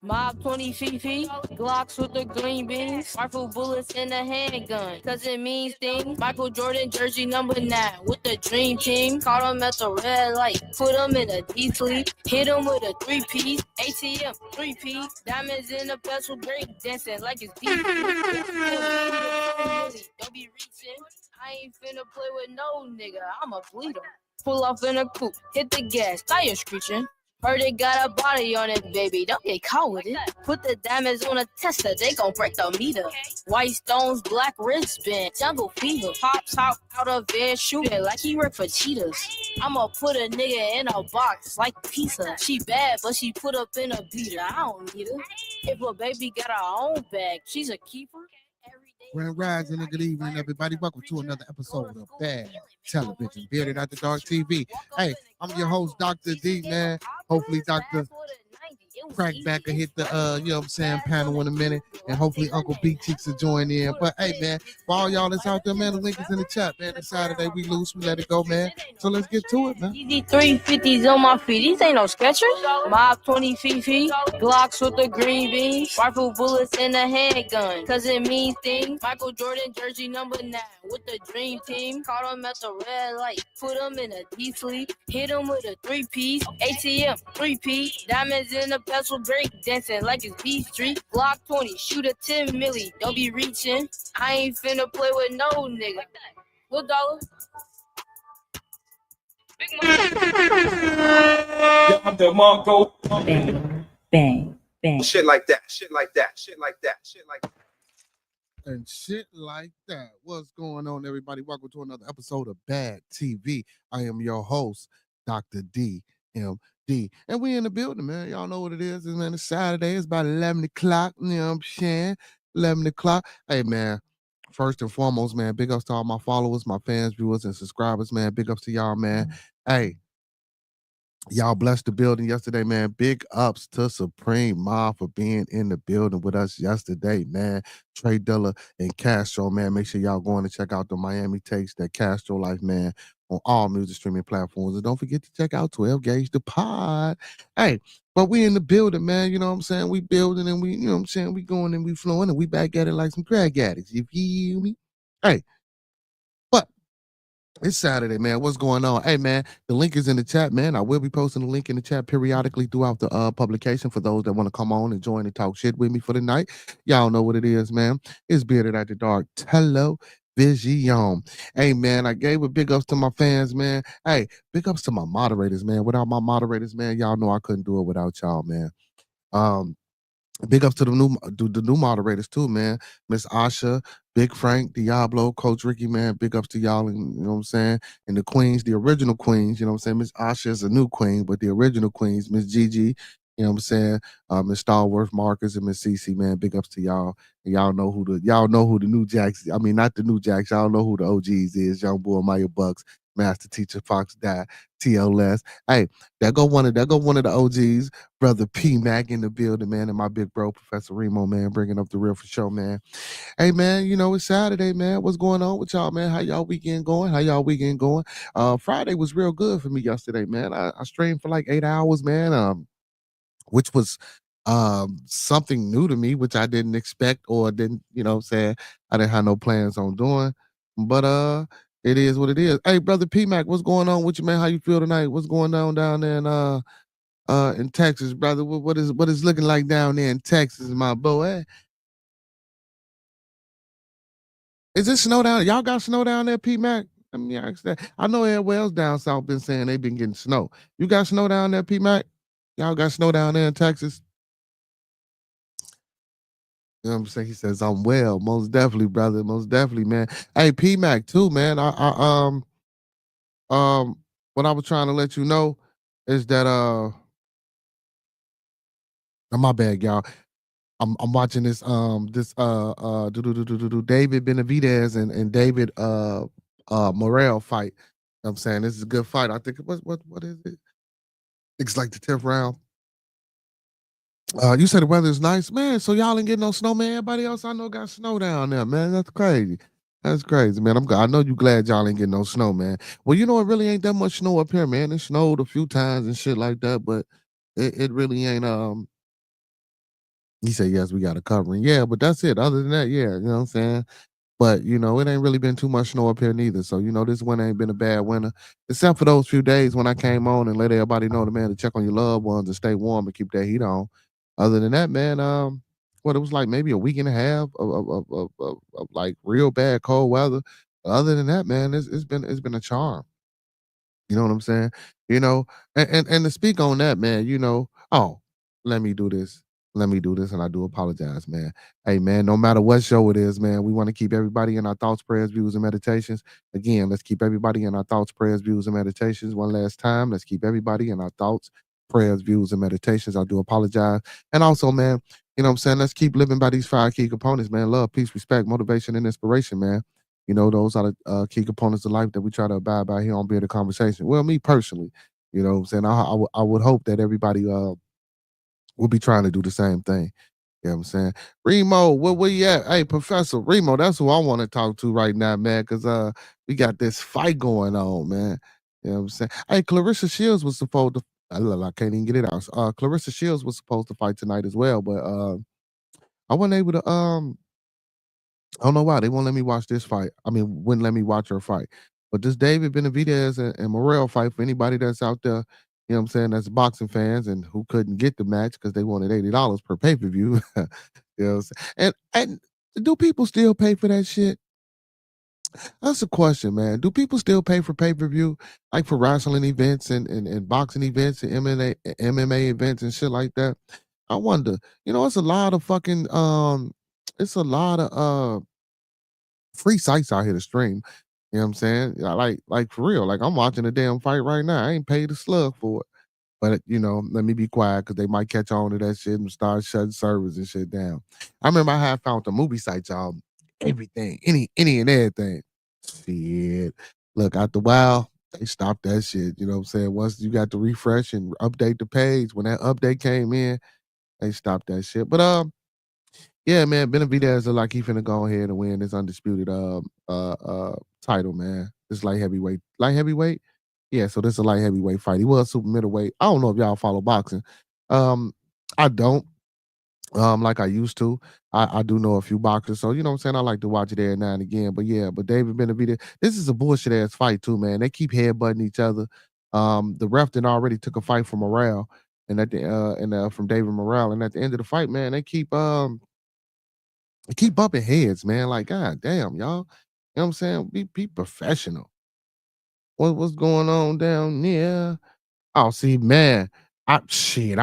Mob 20 Fifi, Glocks with the green beans, rifle bullets and a handgun, cause it means things. Michael Jordan jersey number 9 with the dream team. Caught him at the red light, put him in a deep sleep, hit him with a 3-piece, ATM 3-piece, diamonds in the pencil, break dancing like it's deep. Don't be reaching, I ain't finna play with no nigga, I'm a bleeder. Pull off in a coupe, hit the gas, tire screeching. Heard it got a body on it, baby. Don't get caught with it. Put the diamonds on a tester, they gon' break the meter. White stones, black wristband, jungle fever. Pops out of bed, shooting like he work for cheetahs. I'ma put a nigga in a box like pizza. She bad, but she put up in a beater. I don't need her. If a baby got her own bag, she's a keeper. Grand Rising and good evening, everybody. Welcome to another episode of Bad Television, Bearded After Dark TV. Hey, I'm your host, Dr. D, man. Hopefully, Dr. Crackback will hit the, you know what I'm saying, panel in a minute. And hopefully Uncle B Cheeks will join in. But hey, man, for all y'all that's out there, man, the link is in the chat, man. It's Saturday, we loose, we let it go, man. So let's get to it, man. Easy 350s on my feet. These ain't no Skechers. Mob 20 Fifi, Glocks with the green beans, rifle bullets and a handgun, cause it means things. Michael Jordan jersey number 9 with the dream team. Caught him at the red light, put him in a deep sleep, hit him with a 3-piece, ATM 3-piece, diamonds in the pencil, break dancing like it's B Street. Glock 20, shoot a 10 milli, don't be reaching. I ain't finna play with no nigga. What dollar? Bang, bang, bang. Shit like that, shit like that, shit like that, shit like that. And shit like that. What's going on, everybody? Welcome to another episode of Bad TV. I am your host, Dr. DMD. And we in the building, man. Y'all know what it is. Man, it's Saturday. It's about 11 o'clock. You know what I'm saying? 11 o'clock. Hey, man. First and foremost, man, big ups to all my followers, my fans, viewers, and subscribers, man. Big ups to y'all, man. Hey, y'all blessed the building yesterday, man. Big ups to Supreme Mob for being in the building with us yesterday, man. Trey Dilla and Castro, man. Make sure y'all going to check out the Miami Takes, that Castro Life, man, on all music streaming platforms. And don't forget to check out 12 Gauge the Pod. Hey, but we in the building, man. You know what I'm saying? We building and we, you know what I'm saying? We going and we flowing and we back at it like some crack addicts. You feel me? Hey. It's Saturday, man. What's going on? Hey, man, the link is in the chat, man. I will be posting the link in the chat periodically throughout the publication for those that want to come on and join and talk shit with me for the night. Y'all know what it is, man. It's Bearded After Dark Television. Hey, man, I gave a big ups to my fans, man. Hey, big ups to my moderators, man. Without my moderators, man, y'all know I couldn't do it without y'all, man. Big ups to the new moderators too, man. Miss Asha, Big Frank, Diablo, Coach Ricky, man. Big ups to y'all, and you know what I'm saying. And the queens, the original queens, you know what I'm saying. Miss Asha is a new queen, but the original queens, Miss Gigi, you know what I'm saying. Miss Starworth, Marcus, and Miss Cece, man. Big ups to y'all. And y'all know who the new Jacks. I mean, not the new Jacks. Y'all know who the OGs is. Young Boy, Maya Bucks, Master Teacher Fox, Die, TLS. Hey, there go one of the OGs. Brother P Mac in the building, man, and my big bro, Professor Remo, man, bringing up the real for show, man. Hey, man, you know, it's Saturday, man. What's going on with y'all, man? How y'all weekend going? Friday was real good for me yesterday, man. I streamed for like 8 hours, man, which was something new to me, which I didn't expect or didn't, you know what I'm saying, I didn't have no plans on doing. But it is what it is. Hey, Brother P Mac, what's going on with you, man? How you feel tonight? What's going on down there in Texas, brother? What is looking like down there in Texas, my boy? Is it snow down? Y'all got snow down there, P Mac? Let me ask that. I know everywhere else down south been saying they've been getting snow. You got snow down there, P Mac? Y'all got snow down there in Texas? You know what I'm saying? He says, I'm well. Most definitely, brother. Most definitely, man. Hey, P Mac too, man. What I was trying to let you know is that oh, my bad, y'all. I'm watching this David Benavidez and David Morrell fight. You know what I'm saying, this is a good fight. I think what is it? It's like the 10th round. You said the weather is nice, man. So y'all ain't getting no snow, man. Everybody else I know got snow down there, man. That's crazy. That's crazy, man. I know you glad y'all ain't getting no snow, man. Well, you know, it really ain't that much snow up here, man. It snowed a few times and shit like that, but it really ain't He said, yes, we got a covering. Yeah, but that's it. Other than that, yeah, you know what I'm saying? But it ain't really been too much snow up here neither. So, this winter ain't been a bad winter. Except for those few days when I came on and let everybody know to check on your loved ones and stay warm and keep that heat on. Other than that, man, it was like maybe a week and a half of like real bad cold weather. Other than that, man, it's been a charm. You know what I'm saying? You know, and to speak on that, man, oh, let me do this. Let me do this. And I do apologize, man. Hey, man, no matter what show it is, man, we want to keep everybody in our thoughts, prayers, views, and meditations. Again, let's keep everybody in our thoughts, prayers, views, and meditations. One last time. Let's keep everybody in our thoughts, prayers, views, and meditations. I do apologize. And also, man, you know what I'm saying? Let's keep living by these 5 key components, man. Love, peace, respect, motivation, and inspiration, man. Those are the key components of life that we try to abide by here on Bearded Conversation. Well, me personally, you know what I'm saying? I would hope that everybody will be trying to do the same thing. You know what I'm saying? Remo, where you at? Hey, Professor Remo, that's who I want to talk to right now, man, because we got this fight going on, man. You know what I'm saying? Hey, Clarissa Shields was supposed to I can't even get it out. Clarissa Shields was supposed to fight tonight as well, but I wasn't able to I don't know why they won't let me watch this fight. I mean, wouldn't let me watch her fight. But this David Benavidez and Morrell fight, for anybody that's out there, you know what I'm saying, that's boxing fans and who couldn't get the match because they wanted $80 per pay-per-view. You know what I'm saying? And do people still pay for that shit? That's a question, man. Do people still pay for pay-per-view, like for wrestling events and boxing events and MMA events and shit like that? I wonder. It's a lot of fucking it's a lot of free sites out here to stream. You know what I'm saying? Yeah, like for real. Like I'm watching a damn fight right now. I ain't paid a slug for it. But let me be quiet because they might catch on to that shit and start shutting servers and shit down. I remember I had found the movie sites, y'all. Everything, any and everything. Shit. Look, after a while, they stopped that shit. You know what I'm saying? Once you got to refresh and update the page, when that update came in, they stopped that shit. But yeah, man, Benavidez look like he finna go ahead and win this undisputed title, man. This light heavyweight. Light heavyweight? Yeah, so this is a light heavyweight fight. He was super middleweight. I don't know if y'all follow boxing. Um, I don't like I used to. I do know a few boxers, so you know what I'm saying. I like to watch it every now and again. But yeah, but David Benavidez, this is a bullshit ass fight too, man. They keep headbutting each other. The ref then already took a fight from Morale and from David Morale, and at the end of the fight, man, they keep bumping heads, man. Like, God damn, y'all. You know what I'm saying? Be professional. What's going on down there? Oh, see, man. I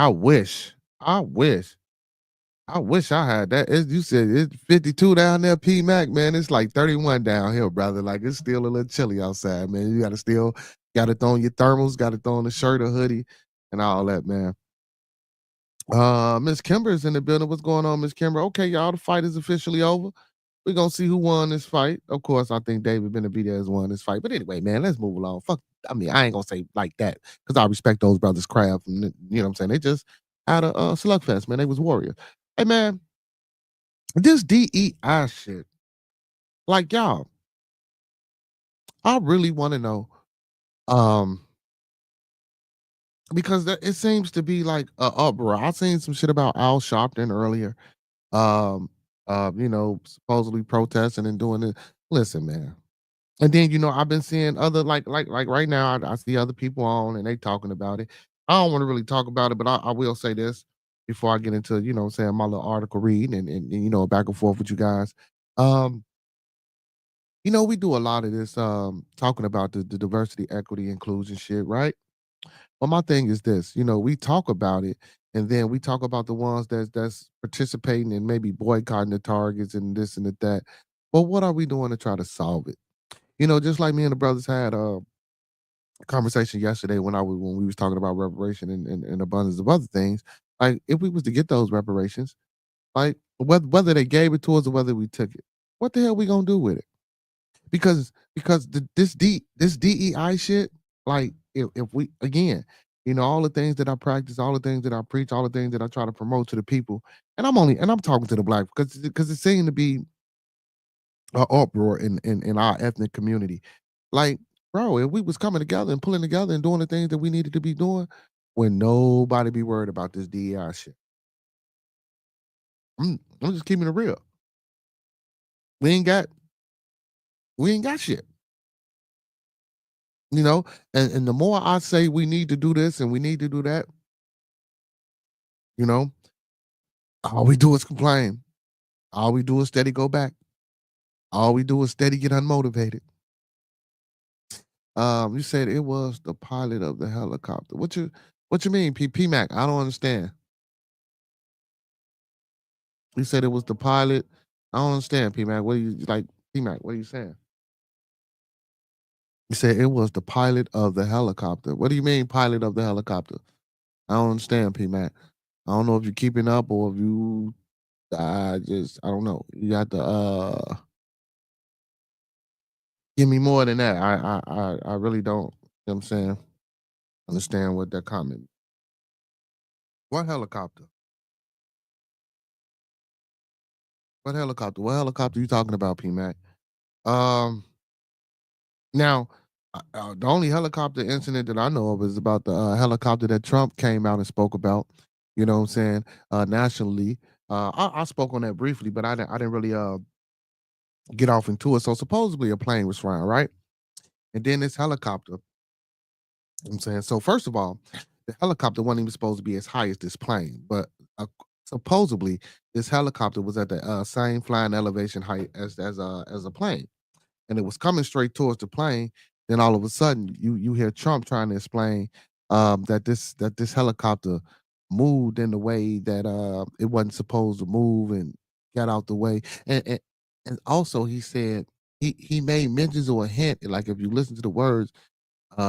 wish. I wish. I wish I had that. You said it's 52 down there, P Mac, man. It's like 31 down here, brother. Like it's still a little chilly outside, man. You gotta throw on your thermals, gotta throw on a shirt, a hoodie, and all that, man. Miss Kimber's in the building. What's going on, Miss Kimber? Okay, y'all, the fight is officially over. We're gonna see who won this fight. Of course, I think David Benavidez won this fight. But anyway, man, let's move along. Fuck, I mean, I ain't gonna say like that because I respect those brothers' craft. And you know what I'm saying? They just had a slugfest, man. They was warriors. Hey, man, this DEI shit, like y'all, I really want to know, um, because it seems to be like a uproar. I seen some shit about Al Sharpton earlier. Um, supposedly protesting and doing it. Listen, man. And then I've been seeing other like right now I see other people on and they talking about it. I don't want to really talk about it, but I will say this before I get into saying my little article reading and back and forth with you guys. Um, we do a lot of this talking about the diversity, equity, inclusion shit, right? Well, my thing is this, we talk about it and then we talk about the ones that's participating and maybe boycotting the targets and this and that. But what are we doing to try to solve it? Just like me and the brothers had a conversation yesterday when we was talking about reparation and abundance of other things. Like if we was to get those reparations, like whether they gave it to us or whether we took it, what the hell we gonna do with it? Because this DEI shit, like if we again, all the things that I practice, all the things that I preach, all the things that I try to promote to the people, and I'm talking to the black because it seemed to be an uproar in our ethnic community. Like, bro, if we was coming together and pulling together and doing the things that we needed to be doing, when nobody be worried about this DEI shit. I'm just keeping it real. We ain't got shit. You know, and the more I say we need to do this and we need to do that, you know, all we do is complain. All we do is steady go back. All we do is steady get unmotivated. You said it was the pilot of the helicopter. What you mean, P Mac? I don't understand. You said it was the pilot. I don't understand, P Mac. What are you like, P Mac? What are you saying? You said it was the pilot of the helicopter. What do you mean, pilot of the helicopter? I don't understand, P Mac. I don't know if you're keeping up or if you. I don't know. You got to give me more than that. I really don't. You know what I'm saying, understand what that comment. What helicopter? What helicopter? What helicopter you talking about, P Mac? Um, Now, the only helicopter incident that I know of is about the helicopter that Trump came out and spoke about. You know what I'm saying? Nationally, I spoke on that briefly, but I didn't really get off into it. So supposedly a plane was flying, right? And then this helicopter. I'm saying, so first of all, the helicopter wasn't even supposed to be as high as this plane, but supposedly this helicopter was at the same flying elevation height as a plane, and it was coming straight towards the plane. Then all of a sudden, you hear Trump trying to explain that this helicopter moved in the way that it wasn't supposed to move and got out the way. And also he said he made mentions or a hint, like if you listen to the words,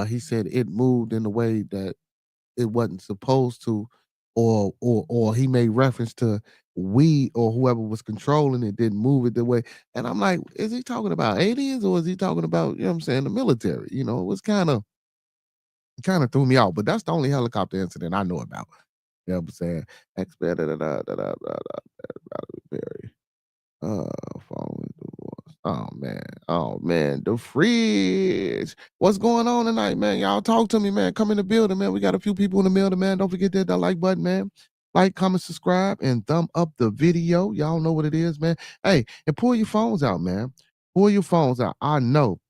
he said it moved in the way that it wasn't supposed to, or he made reference to we or whoever was controlling it didn't move it the way. And I'm like, is he talking about aliens or is he talking about, you know what I'm saying, the military? You know, it was kind of threw me out, but that's the only helicopter incident I know about. You know what I'm saying? Expert very following doors. Oh man, the fridge. What's going on tonight, man? Y'all talk to me, man. Come in the building, man. We got a few people in the building, man. Don't forget that like button, man. Like, comment, subscribe, and thumb up the video. Y'all know what it is, man. Hey, and pull your phones out, man. Pull your phones out. I know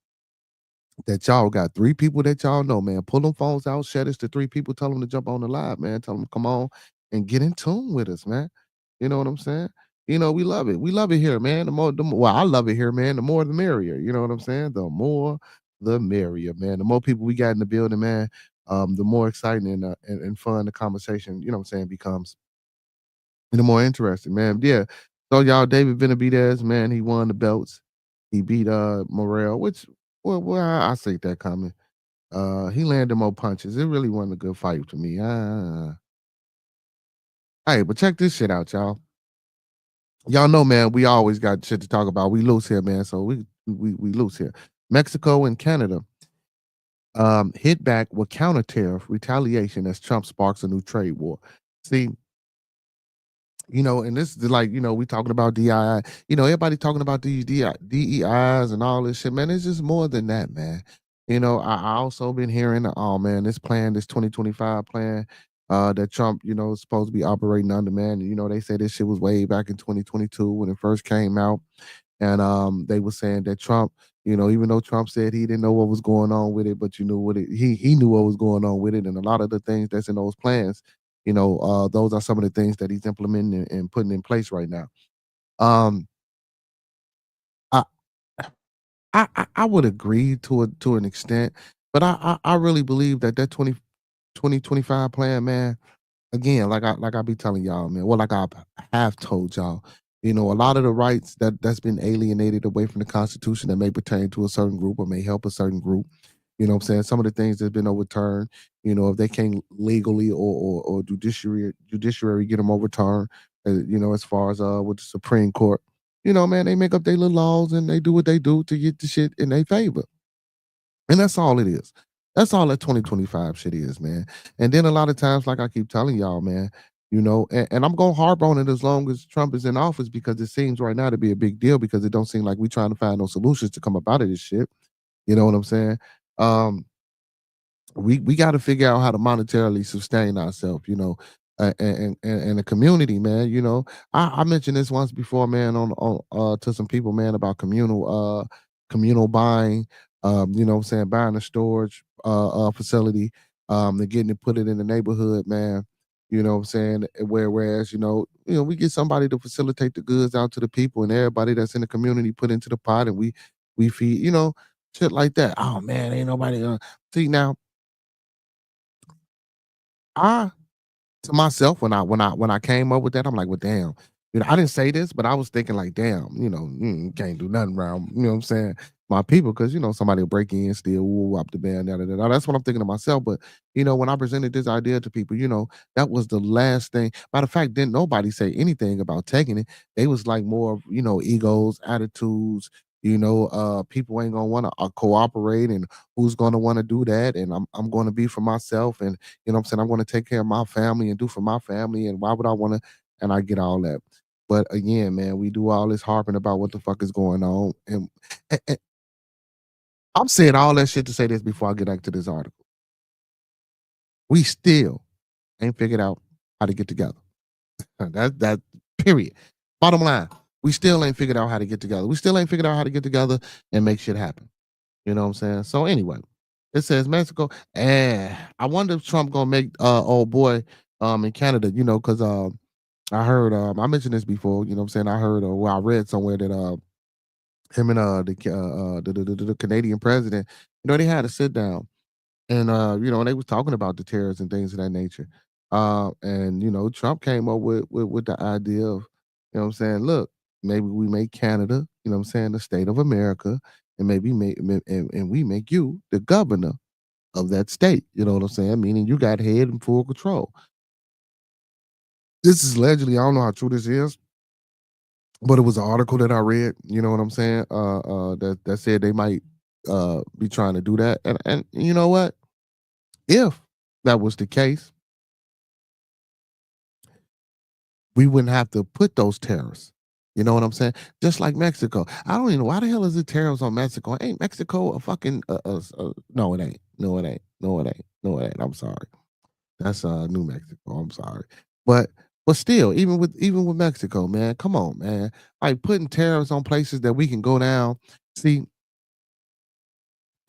that y'all got 3 people that y'all know, man. Pull them phones out, share this to 3 people, tell them to jump on the live, man. Tell them come on and get in tune with us, man. You know what I'm saying? You know, we love it. We love it here, man. Well, I love it here, man. The more the merrier. You know what I'm saying? The more the merrier, man. The more people we got in the building, man, the more exciting and fun the conversation, you know what I'm saying, becomes. And the more interesting, man. Yeah. So y'all, David Benavidez, man, he won the belts. He beat Morrell, which well, I see that coming. He landed more punches. It really wasn't a good fight to me. Hey, but check this shit out, y'all. Y'all know, man, we always got shit to talk about. We loose here, man. So we loose here. Mexico and Canada hit back with counter tariff retaliation as Trump sparks a new trade war. See, you know, and this is like, you know, we talking about DII. You know, everybody talking about these DEIs and all this shit, man. It's just more than that, man. You know, I also been hearing, oh man, this plan, this 2025 plan, that Trump, you know, is supposed to be operating under, man. You know, they said this shit was way back in 2022 when it first came out. And they were saying that Trump, you know, even though Trump said he didn't know what was going on with it, but you knew what it he knew what was going on with it. And a lot of the things that's in those plans, you know, those are some of the things that he's implementing and putting in place right now. Um, I I would agree to an extent, but I really believe that 2025 plan, man. Again, like I be telling y'all, man. Well, like I have told y'all, you know, a lot of the rights that's been alienated away from the Constitution that may pertain to a certain group or may help a certain group. You know what I'm saying? Some of the things that's been overturned, you know, if they can't legally or judiciary get them overturned, you know, as far as with the Supreme Court, you know, man, they make up their little laws and they do what they do to get the shit in their favor. And that's all it is. That's all that 2025 shit is, man. And then a lot of times, like I keep telling y'all, man, you know, and I'm gonna harp on it as long as Trump is in office because it seems right now to be a big deal because it don't seem like we trying to find no solutions to come up out of this shit. You know what I'm saying? Um, we got to figure out how to monetarily sustain ourselves, you know. and the community, man. You know, I mentioned this once before, man, on to some people, man, about communal buying. You know what I'm saying, buying a storage facility, and getting it put it in the neighborhood, man. You know what I'm saying? Whereas, we get somebody to facilitate the goods out to the people and everybody that's in the community put into the pot and we feed, shit like that. Oh man, ain't nobody see now. I to myself when I came up with that, I'm like, well, damn. I didn't say this, but I was thinking like, damn, can't do nothing around, you know what I'm saying? My people, because somebody will break in, steal, woo, up the band, da, da, da, da. That's what I'm thinking to myself. But when I presented this idea to people, that was the last thing. Matter of fact, didn't nobody say anything about taking it. They was like more of, egos, attitudes, people ain't gonna want to cooperate and who's gonna want to do that. And I'm gonna be for myself and you know what I'm saying? I'm gonna take care of my family and do for my family. And why would I wanna and I get all that. But again, man, we do all this harping about what the fuck is going on. And I'm saying all that shit to say this before I get back to this article. We still ain't figured out how to get together. That period. Bottom line, we still ain't figured out how to get together. We still ain't figured out how to get together and make shit happen. You know what I'm saying? So anyway, it says Mexico. And I wonder if Trump gonna make old boy in Canada, because I heard I mentioned this before, you know what I'm saying? I heard I read somewhere that him and the Canadian president, they had to sit down and they was talking about the tariffs and things of that nature. And Trump came up with the idea of, what I'm saying, look, maybe we make Canada, what I'm saying, the state of America, and maybe and we make you the governor of that state. You know what I'm saying? Meaning you got head and full control. This is allegedly, I don't know how true this is, but it was an article that I read, you know what I'm saying? That said they might be trying to do that. And you know what? If that was the case, we wouldn't have to put those tariffs. You know what I'm saying? Just like Mexico. I don't even know why the hell is it tariffs on Mexico? Ain't Mexico a fucking no, it ain't. No, it ain't. No, it ain't. No, it ain't. I'm sorry. That's New Mexico. I'm sorry. But still, even with Mexico, man, come on, man. Like putting tariffs on places that we can go down. See,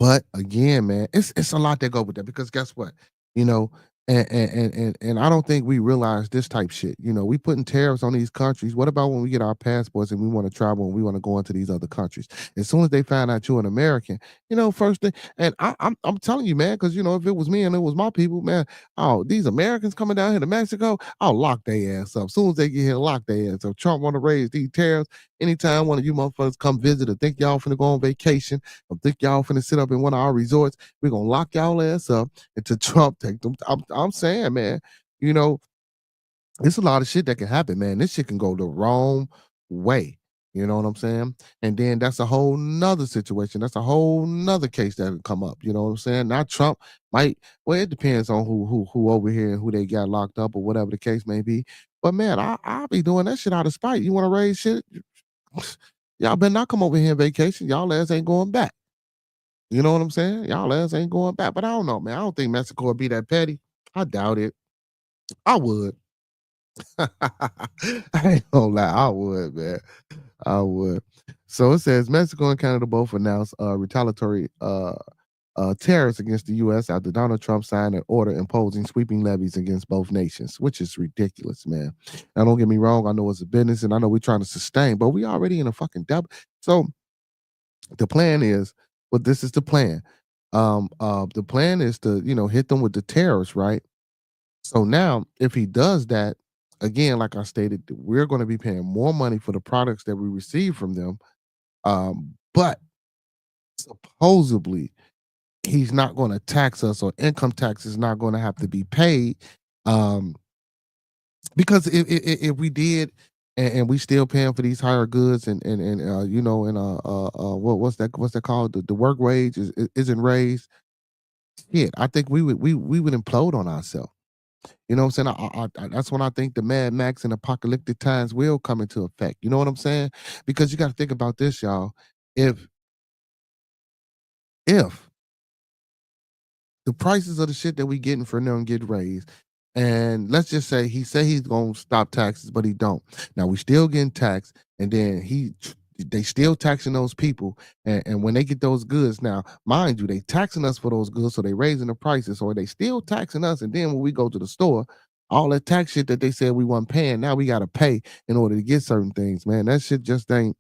but again, man, it's a lot that go with that because guess what? You know, and I don't think we realize this type shit. We putting tariffs on these countries. What about when we get our passports and we want to travel and we want to go into these other countries? As soon as they find out you're an American, first thing, and I'm telling you, man, because if it was me and it was my people, man, oh, these Americans coming down here to Mexico, I'll lock their ass up. As soon as they get here, lock their ass up. Trump want to raise these tariffs. Anytime one of you motherfuckers come visit or think y'all finna go on vacation, or think y'all finna sit up in one of our resorts, we're gonna lock y'all ass up until Trump take them. I'm saying, man, it's a lot of shit that can happen, man. This shit can go the wrong way. You know what I'm saying? And then that's a whole nother situation. That's a whole nother case that can come up. You know what I'm saying? Now Trump might, well, it depends on who over here and who they got locked up or whatever the case may be. But man, I'll be doing that shit out of spite. You want to raise shit? Y'all better not come over here on vacation. Y'all ass ain't going back. You know what I'm saying? Y'all ass ain't going back. But I don't know, man. I don't think Mexico would be that petty. I doubt it. I would. I ain't gonna lie. I would, man. I would. So it says Mexico and Canada both announced retaliatory tariffs against the U.S. after Donald Trump signed an order imposing sweeping levies against both nations, which is ridiculous, man. Now, don't get me wrong. I know it's a business and I know we're trying to sustain, but we already in a fucking double. So the plan is, well, this is the plan. The plan is to, hit them with the tariffs, right? So now, if he does that, again, like I stated, we're going to be paying more money for the products that we receive from them. But supposedly, he's not going to tax us, or income tax is not going to have to be paid. Because if we did, and we still paying for these higher goods, what's that called? The work wage isn't raised. Shit, I think we would implode on ourselves. You know what I'm saying? That's when I think the Mad Max and apocalyptic times will come into effect. You know what I'm saying? Because you got to think about this, y'all. If the prices of the shit that we getting from them get raised, And let's just say he say he's gonna stop taxes, but he don't. Now we still getting taxed, and then they still taxing those people. And when they get those goods, now mind you, they taxing us for those goods, so they raising the prices, or they still taxing us. And then when we go to the store, all that tax shit that they said we weren't paying, now we gotta pay in order to get certain things, man. That shit just ain't.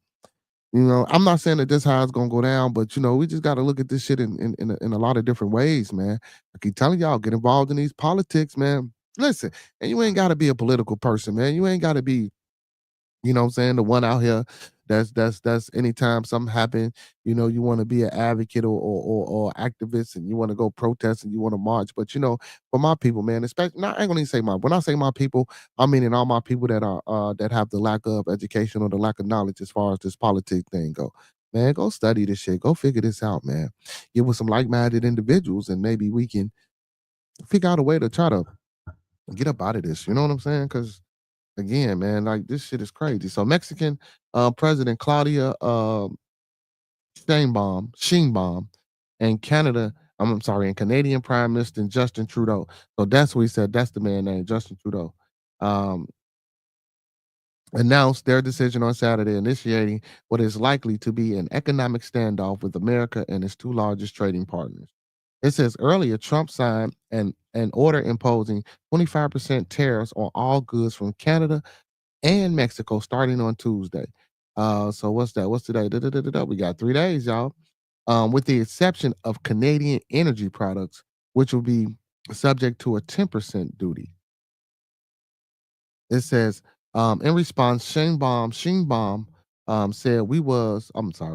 I'm not saying that this how it's gonna go down, but we just got to look at this shit in a lot of different ways, man. I keep telling y'all, get involved in these politics, man. Listen, and you ain't got to be a political person, man. You ain't got to be, what I'm saying, the one out here that's anytime something happen, you want to be an advocate or activist, and you want to go protest and you want to march. But for my people, man, especially, not, I ain't gonna even say when I say my people, I mean in all my people that are that have the lack of education or the lack of knowledge as far as this politics thing go. Man, go study this shit. Go figure this out, man. Get with some like-minded individuals, and maybe we can figure out a way to try to get up out of this. You know what I'm saying? Because again, man, like this shit is crazy. So Mexican President Claudia Sheinbaum, and Canada, I'm sorry, and Canadian Prime Minister Justin Trudeau. So that's what he said. That's the man name, Justin Trudeau. Um, announced their decision on Saturday, initiating what is likely to be an economic standoff with America and its two largest trading partners. It says earlier Trump signed an order imposing 25% tariffs on all goods from Canada and Mexico starting on Tuesday. So what's that? What's today? Da-da-da-da-da. We got 3 days, y'all. With the exception of Canadian energy products, which will be subject to a 10% duty. It says, in response, Sheinbaum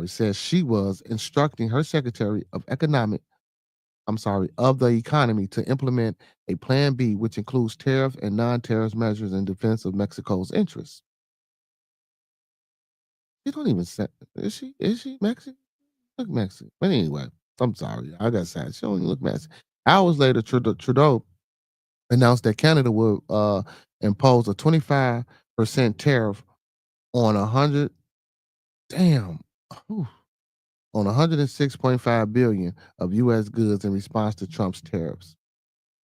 said she was instructing her Secretary of of the Economy to implement a Plan B, which includes tariff and non-tariff measures in defense of Mexico's interests. You don't even say, is she? Is she Mexican? Look Mexican. But anyway, I'm sorry. I got sad. She don't even look Mexican. Hours later, Trudeau announced that Canada would impose a 25% tariff on 100, damn, whew, on 106.5 billion of U.S. goods in response to Trump's tariffs.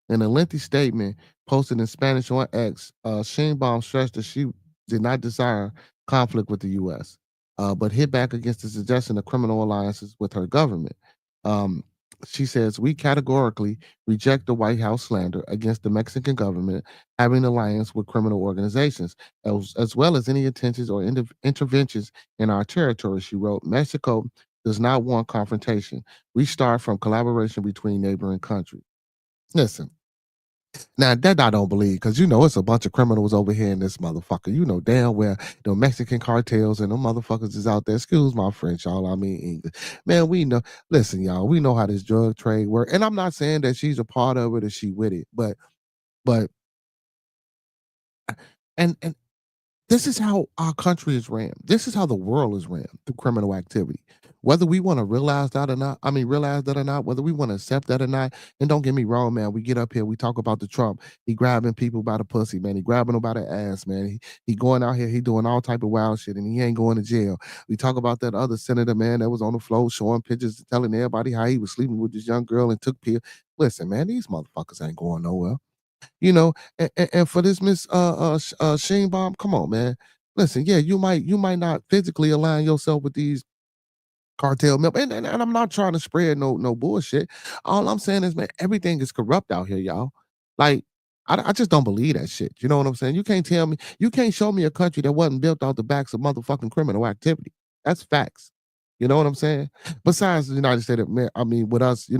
In a lengthy statement posted in Spanish on X, Sheinbaum stressed that she did not desire conflict with the U.S., but hit back against the suggestion of criminal alliances with her government. Um, she says, we categorically reject the White House slander against the Mexican government having an alliance with criminal organizations, as well as any intentions or interventions in our territory, she wrote. Mexico does not want confrontation. We start from collaboration between neighboring countries. Listen, now that I don't believe, because it's a bunch of criminals over here in this motherfucker. You know damn well the Mexican cartels and the motherfuckers is out there. Excuse my French, y'all. I mean English. Man, we know. Listen, y'all, we know how this drug trade works. And I'm not saying that she's a part of it or she with it, but and this is how our country is ran. This is how the world is ran through criminal activity. Whether we want to realize that or not, whether we want to accept that or not. And don't get me wrong, man. We get up here, we talk about the Trump. He grabbing people by the pussy, man. He grabbing them by the ass, man. He going out here, he doing all type of wild shit, and he ain't going to jail. We talk about that other senator, man, that was on the floor showing pictures, telling everybody how he was sleeping with this young girl and took pills. Listen, man, these motherfuckers ain't going nowhere. And for this Miss Sheinbaum, come on, man. Listen, yeah, you might not physically align yourself with these cartel members, and I'm not trying to spread no bullshit. All I'm saying is, man, everything is corrupt out here, y'all. Like, I just don't believe that shit. You know what I'm saying? You can't tell me, you can't show me a country that wasn't built off the backs of motherfucking criminal activity. That's facts. You know what I'm saying? Besides the United States, I mean, with us,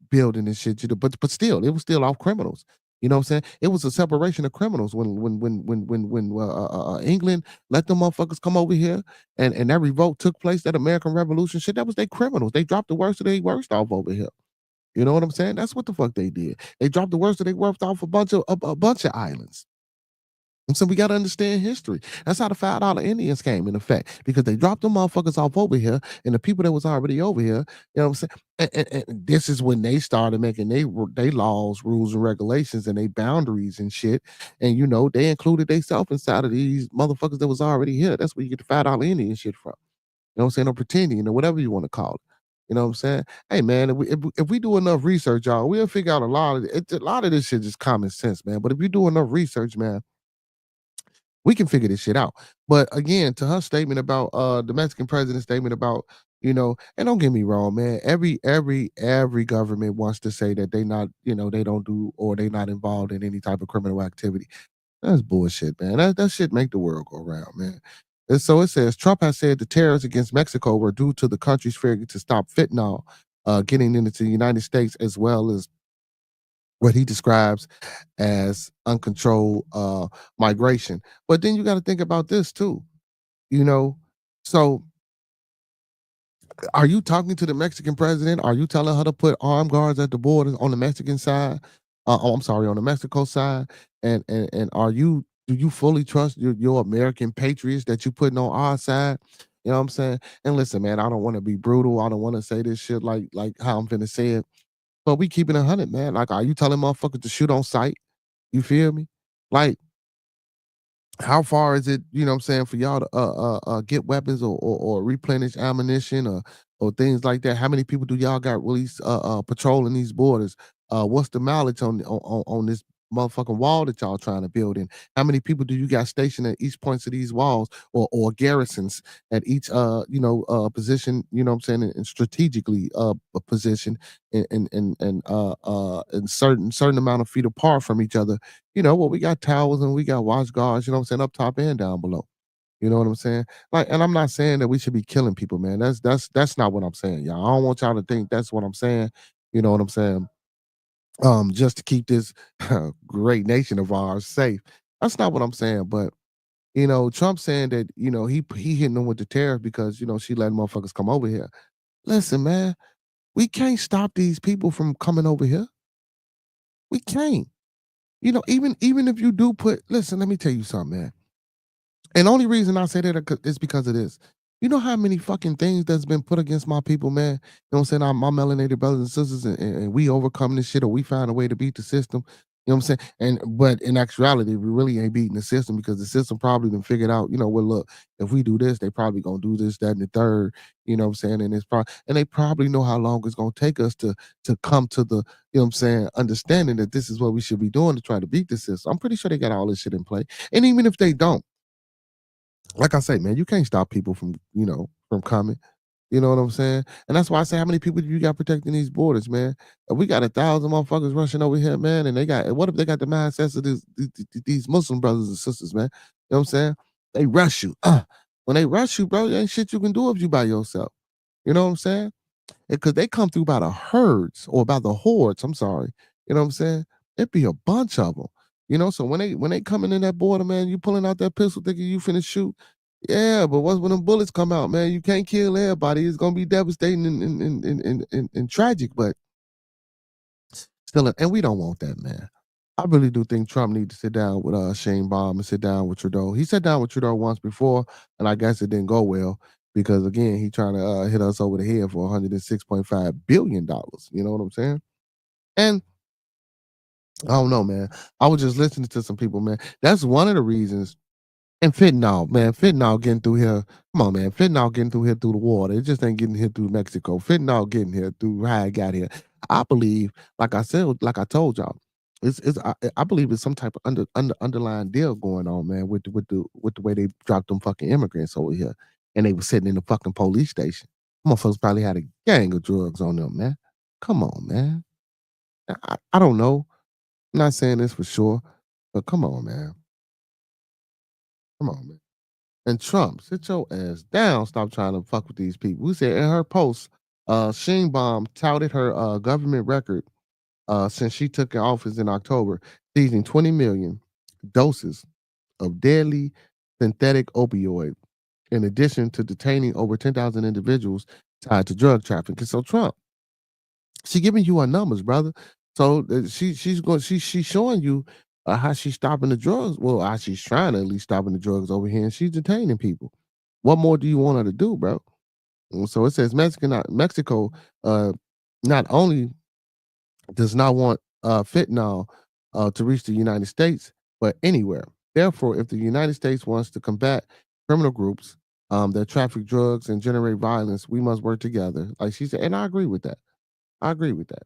building this shit, but still, it was still off criminals. You know what I'm saying? It was a separation of criminals when England let them motherfuckers come over here and that revolt took place, that American Revolution shit. That was they criminals. They dropped the worst of their worst off over here. You know what I'm saying? That's what the fuck they did. They dropped the worst of their worst off a bunch of islands. And so we got to understand history. That's how the $5 Indians came in effect, because they dropped them motherfuckers off over here, and the people that was already over here, you know what I'm saying? And this is when they started making they laws, rules, and regulations, and they boundaries and shit. And they included themselves inside of these motherfuckers that was already here. That's where you get the $5 Indian shit from. You know what I'm saying? Or pretending, whatever you want to call it. You know what I'm saying? Hey man, if we do enough research, y'all, we'll figure out a lot of it. A lot of this shit is common sense, man. But if you do enough research, man, we can figure this shit out. But again, to her statement about the Mexican president's statement about, and don't get me wrong, man. Every government wants to say that they not, they don't do or they not involved in any type of criminal activity. That's bullshit, man. That shit make the world go round, man. And so it says Trump has said the tariffs against Mexico were due to the country's failure to stop fentanyl getting into the United States, as well as what he describes as uncontrolled migration. But then you got to think about this too, you know. So are you talking to the Mexican president? Are you telling her to put armed guards at the border on the Mexican side? I'm sorry, on the Mexico side. And do you fully trust your American patriots that you putting on our side? You know what I'm saying? And listen, man, I don't want to be brutal. I don't want to say this shit like how I'm finna say it. But we keeping 100, man. Like, are you telling motherfuckers to shoot on sight? You feel me? Like, how far is it, you know what I'm saying, for y'all to get weapons or replenish ammunition or things like that? How many people do y'all got really patrolling these borders? What's the mileage on this motherfucking wall that y'all trying to build in? How many people do you got stationed at each points of these walls or garrisons at each position, you know what I'm saying, and strategically position and certain amount of feet apart from each other. Well, we got towers and we got watch guards, you know what I'm saying, up top and down below. You know what I'm saying? Like, and I'm not saying that we should be killing people, man. That's not what I'm saying, y'all. I don't want y'all to think that's what I'm saying. You know what I'm saying? Just to keep this great nation of ours safe. That's not what I'm saying. But Trump saying that, he hitting them with the tariff because, she letting motherfuckers come over here. Listen, man, we can't stop these people from coming over here. We can't. Even if you do listen, let me tell you something, man. And the only reason I say that is because of this. You know how many fucking things that's been put against my people, man? You know what I'm saying? My melanated brothers and sisters, and we overcome this shit, or we find a way to beat the system. You know what I'm saying? But in actuality, we really ain't beating the system because the system probably done figured out, well, look, if we do this, they probably gonna do this, that, and the third. You know what I'm saying? And they probably know how long it's gonna take us to come to the, you know what I'm saying, understanding that this is what we should be doing to try to beat the system. I'm pretty sure they got all this shit in play. And even if they don't, like I say, man, you can't stop people from coming. You know what I'm saying? And that's why I say, how many people do you got protecting these borders, man? If we got 1,000 motherfuckers rushing over here, man, and what if they got the mindsets of these Muslim brothers and sisters, man? You know what I'm saying? They rush you. When they rush you, bro, there ain't shit you can do if you by yourself. You know what I'm saying? Because they come through by the herds or by the hordes. I'm sorry. You know what I'm saying? It be a bunch of them. So when they coming in that border, man, you pulling out that pistol thinking you finna shoot. Yeah, but what's when them bullets come out, man? You can't kill everybody. It's gonna be devastating and tragic, but still, and we don't want that, man. I really do think Trump needs to sit down with Shane Baum and sit down with Trudeau. He sat down with Trudeau once before, and I guess it didn't go well because again, he trying to hit us over the head for $106.5 billion. You know what I'm saying? And I don't know, man. I was just listening to some people, man. That's one of the reasons. And fentanyl, man, fentanyl getting through here. Come on, man, fentanyl getting through here through the water. It just ain't getting here through Mexico. Fentanyl getting here through how it got here. I believe, like I said, like I told y'all, I believe it's some type of underlying deal going on, man, with the way they dropped them fucking immigrants over here, and they were sitting in the fucking police station. Motherfuckers probably had a gang of drugs on them, man. Come on, man. I don't know. I'm not saying this for sure, but come on, man. Come on, man. And Trump, sit your ass down. Stop trying to fuck with these people. We said in her post, Sheinbaum touted her government record since she took office in October, seizing 20 million doses of deadly synthetic opioid, in addition to detaining over 10,000 individuals tied to drug trafficking. So Trump, she giving you her numbers, brother. So she's showing you how she's stopping the drugs. Well, how she's trying to at least stopping the drugs over here, and she's detaining people. What more do you want her to do, bro? So it says Mexico not only does not want fentanyl to reach the United States, but anywhere. Therefore, if the United States wants to combat criminal groups that traffic drugs and generate violence. We must work together. Like she said, and I agree with that. I agree with that.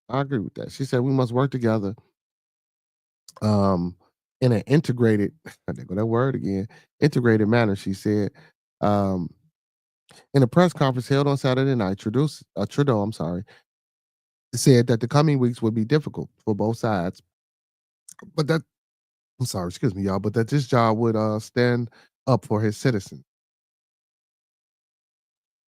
I agree with that. She said we must work together um, in an integrated, there go that word again, integrated manner, she said. Um, in a press conference held on Saturday night, Trudeau, I'm sorry, said that the coming weeks would be difficult for both sides, but that, I'm sorry, excuse me, y'all, but that this job would stand up for his citizens.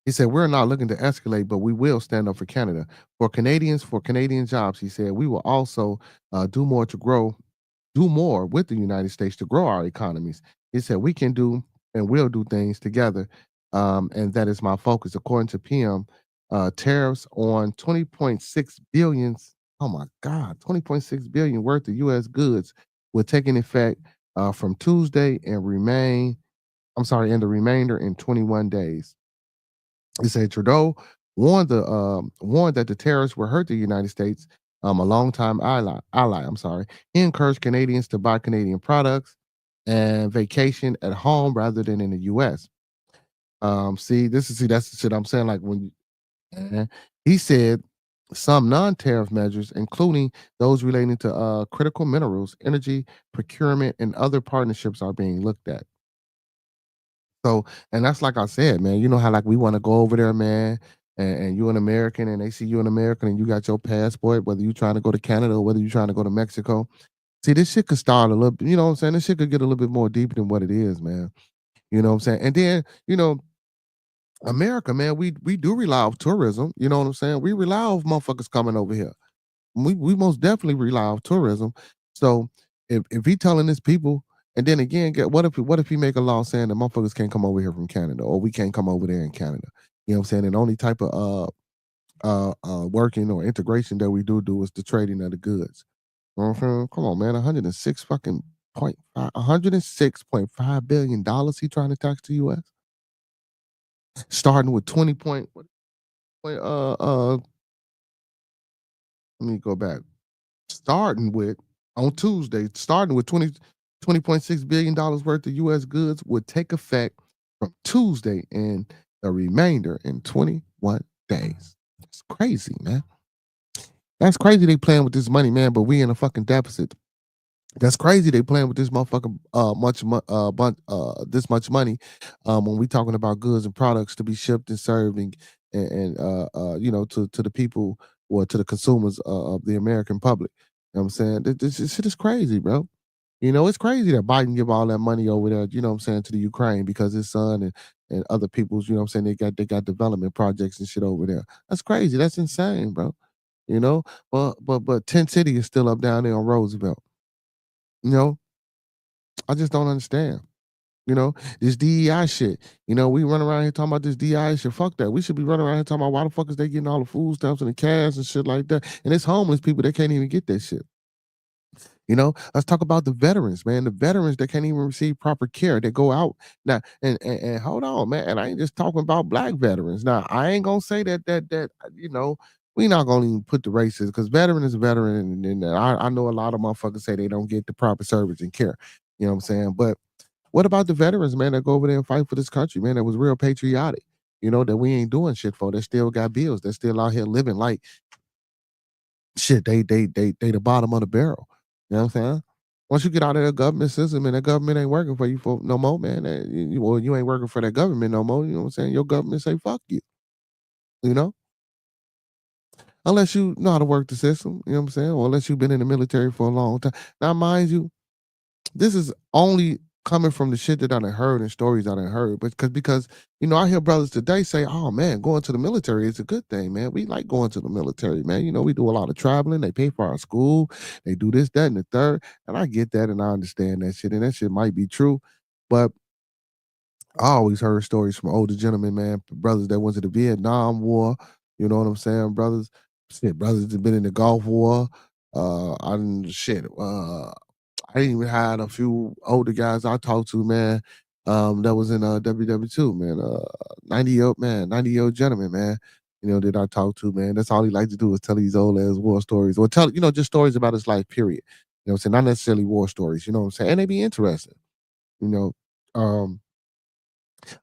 He said, we're not looking to escalate, but we will stand up for Canada. For Canadians, for Canadian jobs, he said, we will also do more to grow, do more with the United States to grow our economies. He said, we can do and will do things together. And that is my focus. According to PM, tariffs on 20.6 billion, oh my God, 20.6 billion worth of U.S. goods will take in effect from Tuesday and and the remainder in 21 days. He said Trudeau warned that the tariffs will hurt the United States, a longtime ally. I'm sorry. He encouraged Canadians to buy Canadian products and vacation at home rather than in the U.S. That's the shit I'm saying. Like he said some non-tariff measures, including those relating to critical minerals, energy procurement, and other partnerships, are being looked at. So, and that's like I said, man, you know how like we want to go over there, man, and you an American and they see you an American and you got your passport, whether you're trying to go to Canada or whether you're trying to go to Mexico. See, this shit could start a little bit, you know what I'm saying? This shit could get a little bit more deep than what it is, man. You know what I'm saying? And then, America, man, we do rely on tourism. You know what I'm saying? We rely on motherfuckers coming over here. We most definitely rely on tourism. So if he telling his people, and then again, what if he make a law saying that motherfuckers can't come over here from Canada or we can't come over there in Canada? You know what I'm saying? And the only type of working or integration that we do is the trading of the goods. You know what I'm saying? Come on, man, 106.5 billion dollars he trying to tax the U.S. Starting with 20 point. Let me go back. Starting with on Tuesday, starting with 20.6 billion dollars worth of U.S. goods would take effect from Tuesday and the remainder in 21 days. It's crazy, man. That's crazy they playing with this money, man, but we in a fucking deficit. That's crazy they playing with this motherfucking this much money when we talking about goods and products to be shipped and served to the people or to the consumers of the American public. You know what I'm saying? This shit is crazy, bro. You know, it's crazy that Biden give all that money over there, you know what I'm saying, to the Ukraine because his son and other people's, you know what I'm saying, they got development projects and shit over there. That's crazy. That's insane, bro. You know? But Tent City is still up down there on Roosevelt. You know, I just don't understand. You know, this DEI shit. You know, we run around here talking about this DEI shit. Fuck that. We should be running around here talking about why the fuck is they getting all the food stamps and the cash and shit like that. And it's homeless people that can't even get that shit. You know, let's talk about the veterans, man. The veterans that can't even receive proper care. They go out now and hold on, man. And I ain't just talking about black veterans. Now, I ain't gonna say that we not gonna even put the races because veteran is a veteran, and I know a lot of motherfuckers say they don't get the proper service and care. You know what I'm saying? But what about the veterans, man, that go over there and fight for this country, man, that was real patriotic, that we ain't doing shit for, that still got bills, that still out here living like shit, they the bottom of the barrel. You know what I'm saying? Once you get out of the government system and that government ain't working for you for no more, man, you ain't working for that government no more. You know what I'm saying? Your government say fuck you. You know, unless you know how to work the system. You know what I'm saying? Or unless you've been in the military for a long time. Now, mind you, this is only coming from the shit that I done heard and stories I done heard. But because I hear brothers today say, "Oh man, going to the military is a good thing, man. We like going to the military, man. We do a lot of traveling. They pay for our school. They do this, that, and the third." And I get that, and I understand that shit, and that shit might be true. But I always heard stories from older gentlemen, man, brothers that went to the Vietnam War. You know what I'm saying, brothers? Shit, brothers that been in the Gulf War. I even had a few older guys I talked to, man, that was in WW2, man. 90-year-old gentleman, man, that I talked to, man. That's all he liked to do is tell these old ass war stories or tell, just stories about his life, period. You know what I'm saying? Not necessarily war stories, you know what I'm saying? And they be interesting, you know. Um,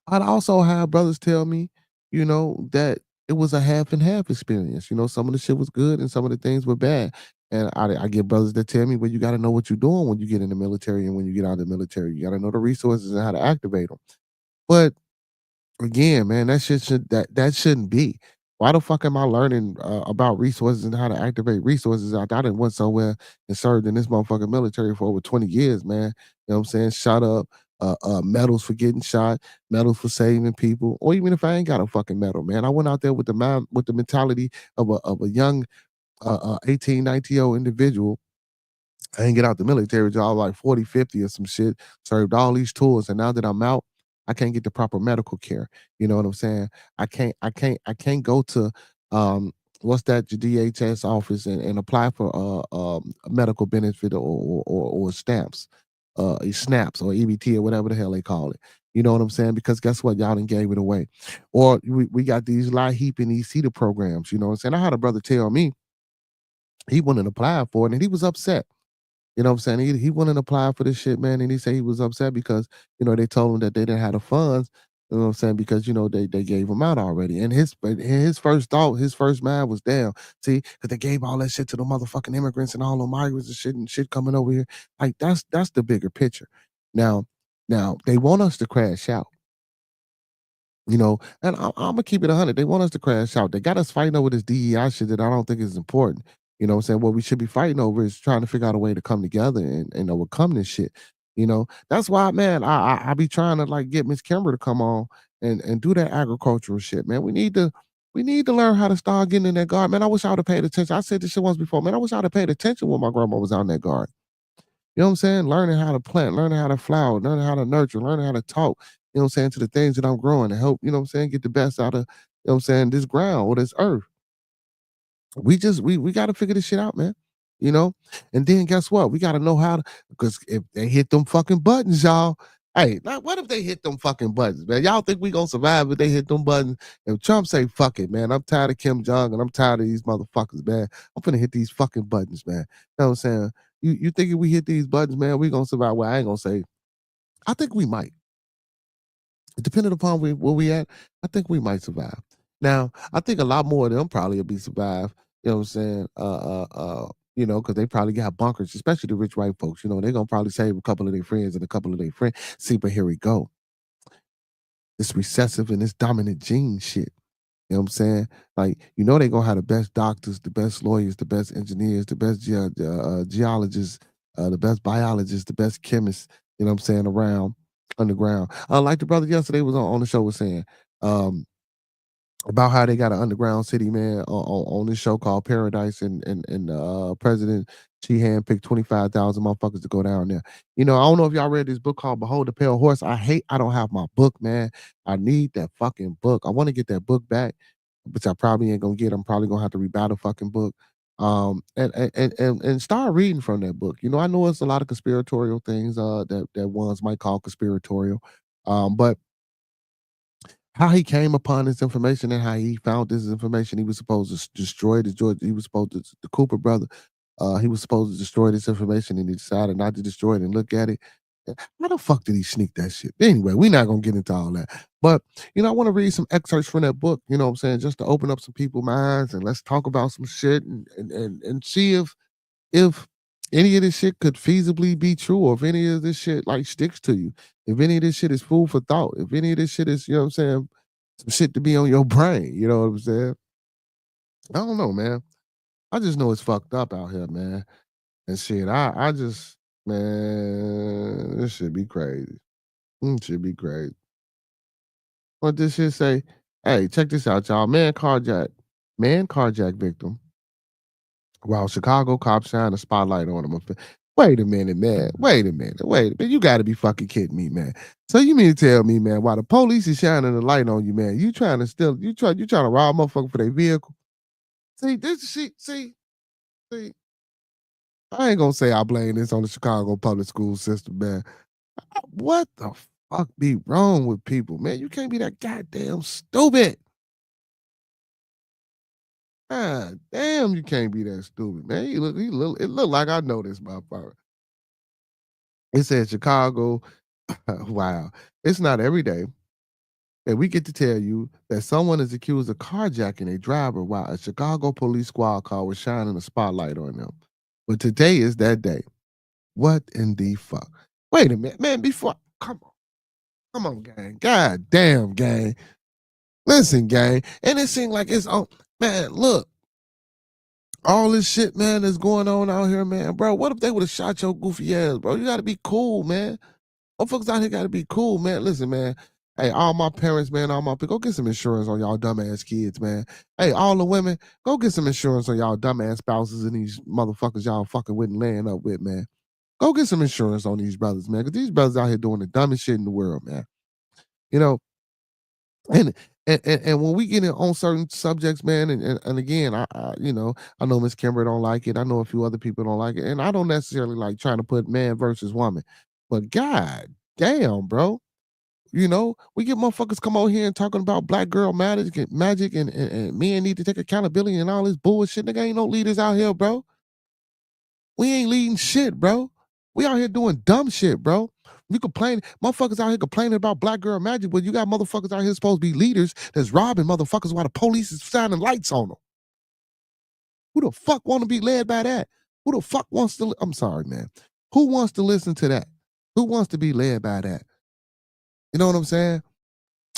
I'd also have brothers tell me, that it was a half and half experience. Some of the shit was good and some of the things were bad. And I get brothers that tell me, well, you got to know what you're doing when you get in the military and when you get out of the military. You got to know the resources and how to activate them. But again, man, that shouldn't be. Why the fuck am I learning about resources and how to activate resources? I done went somewhere and served in this motherfucking military for over 20 years, man. You know what I'm saying? Shot up, medals for getting shot, medals for saving people, or even if I ain't got a fucking medal, man. I went out there with the mind, with the mentality of a young 18, 19-year-old individual. I didn't get out the military till I was like 40, 50 or some shit. Served all these tours. And now that I'm out, I can't get the proper medical care. You know what I'm saying? I can't go to what's that, your DHS office and apply for a medical benefit or stamps. Snaps or EBT or whatever the hell they call it. You know what I'm saying? Because guess what? Y'all done gave it away. Or we got these lie heap and these CETA programs. You know what I'm saying? I had a brother tell me he wouldn't apply for it and he was upset. You know what I'm saying? He wouldn't apply for this shit, man. And he said he was upset because, they told him that they didn't have the funds. You know what I'm saying? Because, they gave him out already. And his first thought, his first mind was, damn, see, because they gave all that shit to the motherfucking immigrants and all the migrants and shit coming over here. Like that's the bigger picture. Now, they want us to crash out. And I'm gonna keep it 100. They want us to crash out. They got us fighting over this DEI shit that I don't think is important. You know what I'm saying? What we should be fighting over is trying to figure out a way to come together and overcome this shit. That's why, man, I be trying to like get Miss Kimber to come on and do that agricultural shit, man. We need to learn how to start getting in that garden. Man, I wish I would have paid attention. I said this shit once before, man. I wish I would have paid attention when my grandma was out in that garden. You know what I'm saying? Learning how to plant, learning how to flower, learning how to nurture, learning how to talk, what I'm saying, to the things that I'm growing to help, what I'm saying, get the best out of, what I'm saying, this ground or this earth. We gotta figure this shit out, man. You know? And then guess what? We gotta know how to, because if they hit them fucking buttons, y'all. Hey, like, what if they hit them fucking buttons, man? Y'all think we gonna survive if they hit them buttons? If Trump say fuck it, man, I'm tired of Kim Jong and I'm tired of these motherfuckers, man. I'm finna hit these fucking buttons, man. You know what I'm saying? You think if we hit these buttons, man, we gonna survive? Well, I ain't gonna say. I think we might. Depending upon where we at, I think we might survive. Now, I think a lot more of them probably will be survive. You know what I'm saying? Because they probably got bunkers, especially the rich white folks. They're gonna probably save a couple of their friends and a couple of their friends. See, but here we go. This recessive and this dominant gene shit. You know what I'm saying? Like, they're gonna have the best doctors, the best lawyers, the best engineers, the best geologists, the best biologists, the best chemists, what I'm saying, around underground. Like the brother yesterday was on the show was saying, about how they got an underground city, man, on this show called Paradise, and President she handpicked 25,000 motherfuckers to go down there. I don't know if y'all read this book called Behold the Pale Horse. I don't have my book, man. I need that fucking book. I want to get that book back, which I probably ain't gonna get. I'm probably gonna have to rebuy the fucking book. And start reading from that book. I know it's a lot of conspiratorial things that ones might call conspiratorial. But how he came upon this information and how he found this information, he was supposed to destroy the George. He was supposed to, the Cooper brother. He was supposed to destroy this information, and he decided not to destroy it and look at it. How the fuck did he sneak that shit? Anyway, we're not gonna get into all that. But I want to read some excerpts from that book. You know what I'm saying, just to open up some people's minds and let's talk about some shit and see if any of this shit could feasibly be true, or if any of this shit like sticks to you, if any of this shit is food for thought, if any of this shit is, what I'm saying, some shit to be on your brain, you know what I'm saying? I don't know, man. I just know it's fucked up out here, man. And shit, I just, man, this should be crazy. It should be crazy. What this shit say? Hey, check this out, y'all. Man carjack victim while Chicago cops shine a spotlight on him. Wait a minute, man. Wait a minute. You got to be fucking kidding me, man. So you mean to tell me, man, while the police is shining a light on you, man, you trying to rob a motherfucker for their vehicle? See, see. I ain't gonna say I blame this on the Chicago public school system, man. What the fuck be wrong with people, man? You can't be that goddamn stupid. God damn, you can't be that stupid, man. It look like I know this motherfucker. It said Chicago. Wow. It's not every day, And we get to tell you that someone is accused of carjacking a driver while a Chicago police squad car was shining a spotlight on them. But today is that day. What in the fuck? Wait a minute, man, come on, gang. God damn, gang. Listen, gang. And it seemed like it's on, man, look. All this shit, man, that's going on out here, man. Bro, what if they would have shot your goofy ass, bro? You gotta be cool, man. Motherfuckers out here gotta be cool, man. Listen, man. Hey, all my parents, man, all my people, go get some insurance on y'all dumbass kids, man. Hey, all the women, go get some insurance on y'all dumbass spouses and these motherfuckers y'all fucking with and laying up with, man. Go get some insurance on these brothers, man, because these brothers out here doing the dumbest shit in the world, man. You know, and when we get in on certain subjects, man, and again, I know Miss Kimber don't like it. I know a few other people don't like it, and I don't necessarily like trying to put man versus woman, but god damn, bro, we get motherfuckers come out here and talking about black girl magic and men need to take accountability and all this bullshit. Nigga, ain't no leaders out here, bro. We ain't leading shit, bro. We out here doing dumb shit, bro. You complain, motherfuckers out here complaining about black girl magic, but you got motherfuckers out here supposed to be leaders that's robbing motherfuckers while the police is shining lights on them. Who the fuck want to be led by that? Who the fuck wants to? I'm sorry, man. Who wants to listen to that? Who wants to be led by that? You know what I'm saying?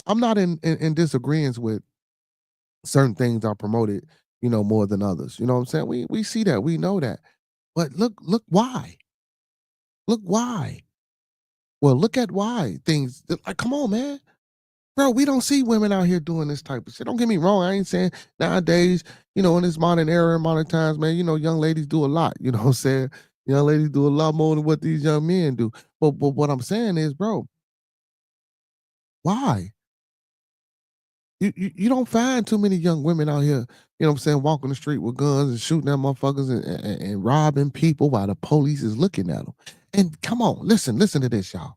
I'm not in disagreement with certain things are promoted, more than others. You know what I'm saying? We see that, we know that. But look why. Look why. Well, look at why things like, come on, man. Bro, we don't see women out here doing this type of shit. Don't get me wrong. I ain't saying nowadays, in this modern era and modern times, man, young ladies do a lot. You know what I'm saying? Young ladies do a lot more than what these young men do. But what I'm saying is, bro, why? You don't find too many young women out here, you know what I'm saying, walking the street with guns and shooting at motherfuckers and robbing people while the police is looking at them. And come on, listen to this, y'all.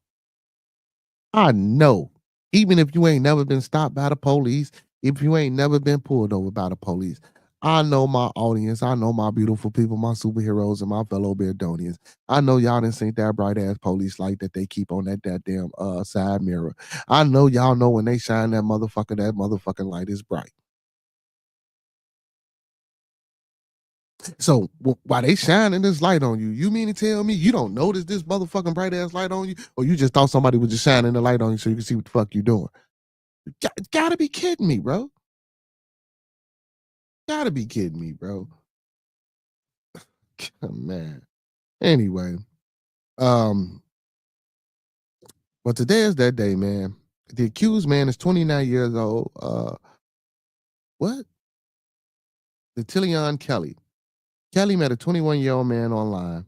I know, even if you ain't never been stopped by the police, if you ain't never been pulled over by the police, I know my audience, I know my beautiful people, my superheroes, and my fellow Beardonians. I know y'all didn't see that bright ass police light that they keep on that damn side mirror. I know y'all know when they shine that motherfucking light is bright. So while they shining this light on you, you mean to tell me you don't notice this motherfucking bright ass light on you, or you just thought somebody was just shining the light on you so you can see what the fuck you doing? Gotta be kidding me, bro. Gotta be kidding me, bro. Man. Anyway, but today is that day, man. The accused man is 29 years old. What? Tillion Kelly. Kelly met a 21-year-old man online,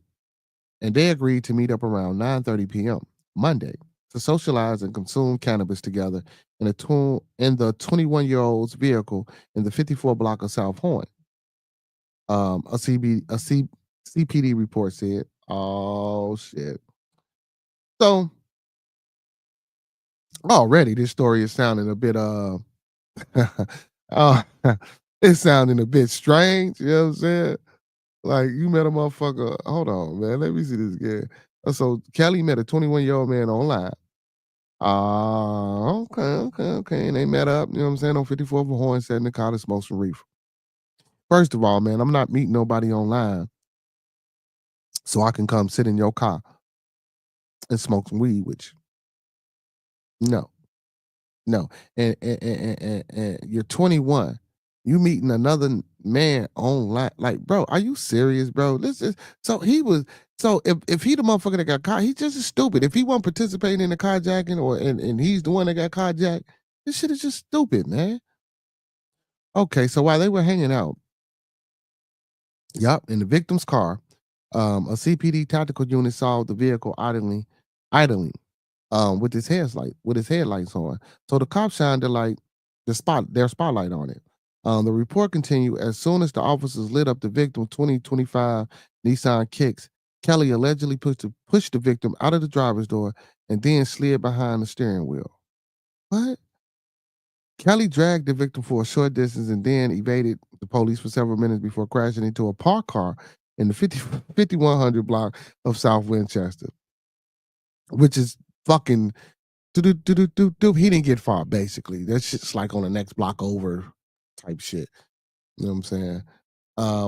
and they agreed to meet up around 9:30 p.m. Monday to socialize and consume cannabis together in the 21-year-old's vehicle in the 54 block of South Horn. CPD report said. Oh shit. So already this story is sounding a bit it's sounding a bit strange, you know what I'm saying? Like, you met a motherfucker. Hold on, man. Let me see this again. So Kelly met a 21-year-old man online. Okay. And they met up, you know what I'm saying, on 54 for Horn, sat in the car to smoke some reefer. First of all, man, I'm not meeting nobody online so I can come sit in your car and smoke some weed with you. No. And you're 21. You meeting another man online. Like, bro, are you serious, bro? This is so if he the motherfucker that got caught, he's just as stupid. If he wasn't participating in the carjacking and he's the one that got carjacked, this shit is just stupid, man. Okay, so while they were hanging out, in the victim's car, a CPD tactical unit saw the vehicle idling, with his headlights on. So the cops shined their spotlight on it. The report continued: as soon as the officers lit up the victim's 2025 Nissan Kicks, Kelly allegedly pushed the victim out of the driver's door and then slid behind the steering wheel. What? Kelly dragged the victim for a short distance and then evaded the police for several minutes before crashing into a parked car in the 5100 block of South Winchester, which is fucking He didn't get far, basically. That shit's like on the next block over type shit. You know what I'm saying?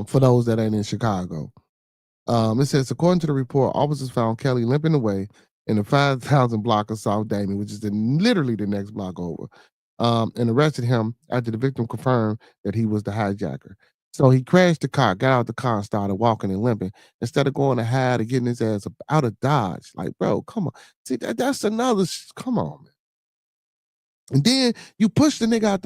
For those that ain't in Chicago. It says, according to the report, officers found Kelly limping away in the 5,000 block of South Damien, which is literally the next block over, and arrested him after the victim confirmed that he was the hijacker. So he crashed the car, got out the car, and started walking and limping instead of going to hide and getting his ass out of Dodge. Like, bro, come on. See, that's another, come on, man. And then you push the nigga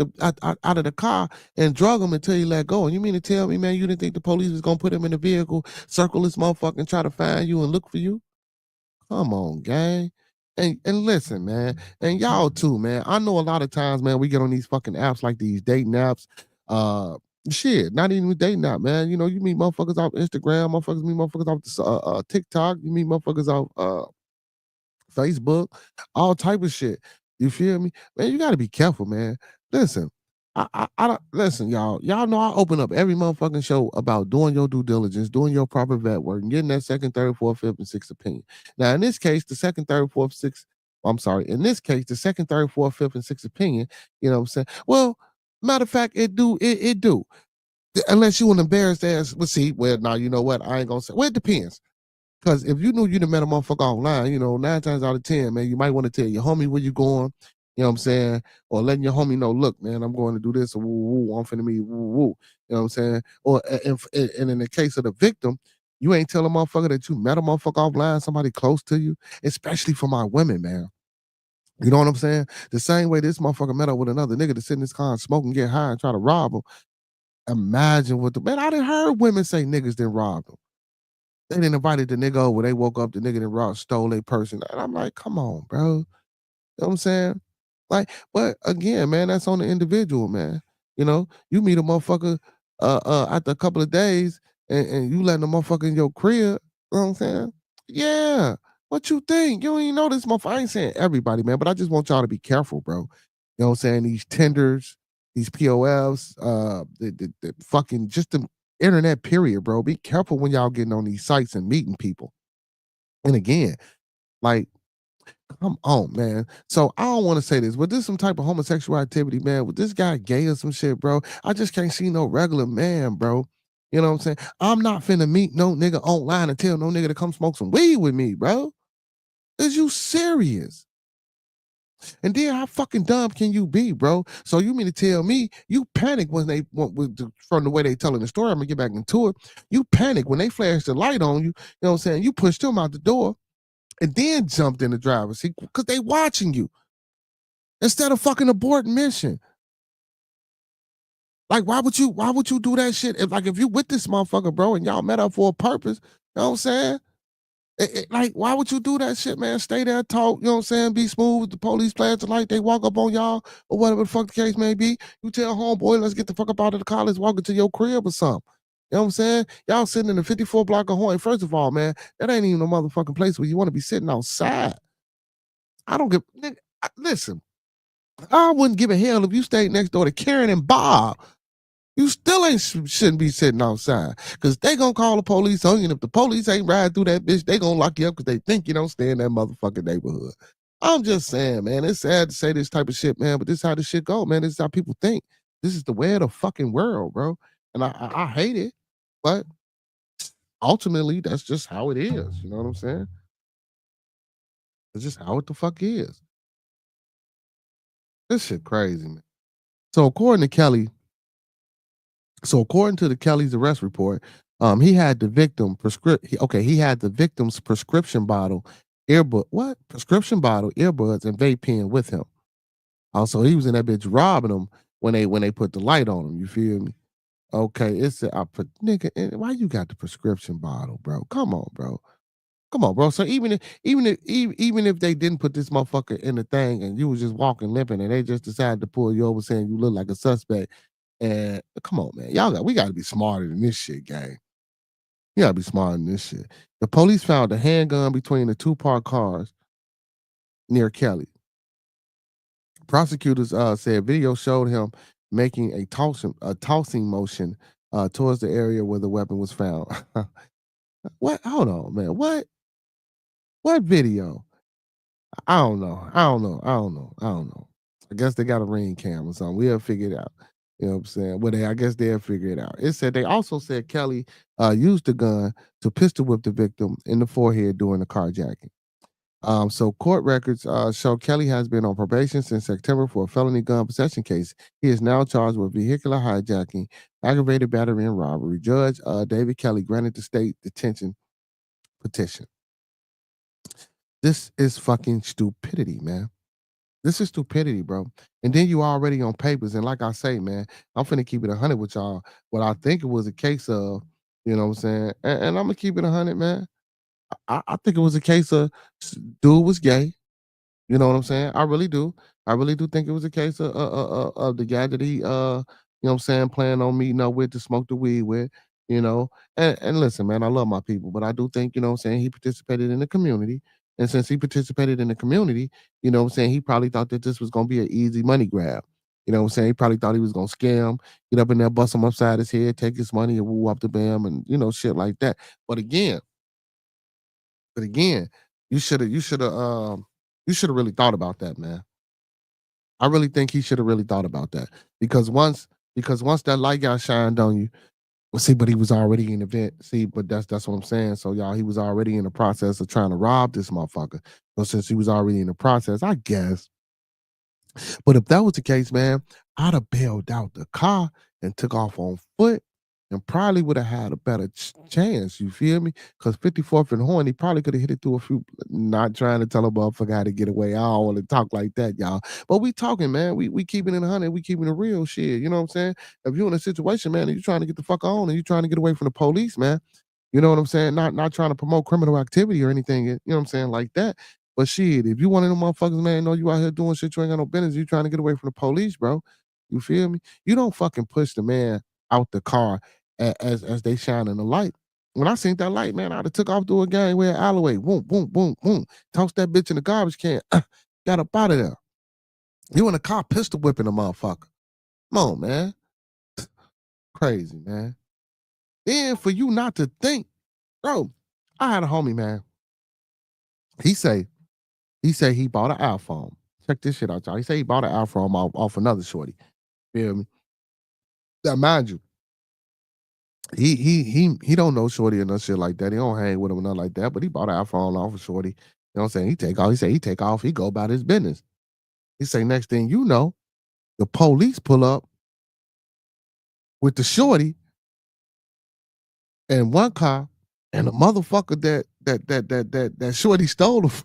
out of the car and drug him until he let go. And you mean to tell me, man, you didn't think the police was gonna put him in the vehicle, circle this motherfucker, and try to find you and look for you? Come on, gang. And listen, man, and y'all too, man. I know a lot of times, man, we get on these fucking apps like these dating apps. Shit, not even dating app, man. You know, you meet motherfuckers off Instagram, motherfuckers meet motherfuckers off TikTok, you meet motherfuckers off Facebook, all type of shit. You feel me? Man, you gotta be careful, man. Listen, I don't listen, y'all. Y'all know I open up every motherfucking show about doing your due diligence, doing your proper vet work, and getting that second, third, fourth, fifth, and sixth opinion. Now, in this case, the second, third, fourth, sixth, I'm sorry, in this case, the second, third, fourth, fifth, and sixth opinion, you know what I'm saying? Well, matter of fact, it do. Unless you an embarrassed ass, but see, well, now you know what? I ain't gonna say. Well, it depends. Because if you knew you done met a motherfucker online, you know, 9 times out of 10, man, you might want to tell your homie where you going, you know what I'm saying? Or letting your homie know, look, man, I'm going to do this, or woo, woo, I'm finna meet woo, woo. You know what I'm saying? Or and in the case of the victim, you ain't tell a motherfucker that you met a motherfucker offline, somebody close to you, especially for my women, man. You know what I'm saying? The same way this motherfucker met up with another nigga to sit in his car and smoke and get high and try to rob him. Imagine what man, I done heard women say niggas didn't rob them. They didn't invited the nigga over. They woke up, the nigga that robbed, stole their person. And I'm like, come on, bro. You know what I'm saying? Like, but again, man, that's on the individual, man. You know, you meet a motherfucker after a couple of days and you letting the motherfucker in your crib, you know what I'm saying? Yeah. What you think? You don't even know this motherfucker. I ain't saying everybody, man, but I just want y'all to be careful, bro. You know what I'm saying? These tenders, these POFs, the fucking just the internet period, bro. Be careful when y'all getting on these sites and meeting people. And again, like, come on, man. So I don't want to say this, but this some type of homosexual activity, man. With this guy gay or some shit, bro. I just can't see no regular man, bro. You know what I'm saying? I'm not finna meet no nigga online and tell no nigga to come smoke some weed with me, bro. Is you serious? And then how fucking dumb can you be, bro? So you mean to tell me you panic when they from the way they telling the story? I'm gonna get back into it. You panic when they flash the light on you. You know what I'm saying? You pushed them out the door and then jumped in the driver's seat because they watching you instead of fucking abort mission. Like, why would you do that shit? If you with this motherfucker, bro, and y'all met up for a purpose, you know what I'm saying? Like, why would you do that shit, man? Stay there, talk, you know what I'm saying? Be smooth. The police flash the light, they walk up on y'all, or whatever the fuck the case may be. You tell homeboy, let's get the fuck up out of the car, let's walk into your crib or something. You know what I'm saying? Y'all sitting in the 54 block of Horn. First of all, man, that ain't even no motherfucking place where you want to be sitting outside. I don't give, nigga, listen, I wouldn't give a hell if you stayed next door to Karen and Bob. You still shouldn't be sitting outside because they gonna call the police on you. And if the police ain't riding through that bitch, they gonna lock you up because they think you don't stay in that motherfucking neighborhood. I'm just saying, man, it's sad to say this type of shit, man, but this is how the shit go, man. This is how people think. This is the way of the fucking world, bro. And I hate it, but ultimately, that's just how it is. You know what I'm saying? It's just how it the fuck is. This shit crazy, man. So according to Kelly, according to the Kelly's arrest report, he had the victim he had the victim's prescription bottle, prescription bottle, earbuds, and vape pen with him. Also, he was in that bitch robbing them when they put the light on him. You feel me? Okay, nigga, why you got the prescription bottle, bro? Come on, bro. Come on, bro. So even if they didn't put this motherfucker in the thing and you was just walking limping and they just decided to pull you over saying you look like a suspect, and come on, man, we got to be smarter than this shit, gang. You got to be smarter than this shit. The police found a handgun between the 2 parked cars near Kelly. Prosecutors said video showed him making a tossing motion towards the area where the weapon was found. What? Hold on, man. What video? I don't know. I don't know. I don't know. I don't know. I guess they got a ring cam or something. We'll figure it out. You know what I'm saying? Well, I guess they'll figure it out. It said they also said Kelly used the gun to pistol whip the victim in the forehead during the carjacking. So court records show Kelly has been on probation since September for a felony gun possession case. He is now charged with vehicular hijacking, aggravated battery, and robbery. Judge David Kelly granted the state detention petition. This is fucking stupidity, man. This is stupidity, bro. And then you already on papers. And like I say, man, I'm finna keep it 100 with y'all. What I think it was a case of, you know what I'm saying? And I'm gonna keep it 100, man. I think it was a case of dude was gay. You know what I'm saying? I really do. I really do think it was a case of the guy that he you know what I'm saying, planning on meeting up with to smoke the weed with, you know. And listen, man, I love my people, but I do think, you know what I'm saying, he participated in the community. And since he participated in the community, you know what I'm saying, he probably thought that this was gonna be an easy money grab. You know what I'm saying? He probably thought he was gonna scam, get up in there, bust him upside his head, take his money and woo up the bam and you know, shit like that. But again, you should have really thought about that, man. I really think he should have really thought about that because once that light got shined on you, well, see, but he was already in the event. See, but that's what I'm saying. So y'all, he was already in the process of trying to rob this motherfucker. So since he was already in the process, I guess. But if that was the case, man, I'd have bailed out the car and took off on foot and probably would have had a better chance. You feel me? Because 54th and Horn, he probably could have hit it through a few. Not trying to tell a motherfucker how to get away. I don't want to talk like that, y'all. But we talking, man. We keeping it 100. We keeping it real shit. You know what I'm saying? If you're in a situation, man, and you're trying to get the fuck on and you're trying to get away from the police, man, you know what I'm saying? Not trying to promote criminal activity or anything, you know what I'm saying, like that. But shit, if you one of them motherfuckers, man, know you out here doing shit you ain't got no business, you trying to get away from the police, bro. You feel me? You don't fucking push the man out the car as they shining the light. When I seen that light, man, I'd have took off through a gangway alleyway. Boom, boom, boom, boom. Tossed that bitch in the garbage can. Got up out of there. You in a car pistol whipping a motherfucker. Come on, man. Crazy, man. Then for you not to think, bro, I had a homie, man. He say he bought an iPhone. Check this shit out, y'all. He say he bought an iPhone off another shorty. Feel me? Now, mind you, he don't know shorty or no shit like that. He don't hang with him or nothing like that. But he bought an iPhone off of shorty. You know what I'm saying? He take off. He say he take off. He go about his business. He say next thing you know, the police pull up with the shorty and one car and the motherfucker that shorty stole the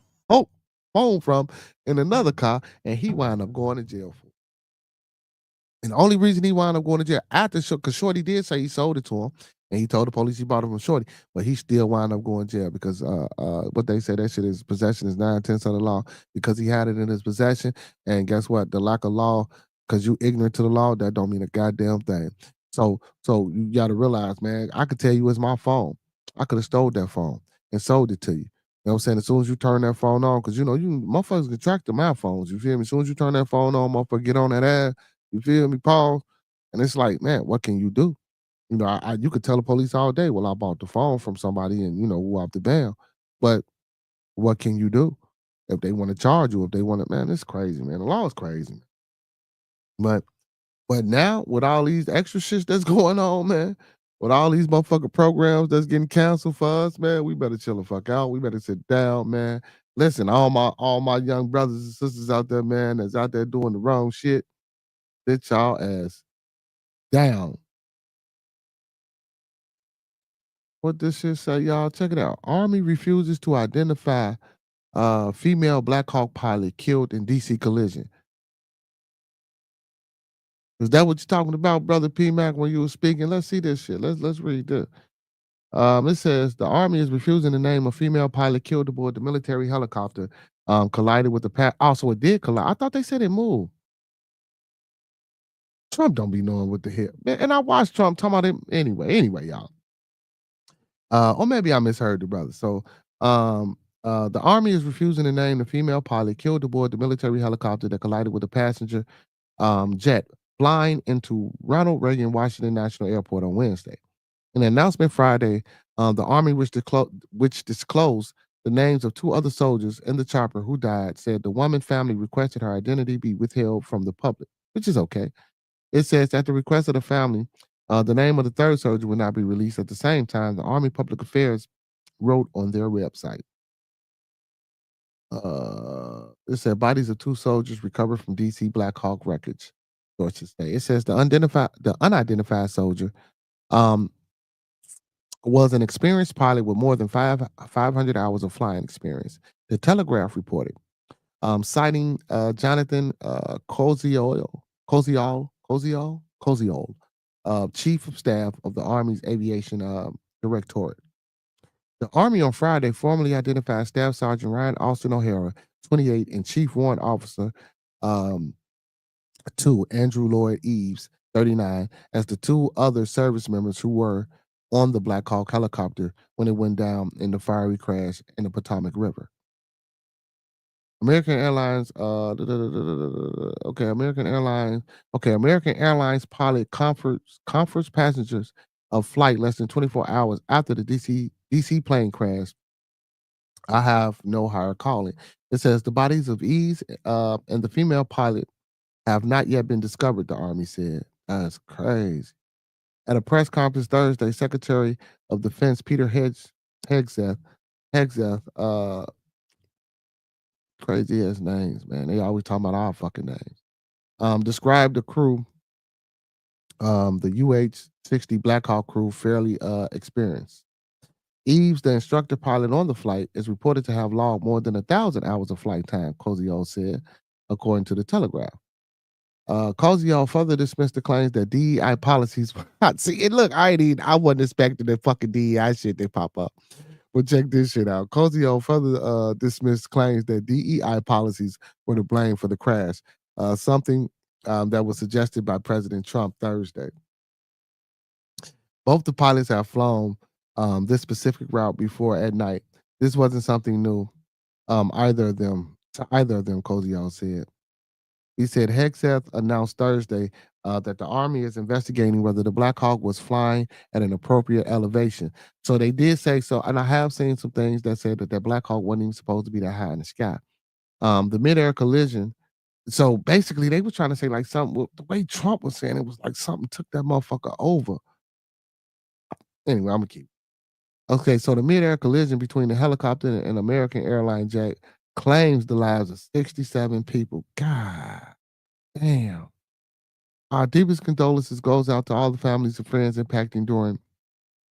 phone from in another car, and he wound up going to jail for it. And the only reason he wound up going to jail after, because Shorty did say he sold it to him, and he told the police he bought it from Shorty, but he still wound up going to jail because what they say, that shit is possession is 9/10 of the law, because he had it in his possession. And guess what? The lack of law, because you ignorant to the law, that don't mean a goddamn thing. So you got to realize, man, I could tell you it's my phone. I could have stole that phone and sold it to you. You know what I'm saying? As soon as you turn that phone on, because you motherfuckers can track the my phones. You feel me? As soon as you turn that phone on, motherfucker get on that ass. You feel me, Paul? And it's like, man, what can you do? You know, you could tell the police all day, well, I bought the phone from somebody and, woo out the bail. But what can you do? If they want to charge you, if they want to, man, it's crazy, man. The law is crazy. But now, with all these extra shit that's going on, man, with all these motherfucking programs that's getting canceled for us, man, we better chill the fuck out. We better sit down, man. Listen, all my young brothers and sisters out there, man, that's out there doing the wrong shit, sit y'all ass down. What this shit say, y'all? Check it out. Army refuses to identify female Black Hawk pilot killed in DC collision. Is that what you're talking about, brother P Mac, when you were speaking? Let's see this shit. Let's read this. It says the Army is refusing to name a female pilot killed aboard the military helicopter. Collided with the also, it did collide. I thought they said it moved. Trump don't be knowing what the hell. And I watched Trump talking about it anyway, y'all. Or maybe I misheard the brother. So the Army is refusing to name the female pilot killed aboard the military helicopter that collided with a passenger jet flying into Ronald Reagan Washington National Airport on Wednesday. In an announcement Friday, the Army which disclosed the names of 2 other soldiers in the chopper who died, said the woman family requested her identity be withheld from the public, which is okay. It says at the request of the family, the name of the 3rd soldier will not be released. At the same time, the Army Public Affairs wrote on their website. It said bodies of 2 soldiers recovered from DC Black Hawk wreckage. Sources say it says the unidentified soldier was an experienced pilot with more than 500 hours of flying experience. The Telegraph reported, citing Jonathan Koziol, Chief of Staff of the Army's Aviation Directorate. The Army on Friday formally identified Staff Sergeant Ryan Austin O'Hara, 28, and Chief Warrant Officer 2, Andrew Lloyd Eves, 39, as the 2 other service members who were on the Black Hawk helicopter when it went down in the fiery crash in the Potomac River. American Airlines, American Airlines pilot comforts passengers of flight less than 24 hours after the DC plane crash. I have no higher calling. It says the bodies of Eves and the female pilot have not yet been discovered, the Army said. That's crazy. At a press conference Thursday, Secretary of Defense Peter Hegseth, crazy ass names, man. They always talking about our fucking names. Described the crew, the UH-60 Black Hawk crew, fairly experienced. Eves, the instructor pilot on the flight, is reported to have logged more than 1,000 hours of flight time, Koziol said, according to the Telegraph. Koziol further dismissed the claims that DEI policies were not. See, and look, I wasn't expecting the fucking DEI shit they pop up. But check this shit out. Koziol further dismissed claims that DEI policies were to blame for the crash, something that was suggested by President Trump Thursday. Both the pilots have flown this specific route before at night. This wasn't something new. Either of them, Koziol said. He said Hegseth announced Thursday that the Army is investigating whether the Black Hawk was flying at an appropriate elevation. So they did say so, and I have seen some things that said that Black Hawk wasn't even supposed to be that high in the sky. The midair collision. So basically, they were trying to say like something. The way Trump was saying it was like something took that motherfucker over. Anyway, I'm gonna keep. Okay, so the midair collision between the helicopter and American airline jet claims the lives of 67 people. God damn. Our deepest condolences goes out to all the families and friends impacted during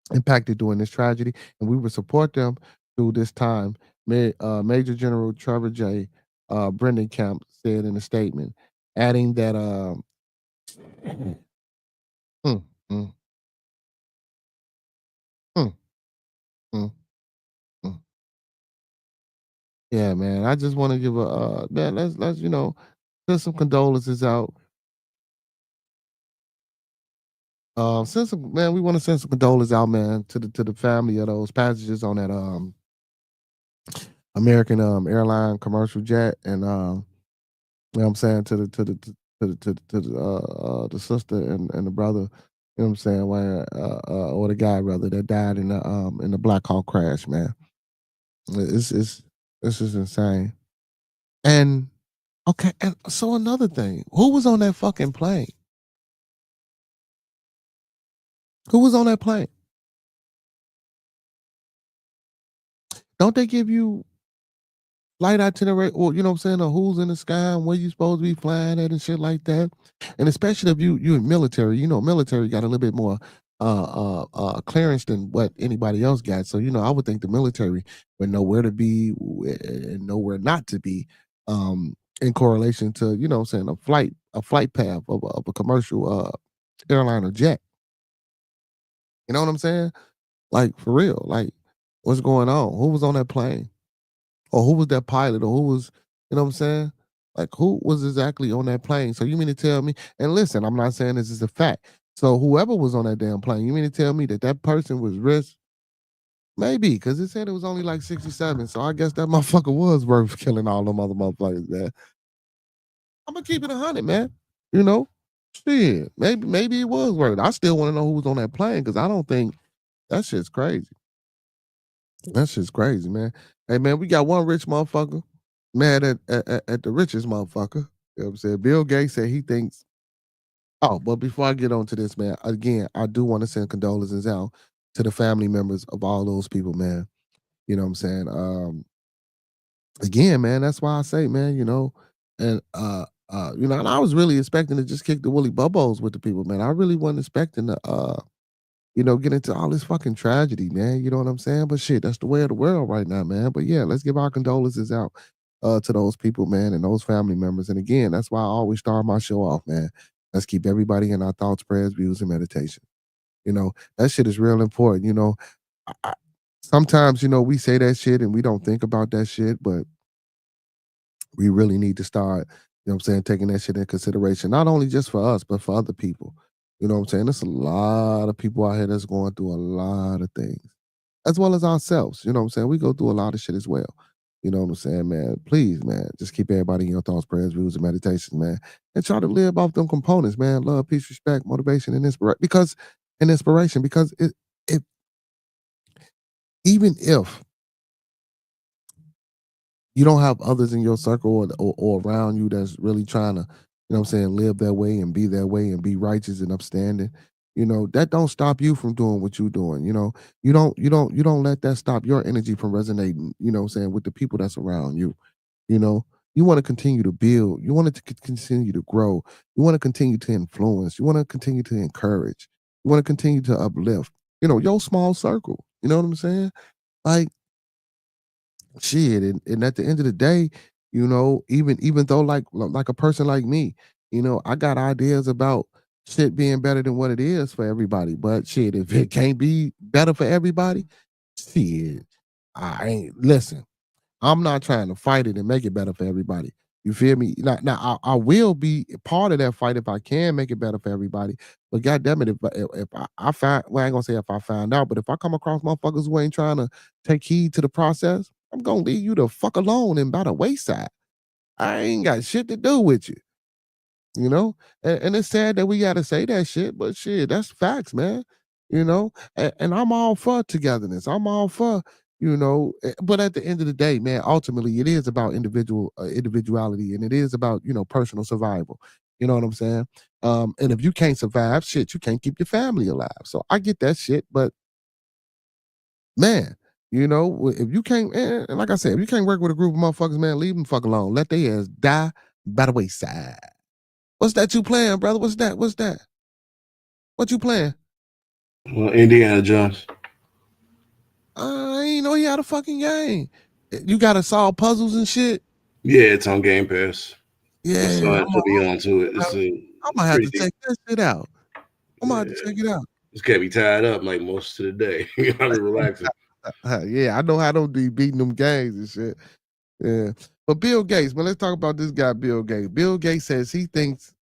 this tragedy, and we will support them through this time. Major General Trevor J. Brendenkamp said in a statement, adding that mm, mm, mm, mm, mm. Yeah, man. I just want to give a man. Let's send some condolences out. Send some man. We want to send some condolences out, man, to the family of those passengers on that American airline commercial jet, and you know what I'm saying, to the sister and the brother. You know what I'm saying, or the guy rather that died in the Black Hawk crash, man. It's this is insane. And okay, and so another thing, who was on that fucking plane? Who was on that plane? Don't they give you flight itinerary, or you know what I'm saying, or who's in the sky and where you supposed to be flying at and shit like that? And especially if you in military, military got a little bit more clearance than what anybody else got. So I would think the military would know where to be and know where not to be, in correlation to what I'm saying, a flight path of a commercial airline or jet. You know what I'm saying? Like for real, like what's going on? Who was on that plane? Or who was that pilot? Or who was, you know what I'm saying? Like who was exactly on that plane? So you mean to tell me, and listen, I'm not saying this is a fact. So whoever was on that damn plane, you mean to tell me that person was risk? Maybe, because it said it was only like 67. So I guess that motherfucker was worth killing all them other motherfuckers, man. I'm gonna keep it 100, man. You know? Shit. Maybe it was worth it. I still want to know who was on that plane, because I don't think that shit's crazy. That shit's crazy, man. Hey man, we got one rich motherfucker mad at the richest motherfucker. You know what I'm saying? Bill Gates said he thinks. Oh, but before I get on to this, man, again, I do want to send condolences out to the family members of all those people, man. You know what I'm saying? Again, man, that's why I say, man, and and I was really expecting to just kick the woolly bubbles with the people, man. I really wasn't expecting to get into all this fucking tragedy, man. You know what I'm saying? But shit, that's the way of the world right now, man. But yeah, let's give our condolences out to those people, man, and those family members. And again, that's why I always start my show off, man. Let's keep everybody in our thoughts, prayers, views, and meditation. That shit is real important. Sometimes, we say that shit and we don't think about that shit, but we really need to start, taking that shit in consideration, not only just for us, but for other people. You know what I'm saying? There's a lot of people out here that's going through a lot of things, as well as ourselves. You know what I'm saying? We go through a lot of shit as well. You know what I'm saying, man? Please, man, just keep everybody in your thoughts, prayers, views, and meditations, man. And try to live off them components, man. Love, peace, respect, motivation, and inspiration. Because it even if you don't have others in your circle or around you that's really trying to, live that way and be that way and be righteous and upstanding, that don't stop you from doing what you're doing. You don't let that stop your energy from resonating, with the people that's around you. You know, you want to continue to build, you want to continue to grow, you want to continue to influence, you want to continue to encourage, you want to continue to uplift, your small circle. You know what I'm saying? Like, shit, and at the end of the day, even though like a person like me, I got ideas about shit being better than what it is for everybody. But shit, if it can't be better for everybody, shit, I ain't listen. I'm not trying to fight it and make it better for everybody. You feel me? Now I will be part of that fight if I can make it better for everybody. But God damn it, if I find, well, I ain't gonna say if I find out, but if I come across motherfuckers who ain't trying to take heed to the process, I'm gonna leave you the fuck alone and by the wayside. I ain't got shit to do with you. And it's sad that we gotta say that shit, but shit, that's facts, man. And I'm all for togetherness. I'm all for, but at the end of the day, man, ultimately it is about individuality, and it is about, personal survival. You know what I'm saying? And if you can't survive, shit, you can't keep your family alive. So I get that shit, but man, if you can't, and like I said, if you can't work with a group of motherfuckers, man, leave them fuck alone. Let their ass die by the wayside. What's that you playing, brother? What's that? What's that? What you playing? Well, Indiana Jones. I ain't know he had a fucking game. You gotta solve puzzles and shit. Yeah, it's on Game Pass. My Yeah, son put me onto it. I'm gonna have to check that shit out. I'm gonna have to check it out. It's kept me tied up like most of the day. I've been relaxing. Yeah, I know how to be beating them games and shit. Yeah. But Bill Gates, man, let's talk about this guy, Bill Gates. Bill Gates says he thinks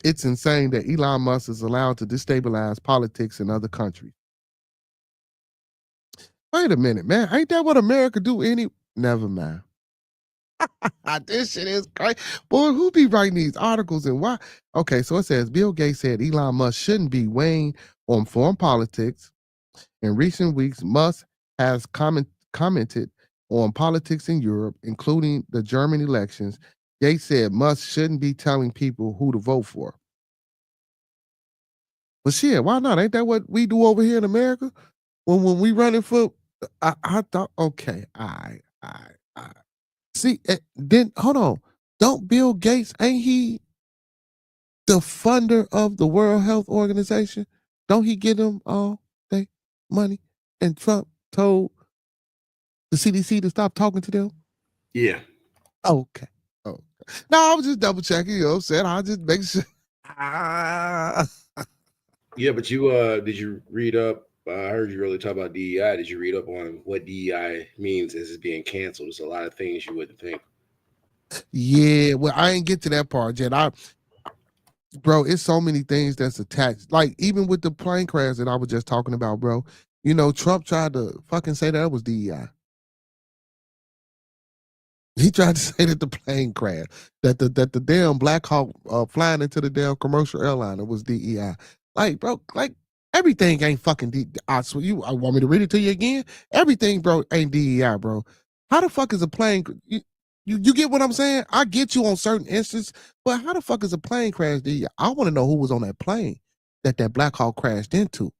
it's insane that Elon Musk is allowed to destabilize politics in other countries. Wait a minute, man. Ain't that what America do Never mind. This shit is crazy. Boy, who be writing these articles and why? Okay, so it says Bill Gates said Elon Musk shouldn't be weighing on foreign politics. In recent weeks, Musk has commented on politics in Europe, including the German elections. Gates said Musk shouldn't be telling people who to vote for. But shit, why not? Ain't that what we do over here in America? When we running for, I thought, okay, all right. See, then hold on. Don't Bill Gates, ain't he the funder of the World Health Organization? Don't he give them all their money? And Trump told the CDC to stop talking to them? Yeah. Okay. No, I was just double checking, you know what I'm saying? I just make sure. Yeah, but you did you read up? I heard you really talk about DEI. Did you read up on what DEI means as it's being canceled? There's a lot of things you wouldn't think. Yeah, well, I ain't get to that part yet. Bro, it's so many things that's attached. Like, even with the plane crash that I was just talking about, bro, Trump tried to fucking say that was DEI. He tried to say that the plane crash, that the damn Black Hawk flying into the damn commercial airliner was DEI. Like, bro, like everything ain't fucking DEI. I swear I want me to read it to you again. Everything, bro, ain't DEI, bro. How the fuck is a plane? You get what I'm saying? I get you on certain instances, but how the fuck is a plane crash? I want to know who was on that plane that Black Hawk crashed into.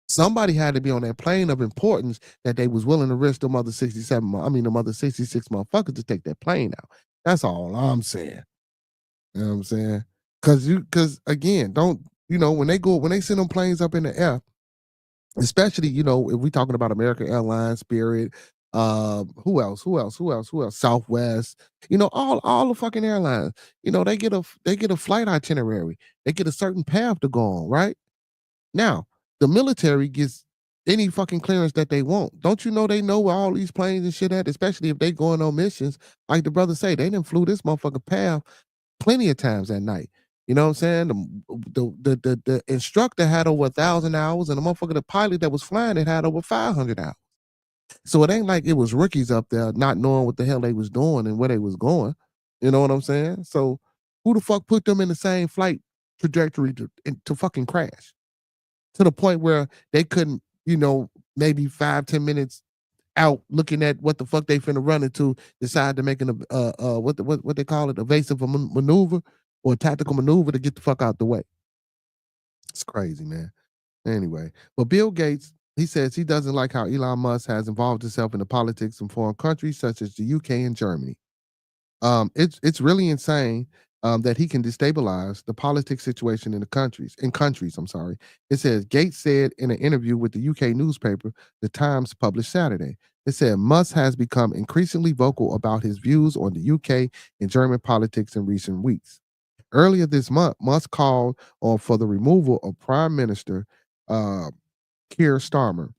Somebody had to be on that plane of importance that they was willing to risk them other 67, them other 66 motherfuckers to take that plane out. That's all I'm saying. You know what I'm saying? Cause again, when they send them planes up in the air, especially, if we talking about American Airlines, Spirit, who else? Southwest, all the fucking airlines, they get a flight itinerary. They get a certain path to go on, right? Now, the military gets any fucking clearance that they want. Don't you know they know where all these planes and shit at, especially if they going on missions? Like the brother say, they done flew this motherfucker path plenty of times at night. You know what I'm saying? The instructor had over 1,000 hours, and the pilot that was flying it had over 500 hours. So it ain't like it was rookies up there not knowing what the hell they was doing and where they was going. You know what I'm saying? So who the fuck put them in the same flight trajectory to fucking crash? To the point where they couldn't, maybe 5-10 minutes out looking at what the fuck they finna run into, decide to make what they call it, evasive maneuver or a tactical maneuver to get the fuck out the way. It's crazy, man. Anyway, but Bill Gates, he says he doesn't like how Elon Musk has involved himself in the politics in foreign countries such as the UK and Germany. It's really insane that he can destabilize the politics situation in countries. I'm sorry. It says Gates said in an interview with the UK newspaper, The Times, published Saturday. It said Musk has become increasingly vocal about his views on the UK and German politics in recent weeks. Earlier this month, Musk called for the removal of Prime Minister Keir Starmer.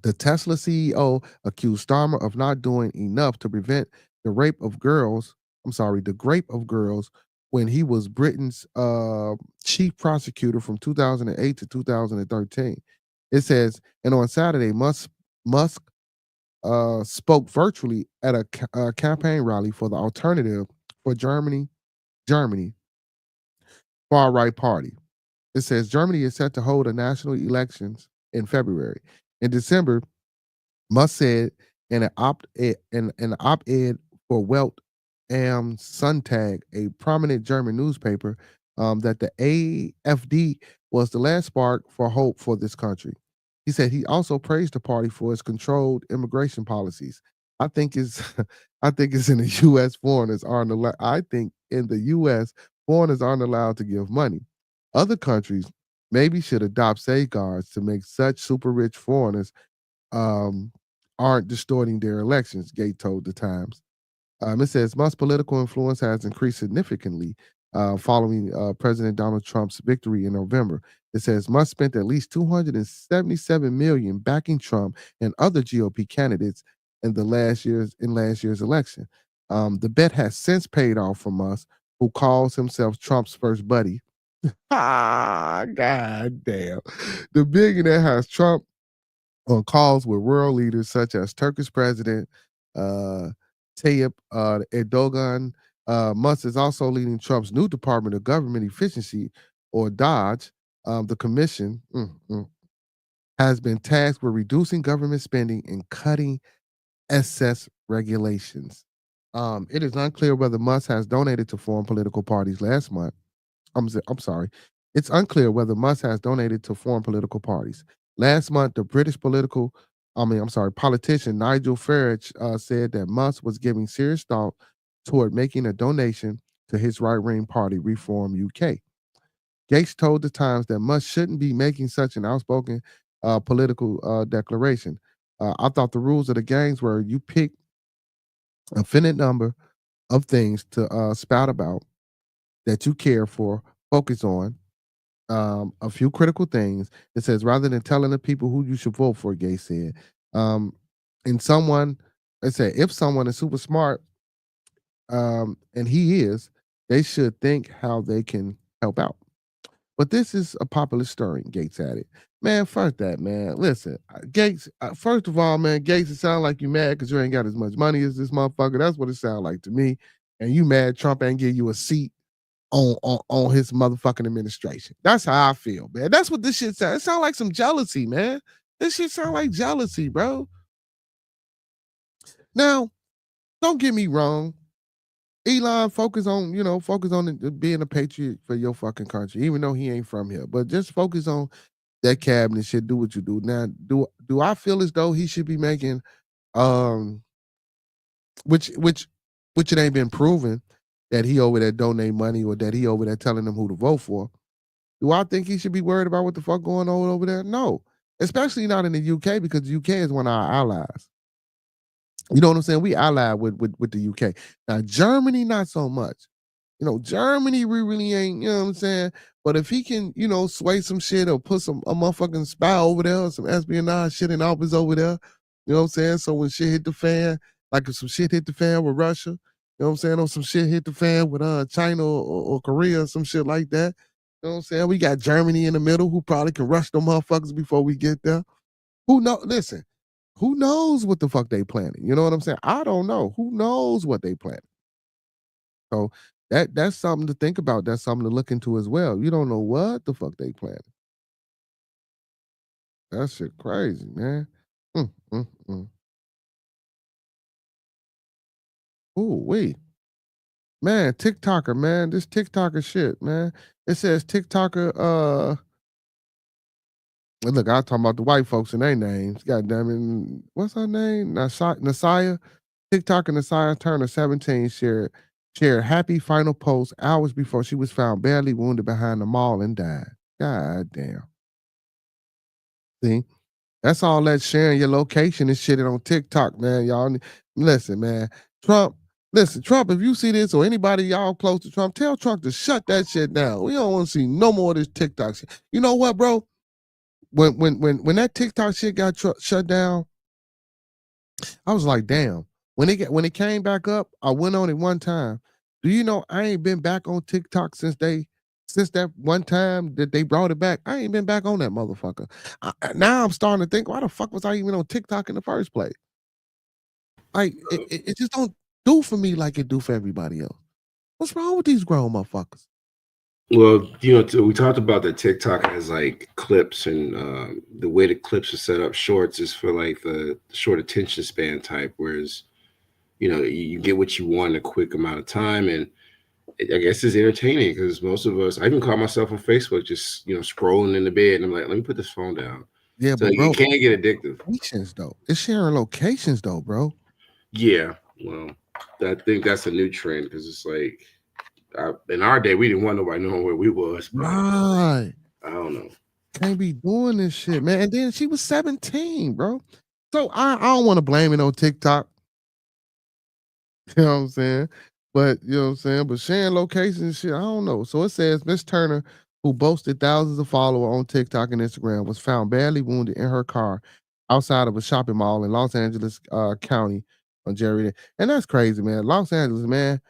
The Tesla CEO accused Starmer of not doing enough to prevent the rape of girls. The grape of girls when he was Britain's chief prosecutor from 2008 to 2013. It says, and on Saturday, Musk spoke virtually at a campaign rally for the Alternative for Germany far-right party. It says Germany is set to hold a national elections in February. In December, Musk said in an op-ed for Welt am Sonntag, a prominent German newspaper, that the AfD was the last spark for hope for this country. He said he also praised the party for its controlled immigration policies. I think it's in the U.S. foreigners aren't allowed. I think in the U.S. foreigners aren't allowed to give money. Other countries maybe should adopt safeguards to make such super rich foreigners aren't distorting their elections, Gate told the Times. It says Musk's political influence has increased significantly following President Donald Trump's victory in November. It says Musk spent at least $277 million backing Trump and other GOP candidates in last year's election. The bet has since paid off for Musk, who calls himself Trump's first buddy. God damn. The billionaire has Trump on calls with world leaders such as Turkish President Tayyip Erdogan. Musk is also leading Trump's new Department of Government Efficiency, or DOGE. The commission has been tasked with reducing government spending and cutting excess regulations. It is unclear whether Musk has donated to foreign political parties last month. I'm sorry. It's unclear whether Musk has donated to foreign political parties. Last month, the British politician Nigel Farage said that Musk was giving serious thought toward making a donation to his right-wing party, Reform UK. Gates told the Times that Musk shouldn't be making such an outspoken political declaration. I thought the rules of the games were you pick a finite number of things to spout about that you care for, focus on, a few critical things. It says rather than telling the people who you should vote for, Gates said, if someone is super smart, and he is, they should think how they can help out. But this is a popular stirring, Gates added. Man, fuck that, man. Listen, Gates, first of all, man, Gates, it sound like you mad because you ain't got as much money as this motherfucker. That's what it sound like to me. And you mad Trump ain't give you a seat on his motherfucking administration. That's how I feel, man. That's what this shit sounds. It sounds like some jealousy, man. This shit sound like jealousy, bro. Now, don't get me wrong. Elon, focus on being a patriot for your fucking country, even though he ain't from here. But just focus on that cabinet shit. Do what you do. Now, do I feel as though he should be making which it ain't been proven that he over there donate money or that he over there telling them who to vote for. Do I think he should be worried about what the fuck going on over there? No. Especially not in the UK, because the UK is one of our allies. You know what I'm saying? We allied with the UK. Now, Germany, not so much. Germany, we really ain't, you know what I'm saying? But if he can, sway some shit or put a motherfucking spy over there or some espionage shit in office over there, you know what I'm saying? So when shit hit the fan, like if some shit hit the fan with Russia, you know what I'm saying? Or some shit hit the fan with China or Korea or some shit like that. You know what I'm saying? We got Germany in the middle who probably can rush them motherfuckers before we get there. Who know? Listen, who knows what the fuck they planning? You know what I'm saying? I don't know. Who knows what they planning? So that's something to think about. That's something to look into as well. You don't know what the fuck they planning. That shit crazy, man. Ooh, wait. Man, TikToker, man. This TikToker shit, man. It says TikToker, look, I was talking about the white folks and their names. God damn it. What's her name? Nasaya. TikToker Nasaya Turner, 17, shared happy final post hours before she was found badly wounded behind the mall and died. God damn. See? That's all that sharing your location and shit on TikTok, man. Y'all listen, man. Trump, if you see this or anybody y'all close to Trump, tell Trump to shut that shit down. We don't want to see no more of this TikTok shit. You know what, bro? When that TikTok shit got shut down, I was like, damn. When it came back up, I went on it one time. Do you know I ain't been back on TikTok since that one time that they brought it back? I ain't been back on that motherfucker. Now I'm starting to think, why the fuck was I even on TikTok in the first place? Like it just don't do for me like it do for everybody else. What's wrong with these grown motherfuckers? Well, we talked about that TikTok has like clips, and the way the clips are set up, shorts is for like the short attention span type, whereas you get what you want in a quick amount of time, and I guess it's entertaining because most of us, I even caught myself on Facebook just scrolling in the bed, and I'm like, let me put this phone down. Yeah, so but bro, it can get addictive. Locations though, it's sharing locations though, bro. Yeah, well, I think that's a new trend because it's like in our day we didn't want nobody knowing where we was. But right. I don't know. Can't be doing this shit, man. And then she was 17, bro. So I don't want to blame it on TikTok. You know what I'm saying? But you know what I'm saying? But sharing locations and shit, I don't know. So it says Miss Turner, who boasted thousands of followers on TikTok and Instagram, was found badly wounded in her car outside of a shopping mall in Los Angeles County on Jerry. And that's crazy, man. Los Angeles, man.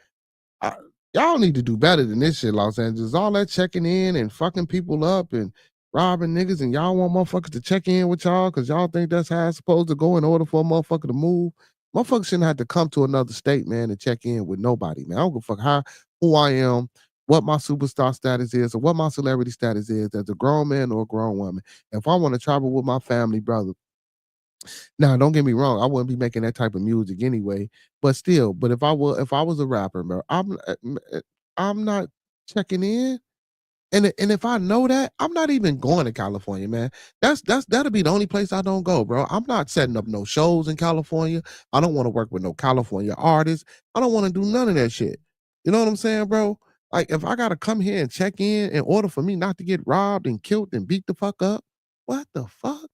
Y'all need to do better than this shit, Los Angeles. All that checking in and fucking people up and robbing niggas, and y'all want motherfuckers to check in with y'all because y'all think that's how it's supposed to go in order for a motherfucker to move. Motherfuckers shouldn't have to come to another state, man, and check in with nobody, man. I don't give a fuck who I am, what my superstar status is, or what my celebrity status is as a grown man or a grown woman. If I want to travel with my family, brother, now, don't get me wrong, I wouldn't be making that type of music anyway. But still, if I was a rapper, bro, I'm not checking in. And if I know that, I'm not even going to California, man. That'll be the only place I don't go, bro. I'm not setting up no shows in California. I don't want to work with no California artists. I don't want to do none of that shit. You know what I'm saying, bro? Like if I gotta come here and check in order for me not to get robbed and killed and beat the fuck up, what the fuck?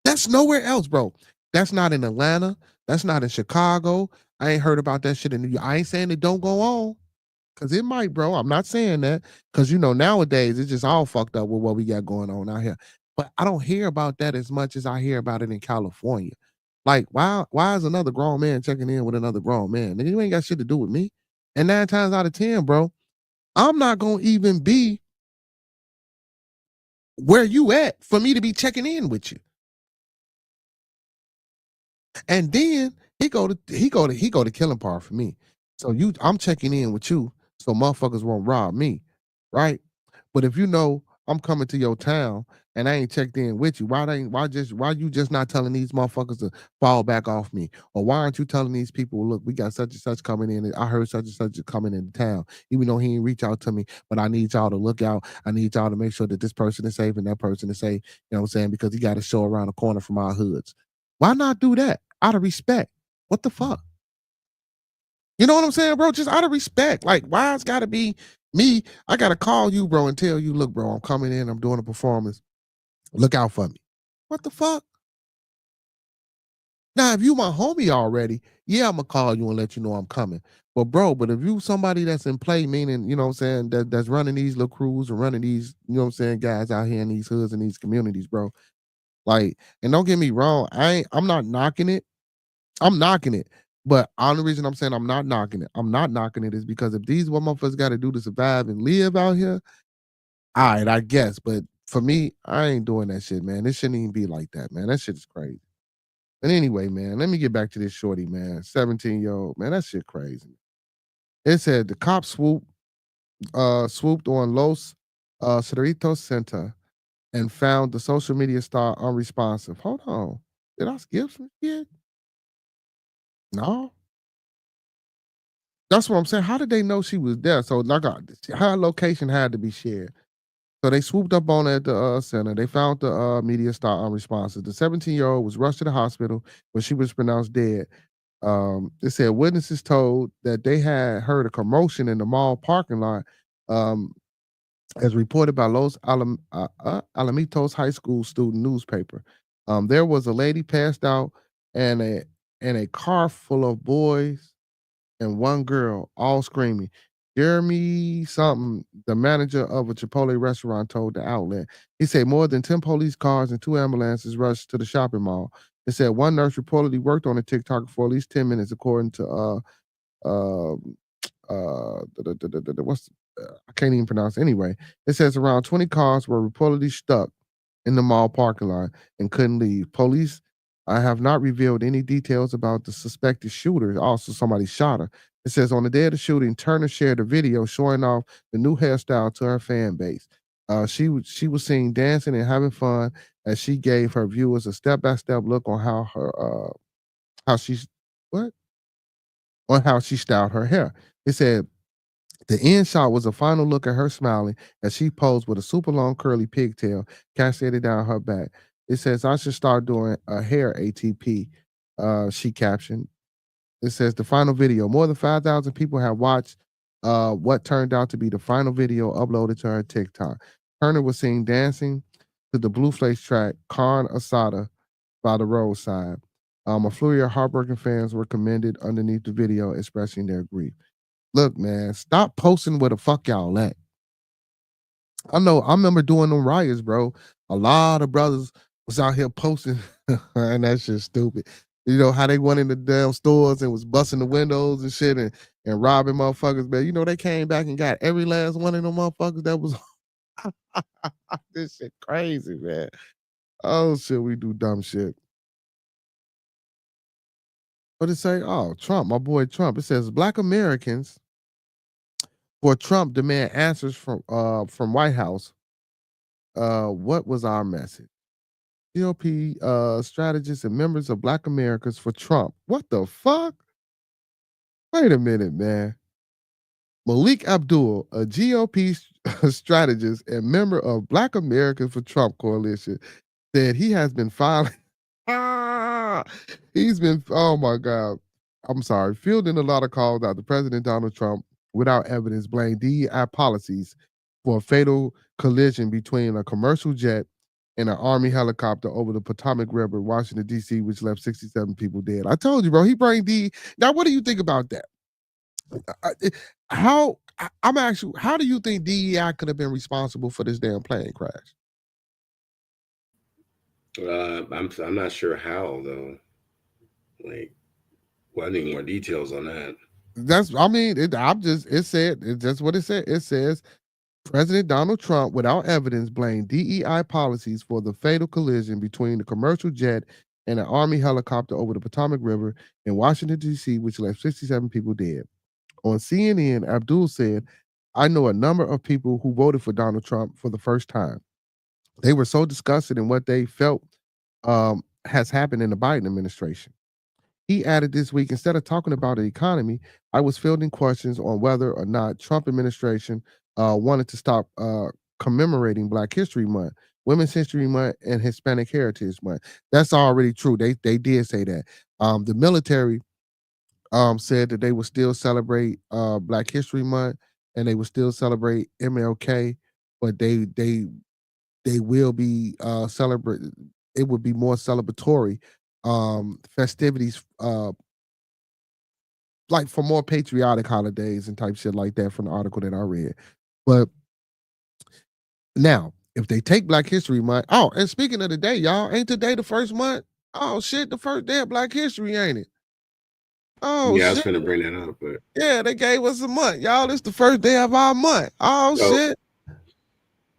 That's nowhere else, bro. That's not in Atlanta. That's not in Chicago. I ain't heard about that shit in New York. I ain't saying it don't go on. Cause it might, bro. I'm not saying that. Cause nowadays it's just all fucked up with what we got going on out here. But I don't hear about that as much as I hear about it in California. Like, why is another grown man checking in with another grown man? Nigga, you ain't got shit to do with me. And 9 times out of 10, bro, I'm not gonna even be where you at for me to be checking in with you. And then he go to killing part for me. So I'm checking in with you so motherfuckers won't rob me, right? But if I'm coming to your town and I ain't checked in with you. Why you just not telling these motherfuckers to fall back off me? Or why aren't you telling these people, look, we got such and such coming in, and I heard such and such coming into town, even though he didn't reach out to me, but I need y'all to look out. I need y'all to make sure that this person is safe and that person is safe, you know what I'm saying? Because he got a show around the corner from our hoods. Why not do that? Out of respect. What the fuck? You know what I'm saying, bro? Just out of respect. Like, why it's gotta be me? I gotta call you, bro, and tell you, look, bro, I'm coming in, I'm doing a performance. Look out for me. What the fuck? Now, if you my homie already, yeah, I'm gonna call you and let you know I'm coming. But bro, if you somebody that's in play, meaning, you know what I'm saying, that's running these little crews and running these, you know what I'm saying, guys out here in these hoods and these communities, bro. Like, and don't get me wrong, I'm not knocking it. I'm knocking it. But only reason I'm saying I'm not knocking it is because if these what motherfuckers got to do to survive and live out here, all right, I guess. But for me, I ain't doing that shit, man. This shouldn't even be like that, man. That shit is crazy. But anyway, man, let me get back to this shorty, man. 17-year-old, man, that shit crazy. It said the cops swooped on Los Cerritos Center and found the social media star unresponsive. Hold on. Did I skip some shit? No. That's what I'm saying. How did they know she was there? So like her location had to be shared. So they swooped up on her at the center. They found the media star unresponsive. The 17-year-old was rushed to the hospital where she was pronounced dead. It said witnesses told that they had heard a commotion in the mall parking lot, as reported by Alamitos High School student newspaper. There was a lady passed out and a car full of boys and one girl, all screaming. Jeremy something, the manager of a Chipotle restaurant, told the outlet. He said more than 10 police cars and 2 ambulances rushed to the shopping mall. It said one nurse reportedly worked on a TikTok for at least 10 minutes, according to what's I can't even pronounce it anyway. It says around 20 cars were reportedly stuck in the mall parking lot and couldn't leave. Police have not revealed any details about the suspected shooter. Also, somebody shot her. It says on the day of the shooting, Turner shared a video showing off the new hairstyle to her fan base. She was seen dancing and having fun as she gave her viewers a step-by-step look on how she styled her hair. It said the end shot was a final look at her smiling as she posed with a super long curly pigtail cascaded down her back. It says, I should start doing a hair ATP, she captioned. It says the final video. More than 5,000 people have watched what turned out to be the final video uploaded to her TikTok. Turner was seen dancing to the Blueface track Carne Asada by the roadside. A flurry of heartbroken fans were commended underneath the video expressing their grief. Look, man, stop posting where the fuck y'all at. I know, I remember doing them riots, bro. A lot of brothers was out here posting, and that shit's stupid. You know, how they went in the damn stores and was busting the windows and shit and robbing motherfuckers, man. You know, they came back and got every last one of them motherfuckers that was this shit crazy, man. Oh shit, we do dumb shit. What it say? Oh, Trump, my boy Trump. It says Black Americans for Trump demand answers from White House. What was our message? GOP strategists and members of Black Americans for Trump. What the fuck? Wait a minute, man. Malik Abdul, a GOP strategist and member of Black Americans for Trump coalition, said he has been filing. He's been, oh my God. I'm sorry, fielding a lot of calls out to President Donald Trump without evidence, blamed DEI policies for a fatal collision between a commercial jet and an Army helicopter over the Potomac River, Washington, D.C., which left 67 people dead. I told you, bro, he bring DEI. Now, what do you think about that? How do you think DEI could have been responsible for this damn plane crash? I'm not sure how though. Like, well, I need more details on that. That's what it said. It says President Donald Trump, without evidence, blamed DEI policies for the fatal collision between the commercial jet and an Army helicopter over the Potomac River in Washington, D.C., which left 67 people dead. On CNN, Abdul said, I know a number of people who voted for Donald Trump for the first time. They were so disgusted in what they felt has happened in the Biden administration. He added this week, instead of talking about the economy, I was fielding questions on whether or not Trump administration wanted to stop commemorating Black History Month, Women's History Month, and Hispanic Heritage Month. That's already true. They did say that. The military said that they would still celebrate Black History Month and they would still celebrate MLK, but they will be celebrate. It would be more celebratory festivities, like for more patriotic holidays and type shit like that from the article that I read. But now, if they take Black History Month, oh, and speaking of the day, y'all, ain't today the first month? Oh shit, the first day of Black History, ain't it? Oh Yeah, I was shit. gonna bring that up, but Yeah, they gave us a month. Y'all, it's the first day of our month. Oh shit.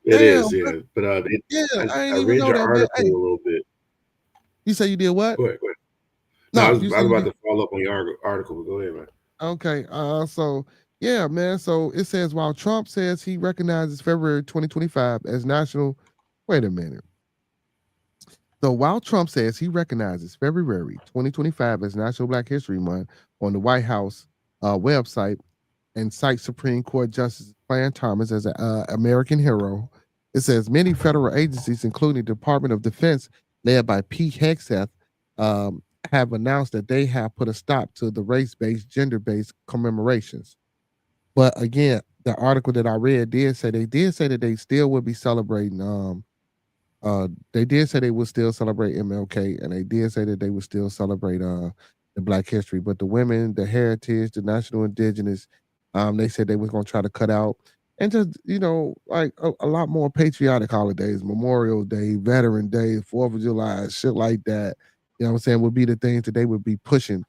it Damn, is, yeah. But yeah, I I ain't even read know your that, man. article Hey, a little bit. you say you did what? Go ahead, go ahead. No, No, I was you say you about did. to follow up on your article, but go ahead, man. Okay. So yeah, man. So it says while Trump says he recognizes February 2025 as national. Wait a minute. So while Trump says he recognizes February 2025 as National Black History Month on the White House website and cites Supreme Court Justice Clarence Thomas as an American hero, it says many federal agencies, including the Department of Defense, led by Pete Hegseth, have announced that they have put a stop to the race-based, gender-based commemorations. But again, the article that I read did say that they still would be celebrating they did say they would still celebrate MLK, and they did say that they would still celebrate the Black History, but the women, the heritage, the national indigenous, they said they was gonna try to cut out and just like a lot more patriotic holidays, Memorial Day, Veteran Day, 4th of July, shit like that. You know what I'm saying, would be the things that they would be pushing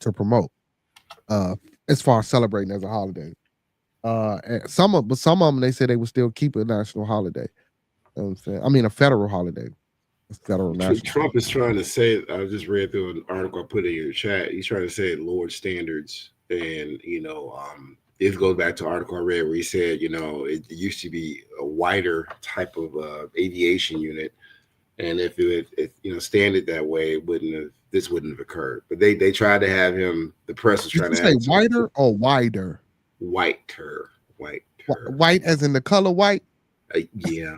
to promote as far as celebrating as a holiday. And some of them they said they would still keep a national holiday. You know what I'm saying? I mean a federal holiday. Federal national. Trump is trying to say, I just read through an article I put in your chat. He's trying to say it lowered standards. And, it goes back to an article I read where he said, it used to be a wider type of aviation unit. And if standard that way, this wouldn't have occurred. But they tried to have him, the press was trying to say wider or wider? Whiter. White as in the color white? Yeah.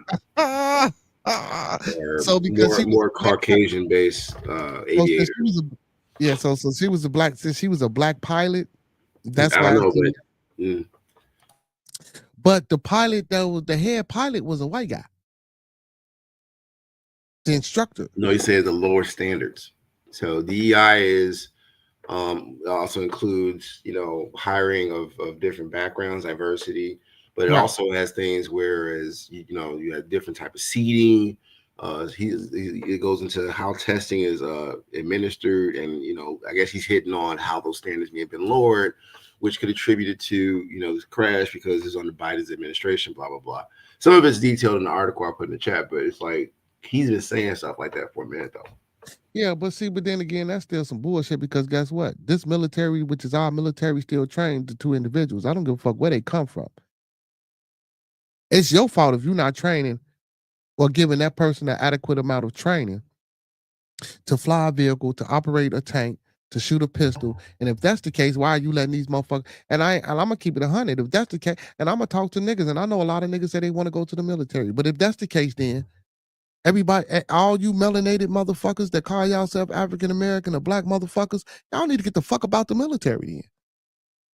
So because more Caucasian based aviators. So she was a black, since she was a black pilot. That's I why. don't know, but the pilot, though, the head pilot was a white guy. The instructor. No, he said the lower standards. So DEI is also includes hiring of different backgrounds, diversity. But it also has things whereas you have different type of seating. It goes into how testing is administered, and I guess he's hitting on how those standards may have been lowered, which could attribute to this crash because it's under Biden's administration. Blah blah blah. Some of it's detailed in the article I put in the chat, but it's like he's been saying stuff like that for a minute though. Yeah, but then again, that's still some bullshit because guess what? This military, which is our military, still trained the two individuals. I don't give a fuck where they come from. It's your fault if you're not training or giving that person an adequate amount of training to fly a vehicle, to operate a tank, to shoot a pistol. And if that's the case, why are you letting these motherfuckers? And I'm gonna keep it 100. If that's the case, and I'm gonna talk to niggas, and I know a lot of niggas say they want to go to the military. But if that's the case, then everybody, all you melanated motherfuckers that call yourself African American or black motherfuckers, y'all need to get the fuck about the military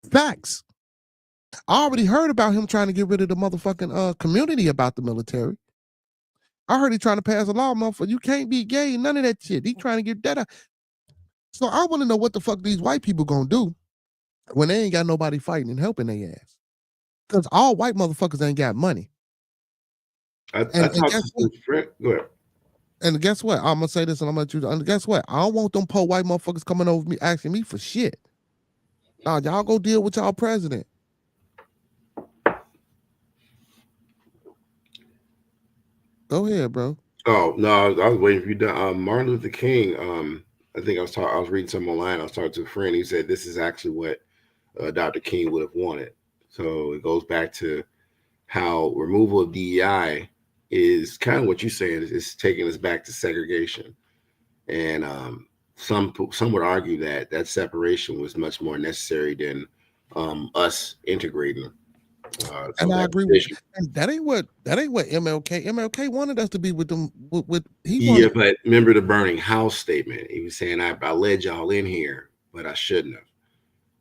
then. Facts. I already heard about him trying to get rid of the motherfucking community about the military. I heard he trying to pass a law, motherfucker. You can't be gay, none of that shit. He trying to get that out. So I want to know what the fuck these white people gonna do when they ain't got nobody fighting and helping their ass. Because all white motherfuckers ain't got money. I talked to some friend. Go ahead. And guess what? I'm gonna say this, and I'm gonna let you. And guess what? I don't want them poor white motherfuckers coming over me asking me for shit. Nah, y'all go deal with y'all president. Go ahead, bro. Oh no, I was waiting for you done. Martin Luther King. I think I was reading something online. I was talking to a friend. He said this is actually what Dr. King would have wanted. So it goes back to how removal of DEI is kind of what you're saying. Is taking us back to segregation, and some would argue that that separation was much more necessary than us integrating some And of I that agree with division. and that ain't what MLK wanted us to be with them with he Yeah, wanted but remember the burning house statement. He was saying, I led y'all in here, but I shouldn't have.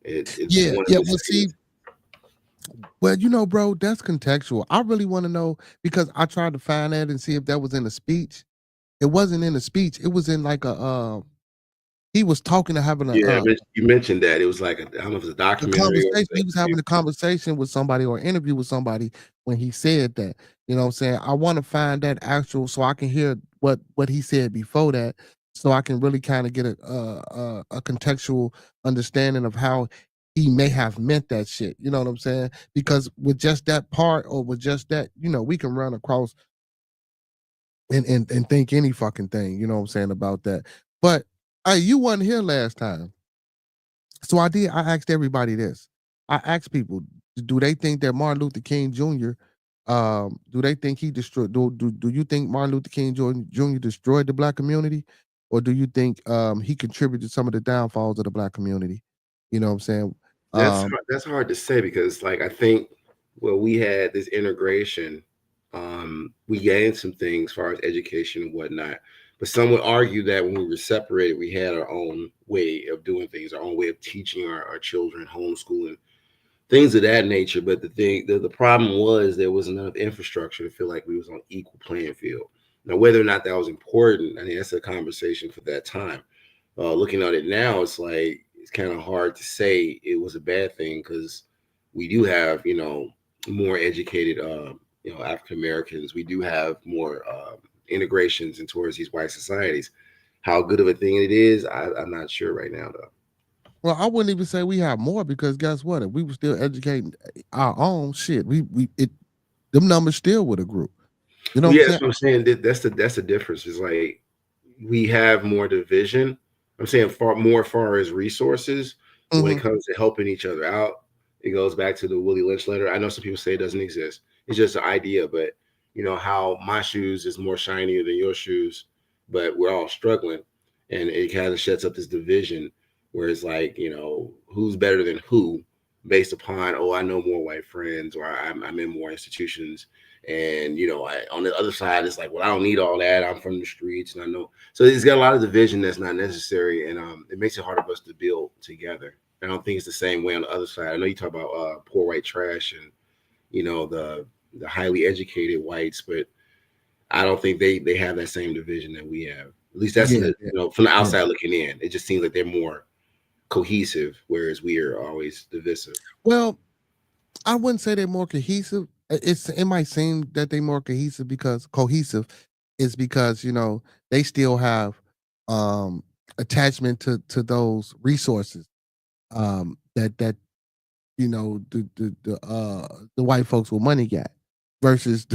It's yeah, one of yeah. his Well, see, statements. well, bro, that's contextual. I really want to know because I tried to find that and see if that was in a speech. It wasn't in a speech. It was in like a he was talking to having Yeah, you mentioned that. It was like, I don't know if it's a a documentary or conversation. an He was interview. having a conversation with somebody or interview with somebody when he said that. You know what I'm saying? I want to find that actual so I can hear what he said before that, so I can really kind of get a contextual understanding of how he may have meant that shit. You know what I'm saying? Because with just that part or with just that, we can run across and think any fucking thing, you know what I'm saying, about that. But hey, you wasn't here last time. So I asked everybody this. I asked people, do they think that Martin Luther King Jr. Do they think he destroyed do you think Martin Luther King Jr. destroyed the black community? Or do you think he contributed to some of the downfalls of the black community? You know what I'm saying? Um That's hard to say because, like, I think, well, we had this integration. We gained some things as far as education and whatnot. But some would argue that when we were separated, we had our own way of doing things, our own way of teaching our children, homeschooling, things of that nature. But the problem was there wasn't enough infrastructure to feel like we was on equal playing field. Now, whether or not that was important, I think that's a conversation for that time. Looking at it now, it's like it's kind of hard to say it was a bad thing because we do have, more educated, African Americans. We do have more integrations in towards these white societies. How good of a thing it is, I'm not sure right now, though. well, I wouldn't even say we have more because guess what? If we were still educating our own shit, them numbers still would have grew. You know Well, what I'm yeah, saying? that's what I'm saying. That's the difference. Is like we have more division. I'm saying far as resources, but when it Mhm. comes to helping each other out, it goes back to the Willie Lynch letter. I know some people say it doesn't exist. It's just an idea, but how my shoes is more shinier than your shoes, but we're all struggling, and it kind of sets up this division where it's like who's better than who based upon, oh, I know more white friends, or I'm in more institutions, and on the other side it's like, well, I don't need all that, I'm from the streets and I know. So it's got a lot of division that's not necessary, and it makes it hard for us to build together. I don't think it's the same way on the other side. I know you talk about poor white trash and the highly educated whites, but I don't think they have that same division that we have. At least that's Yeah, yeah, from the yeah. outside looking in. It just seems like they're more cohesive, whereas we are always divisive. Well, I wouldn't say they're more cohesive. It might seem that they're more cohesive is because they still have um attachment to those resources that the white folks with money got versus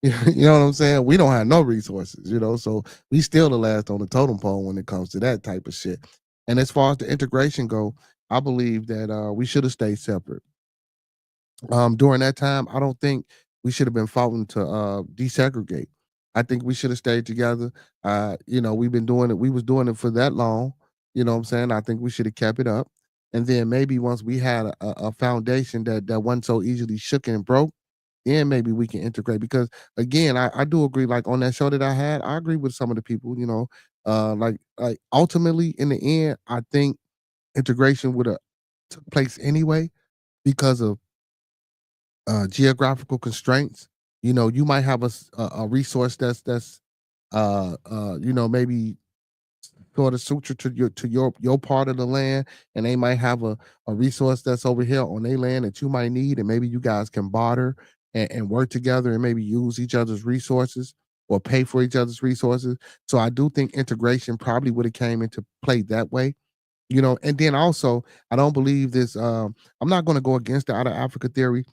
you know what I'm saying? We don't have no resources, so we still the last on the totem pole when it comes to that type of shit. And as far as the integration go, I believe that we should have stayed separate. During that time, I don't think we should have been fighting to desegregate. I think we should have stayed together. We've been doing it. We was doing it for that long. You know what I'm saying? I think we should have kept it up. And then maybe once we had a foundation that wasn't so easily shook and broke, then maybe we can integrate. Because again, I do agree. Like on that show that I had, I agree with some of the people. Like ultimately in the end, I think integration would have took place anyway because of geographical constraints. You might have a resource that's maybe sort of suture to your part of the land, and they might have a resource that's over here on their land that you might need, and maybe you guys can barter and work together and maybe use each other's resources or pay for each other's resources. So I do think integration probably would have came into play that way. And then also I don't believe this. I'm not going to go against the out of Africa theory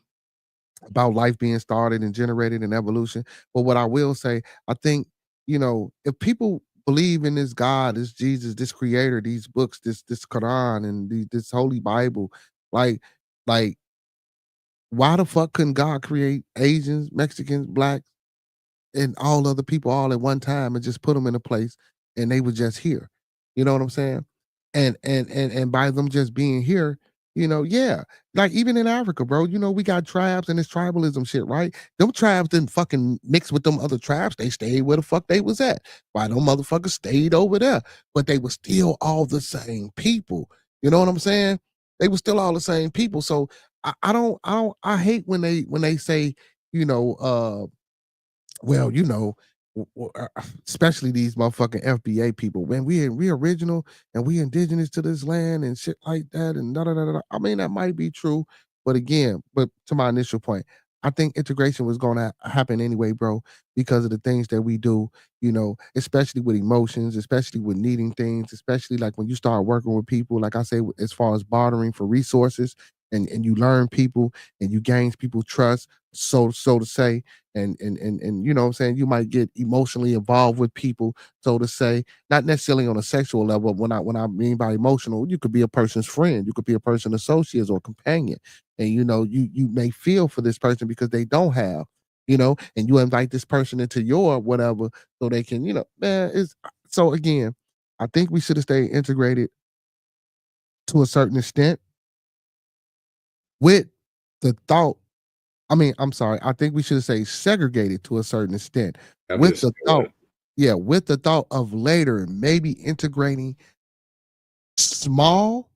about life being started and generated and evolution. But what I will say, I think, if people believe in this God, this Jesus, this creator, these books, this Quran and this Holy Bible, like, like, why the fuck couldn't God create Asians, Mexicans, blacks? and all other people all at one time and just put them in a place and they were just here. You know what I'm saying? And by them just being here, yeah. Like even in Africa, bro, we got tribes and it's tribalism shit, right? Them tribes didn't fucking mix with them other tribes. They stayed where the fuck they was at. Why them motherfuckers stayed over there? But they were still all the same people. You know what I'm saying? They were still all the same people. So I hate when they say, you know, well, especially these motherfucking FBA people, man, we original and we indigenous to this land and shit like that and da da da da. I mean, that might be true, but again, but to my initial point, I think integration was gonna happen anyway, bro, because of the things that we do, especially with emotions, especially with needing things, especially like when you start working with people, like I say, as far as bartering for resources, and you learn people and you gain people trust, so to say, and you know what I'm saying, you might get emotionally involved with people, so to say, not necessarily on a sexual level. When I mean by emotional, you could be a person's friend, you could be a person's associate or companion, and you may feel for this person because they don't have, and you invite this person into your whatever so they can, man, it's so again, I think we should have stayed integrated to a certain extent with the thought. I mean, I'm sorry. I think we should say segregated to a certain extent I was with just the thought, yeah, with the thought of later maybe integrating small,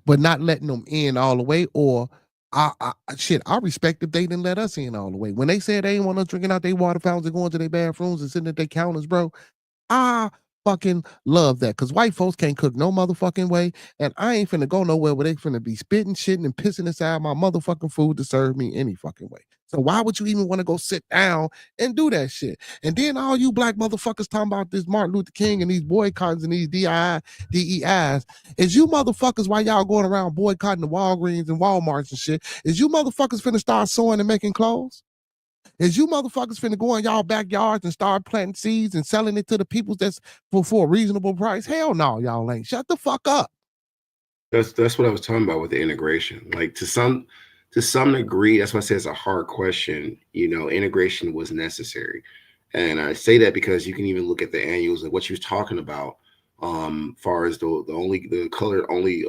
but not letting them in all the way. Or I respect if they didn't let us in all the way. When they said they didn't want us drinking out their water fountains and going to their bathrooms and sitting at their counters, bro, I fucking love that because white folks can't cook no motherfucking way. And I ain't finna go nowhere where they finna be spitting, shitting, and pissing inside my motherfucking food to serve me any fucking way. So why would you even want to go sit down and do that shit? And then all you black motherfuckers talking about this Martin Luther King and these boycotts and these DEIs is you motherfuckers while y'all going around boycotting the Walgreens and Walmarts and shit, is you motherfuckers finna start sewing and making clothes? Is you motherfuckers finna go in y'all backyards and start planting seeds and selling it to the people that's for a reasonable price? Hell no, y'all ain't. Shut the fuck up. That's what I was talking about with the integration. Like to some degree, that's why I say it's a hard question. Integration was necessary, and I say that because you can even look at the annuals of what you was talking about, far as the colored only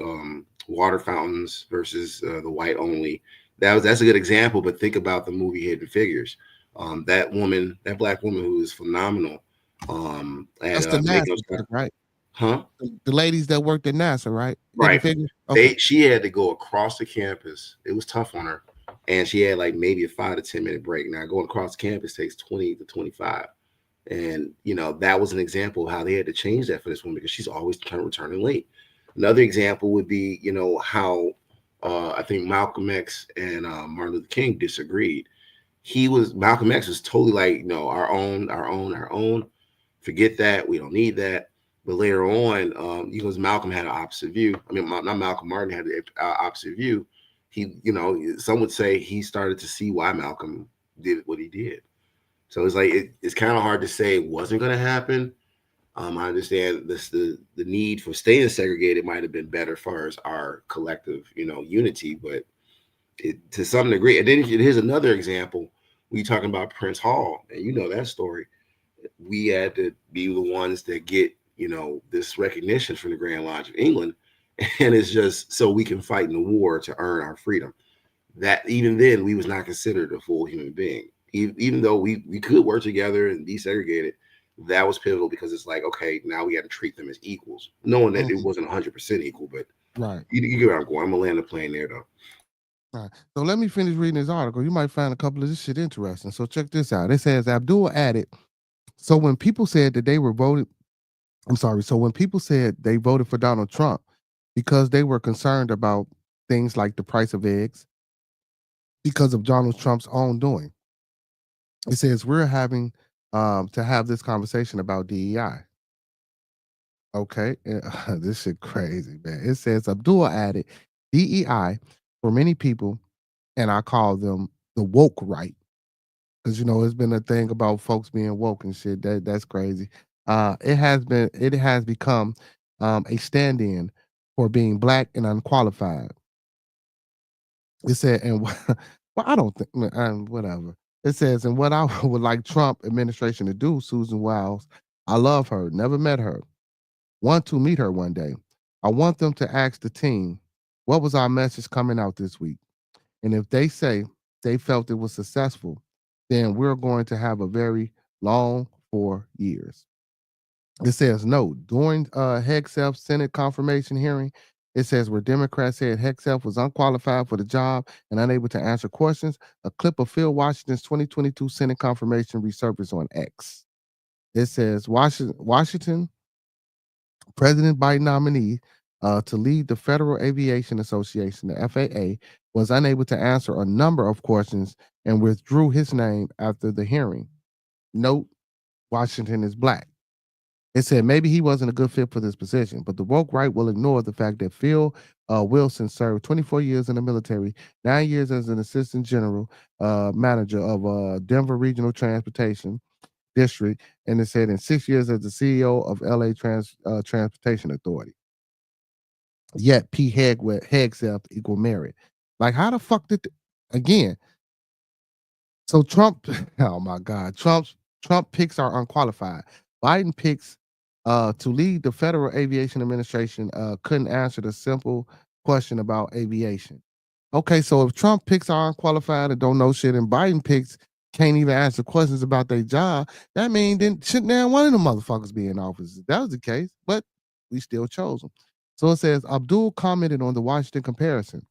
water fountains versus the white only. That's a good example. But think about the movie Hidden Figures. That black woman who is phenomenal. That's the NASA shit, right? Huh? The ladies that worked at NASA, right? Right. Okay. She had to go across the campus. It was tough on her. And she had like maybe a 5 to 10 minute break. Now going across the campus takes 20 to 25. And that was an example of how they had to change that for this woman because she's always returning late. Another example would be, how I think Malcolm X and Martin Luther King disagreed. Malcolm X was totally like, no, our own. Forget that. We don't need that. But later on, because Malcolm had an opposite view. I mean, not Malcolm, Martin had the opposite view. He, some would say he started to see why Malcolm did what he did. So it's like it's kind of hard to say it wasn't going to happen. I understand the need for staying segregated might have been better as far as our collective, unity, but to some degree. And then here's another example. We talking about Prince Hall, and that story. We had to be the ones that get this recognition from the Grand Lodge of England, and it's just so we can fight in the war to earn our freedom. That even then we was not considered a full human being, even though we could work together and be segregated. That was pivotal because it's like, okay, now we got to treat them as equals, knowing that it wasn't 100% equal, but right. You get where I'm going. I'm gonna land the plane there though. All right. So let me finish reading this article. You might find a couple of this shit interesting. So check this out. It says Abdul added, so when people said that they were voted, so when people said they voted for Donald Trump because they were concerned about things like the price of eggs because of Donald Trump's own doing, it says we're having to have this conversation about DEI. Okay, this shit crazy, man. It says Abdul added DEI for many people, and I call them the woke right. Because it's been a thing about folks being woke and shit. That's crazy. It has become a stand-in for being black and unqualified. It said, and well, I don't think, whatever. It says, and what I would like Trump administration to do, Susan Wiles, I love her, never met her, want to meet her one day. I want them to ask the team, what was our message coming out this week? And if they say they felt it was successful, then we're going to have a very long 4 years. It says no. During Hegseth's Senate confirmation hearing, it says where Democrats said Hegseth was unqualified for the job and unable to answer questions, a clip of Phil Washington's 2022 Senate confirmation resurfaced on X. It says Washington President Biden nominee to lead the Federal Aviation Association, the FAA, was unable to answer a number of questions and withdrew his name after the hearing. Note, Washington is black. It said maybe he wasn't a good fit for this position, but the woke right will ignore the fact that Phil Wilson served 24 years in the military, 9 years as an assistant general manager of Denver Regional Transportation District, and it said in 6 years as the CEO of LA Transportation Authority. Yet P. Hegseth equal merit. Like, how the fuck did again? So Trump, oh my God, Trump picks are unqualified. Biden picks to lead the Federal Aviation Administration couldn't answer the simple question about aviation. Okay, so if Trump picks are unqualified and don't know shit, and Biden picks can't even answer questions about their job, that means then shouldn't now one of them motherfuckers be in office. That was the case, but we still chose them. So it says Abdul commented on the Washington comparison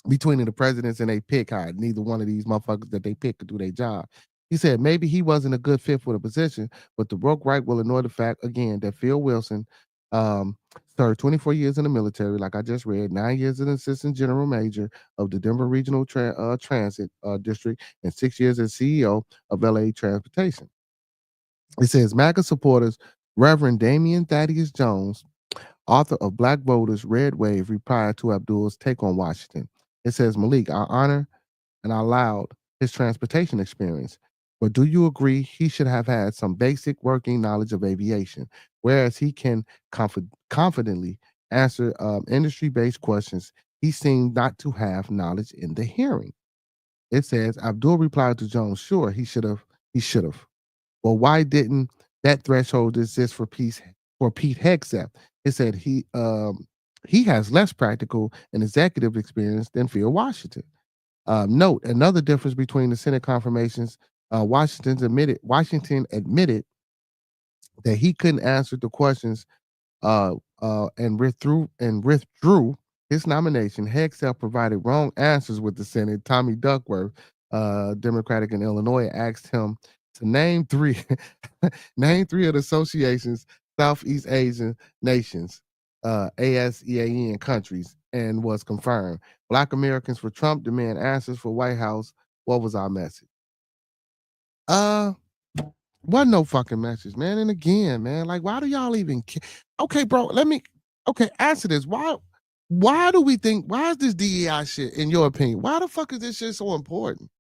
between the presidents and they pick how neither one of these motherfuckers that they pick could do their job. He said maybe he wasn't a good fit for the position, but the woke right will ignore the fact again that Phil Wilson served 24 years in the military, like I just read, 9 years as an assistant general manager of the Denver Regional Transit District, and 6 years as CEO of LA Transportation. It says MAGA supporters, Reverend Damian Thaddeus Jones, author of Black Voters Red Wave, replied to Abdul's take on Washington. It says, Malik, I honor and I allowed his transportation experience, but do you agree he should have had some basic working knowledge of aviation, whereas he can confidently answer industry-based questions? He seemed not to have knowledge in the hearing. It says, Abdul replied to Jones, sure, he should have. Well, why didn't that threshold exist for Pete Hegseth? It said he has less practical and executive experience than Phil Washington. Note another difference between the Senate confirmations. Washington admitted that he couldn't answer the questions and withdrew his nomination. Hegseth provided wrong answers with the Senate. Tommy Duckworth, Democratic in Illinois, asked him to name three of the association's Southeast Asian nations, ASEAN countries, and was confirmed. Black Americans for Trump demand answers for White House. What was our message? Wasn't no fucking message, man. And again, man, like, why do y'all even care? Okay, bro, answer this. Why do we think, why is this DEI shit, in your opinion? Why the fuck is this shit so important?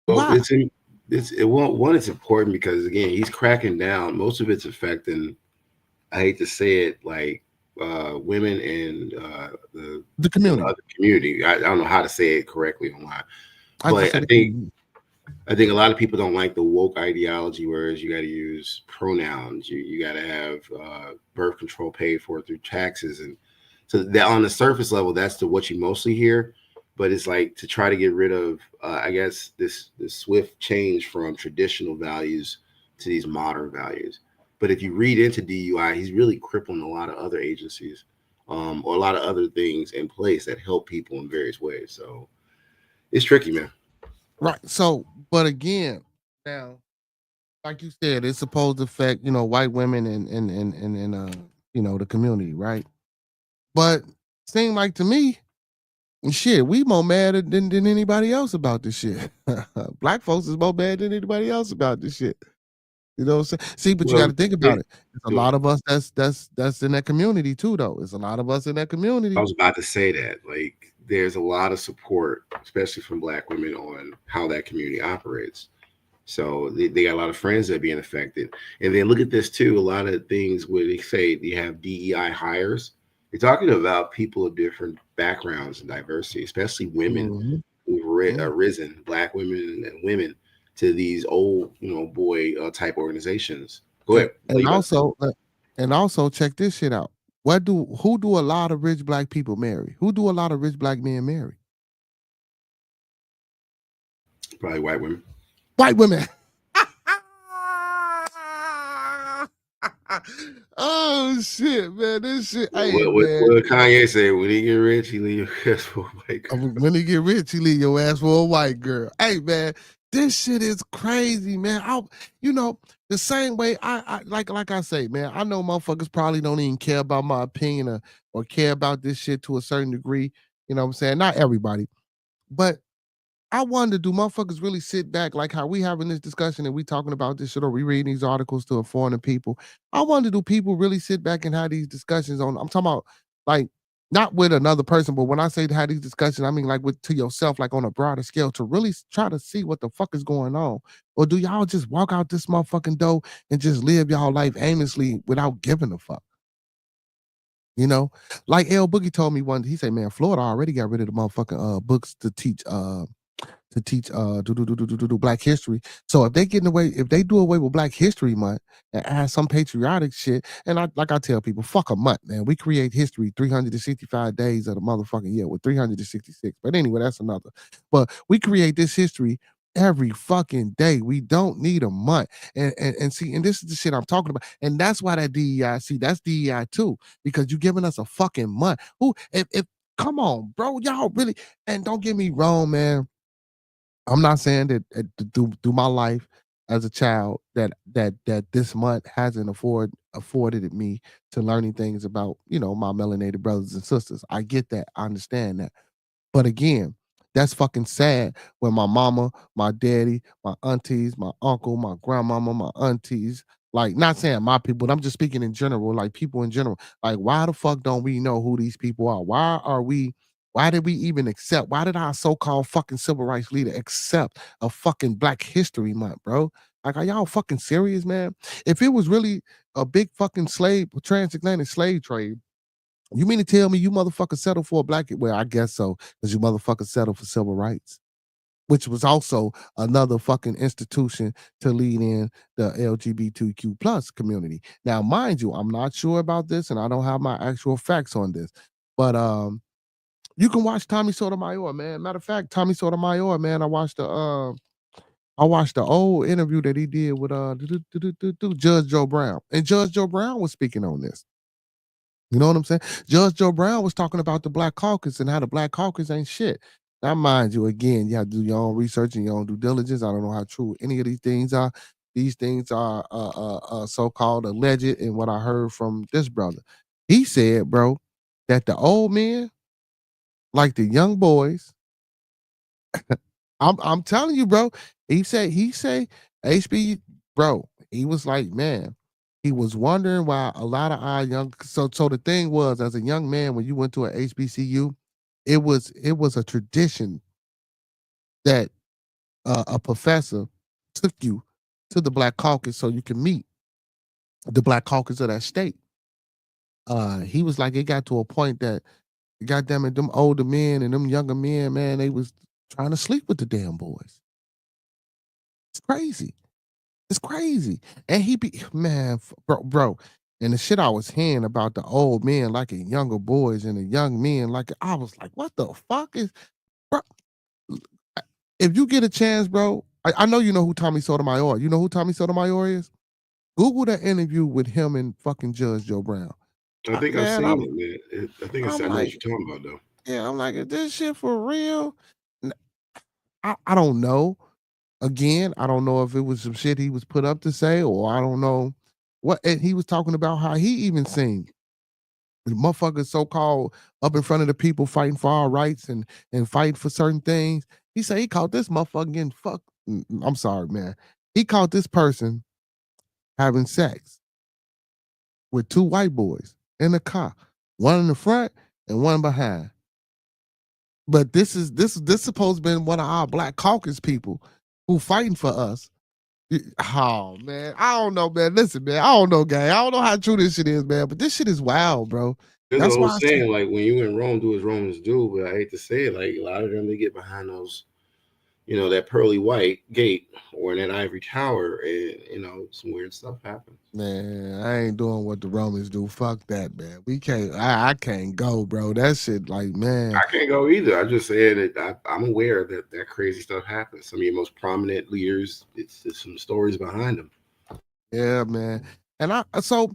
Well, Why? it's important because again, he's cracking down. Most of it's affecting, I hate to say it, like women and The community. other community. I don't know how to say it correctly online, but I think a lot of people don't like the woke ideology, whereas you got to use pronouns. You got to have birth control paid for through taxes, and so that on the surface level, that's what you mostly hear. But it's like to try to get rid of, I guess, this swift change from traditional values to these modern values. But if you read into DUI, he's really crippling a lot of other agencies or a lot of other things in place that help people in various ways. So it's tricky, man. Right. So, but again, now, like you said, it's supposed to affect, white women and the community, right? But seem like to me, shit, we more mad than anybody else about this shit. Black folks is more mad than anybody else about this shit. You know what I'm saying? See, but you got to think about it. There's a lot of us that's in that community too, though. There's a lot of us in that community. I was about to say that. Like, there's a lot of support, especially from Black women, on how that community operates. So they got a lot of friends that are being affected. And then look at this too. A lot of things where they say you have DEI hires. You're talking about people of different backgrounds and diversity, especially women who've risen, black women and women, to these old, boy type organizations. Go ahead. And also check this shit out. Who do a lot of rich black people marry? Who do a lot of rich black men marry? Probably white women. White women. Oh shit, man! This shit. Hey, man. What Kanye say? When he get rich, he leave your ass for a white girl. When he get rich, he leave your ass for a white girl. Hey, man, this shit is crazy, man. The same way I like I say, man. I know motherfuckers probably don't even care about my opinion or care about this shit to a certain degree. You know what I'm saying? Not everybody, but I wonder, do motherfuckers really sit back like how we having this discussion and we talking about this shit or we reading these articles to inform the people? I wonder, do people really sit back and have these discussions on? I'm talking about like not with another person, but when I say to have these discussions, I mean like to yourself, like on a broader scale, to really try to see what the fuck is going on. Or do y'all just walk out this motherfucking door and just live y'all life aimlessly without giving a fuck? You know, like L Boogie told me one. He said, "Man, Florida already got rid of the motherfucking books to teach Black history. So if they do away with Black History Month and add some patriotic shit, and I tell people, fuck a month, man. We create history 365 days of the motherfucking year with 366. But anyway, that's another. But we create this history every fucking day. We don't need a month. And see, and this is the shit I'm talking about. And that's why that DEI, that's DEI too, because you giving us a fucking month. If come on, bro, y'all really, and don't get me wrong, man. I'm not saying that through my life as a child that this month hasn't afforded me to learning things about, my melanated brothers and sisters. I get that. I understand that. But again, that's fucking sad when my mama, my daddy, my aunties, my uncle, my grandmama, my aunties, like not saying my people, but I'm just speaking in general, like people in general. Like, why the fuck don't we know who these people are? Why did we even accept? Why did our so-called fucking civil rights leader accept a fucking Black History Month, bro? Like, are y'all fucking serious, man? If it was really a big fucking transatlantic slave trade, you mean to tell me you motherfuckers settled for a black? Well, I guess so, because you motherfuckers settled for civil rights, which was also another fucking institution to lead in the LGBTQ plus community. Now, mind you, I'm not sure about this, and I don't have my actual facts on this, but you can watch Tommy Sotomayor, man. Matter of fact, Tommy Sotomayor, man, I watched the old interview that he did with Judge Joe Brown, and Judge Joe Brown was speaking on this. You know what I'm saying? Judge Joe Brown was talking about the Black Caucus and how the Black Caucus ain't shit. Now, mind you, again, you have to do your own research and your own due diligence. I don't know how true any of these things are. These things are so-called alleged, and what I heard from this brother, he said, bro, that the old men, like the young boys, I'm telling you, bro. He say HB, bro. He was like, man, he was wondering why a lot of our young. So the thing was, as a young man, when you went to a HBCU, it was a tradition that a professor took you to the Black Caucus so you can meet the Black Caucus of that state. He was like, it got to a point that, goddamn it, them older men and them younger men, man, they was trying to sleep with the damn boys. It's crazy. It's crazy. And he be, man, bro. And the shit I was hearing about the old men liking younger boys and the young men, like, I was like, what the fuck is, bro? If you get a chance, bro, I know you know who Tommy Sotomayor. You know who Tommy Sotomayor is? Google that interview with him and fucking Judge Joe Brown. I think I've seen it, man. I know what you're talking about, though. Yeah, I'm like, is this shit for real? I don't know. Again, I don't know if it was some shit he was put up to say, or I don't know what. And he was talking about how he even sing. The motherfuckers so-called up in front of the people fighting for our rights and fighting for certain things. He said he caught this motherfucker getting fucked. I'm sorry, man. He caught this person having sex with two white boys in the car, one in the front and one behind. But this supposed to be one of our Black Caucus people who fighting for us. Oh man, I don't know, man. Listen, man, I don't know, gang. I don't know how true this shit is, man. But this shit is wild, bro. That's what I'm saying. Like, when you in Rome, do as Romans do. But I hate to say it, like, a lot of them, they get behind those that pearly white gate or in that ivory tower, and some weird stuff happens. Man, I ain't doing what the Romans do. Fuck that, man. We can't. I can't go, bro. That shit, like, man. I can't go either. I just said that I'm aware that crazy stuff happens. Some of your most prominent leaders, it's some stories behind them. Yeah, man. And so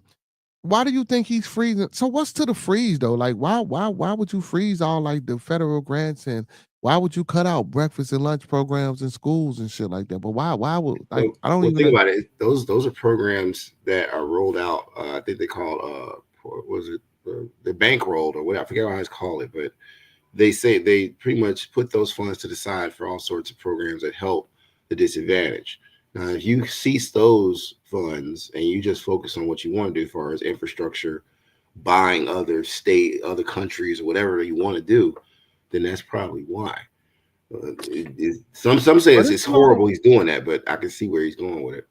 why do you think he's freezing? So what's to the freeze though? Like, why would you freeze all like the federal grants, and why would you cut out breakfast and lunch programs in schools and shit like that? But why would, like, I don't even think about it. Those are programs that are rolled out. I think they call what was it the bankrolled or what? I forget how it's called it, but they say they pretty much put those funds to the side for all sorts of programs that help the disadvantaged. Now, if you cease those funds and you just focus on what you want to do as far as infrastructure, buying other countries, or whatever you want to do, then that's probably why. Some say it's horrible he's doing that, but I can see where he's going with it.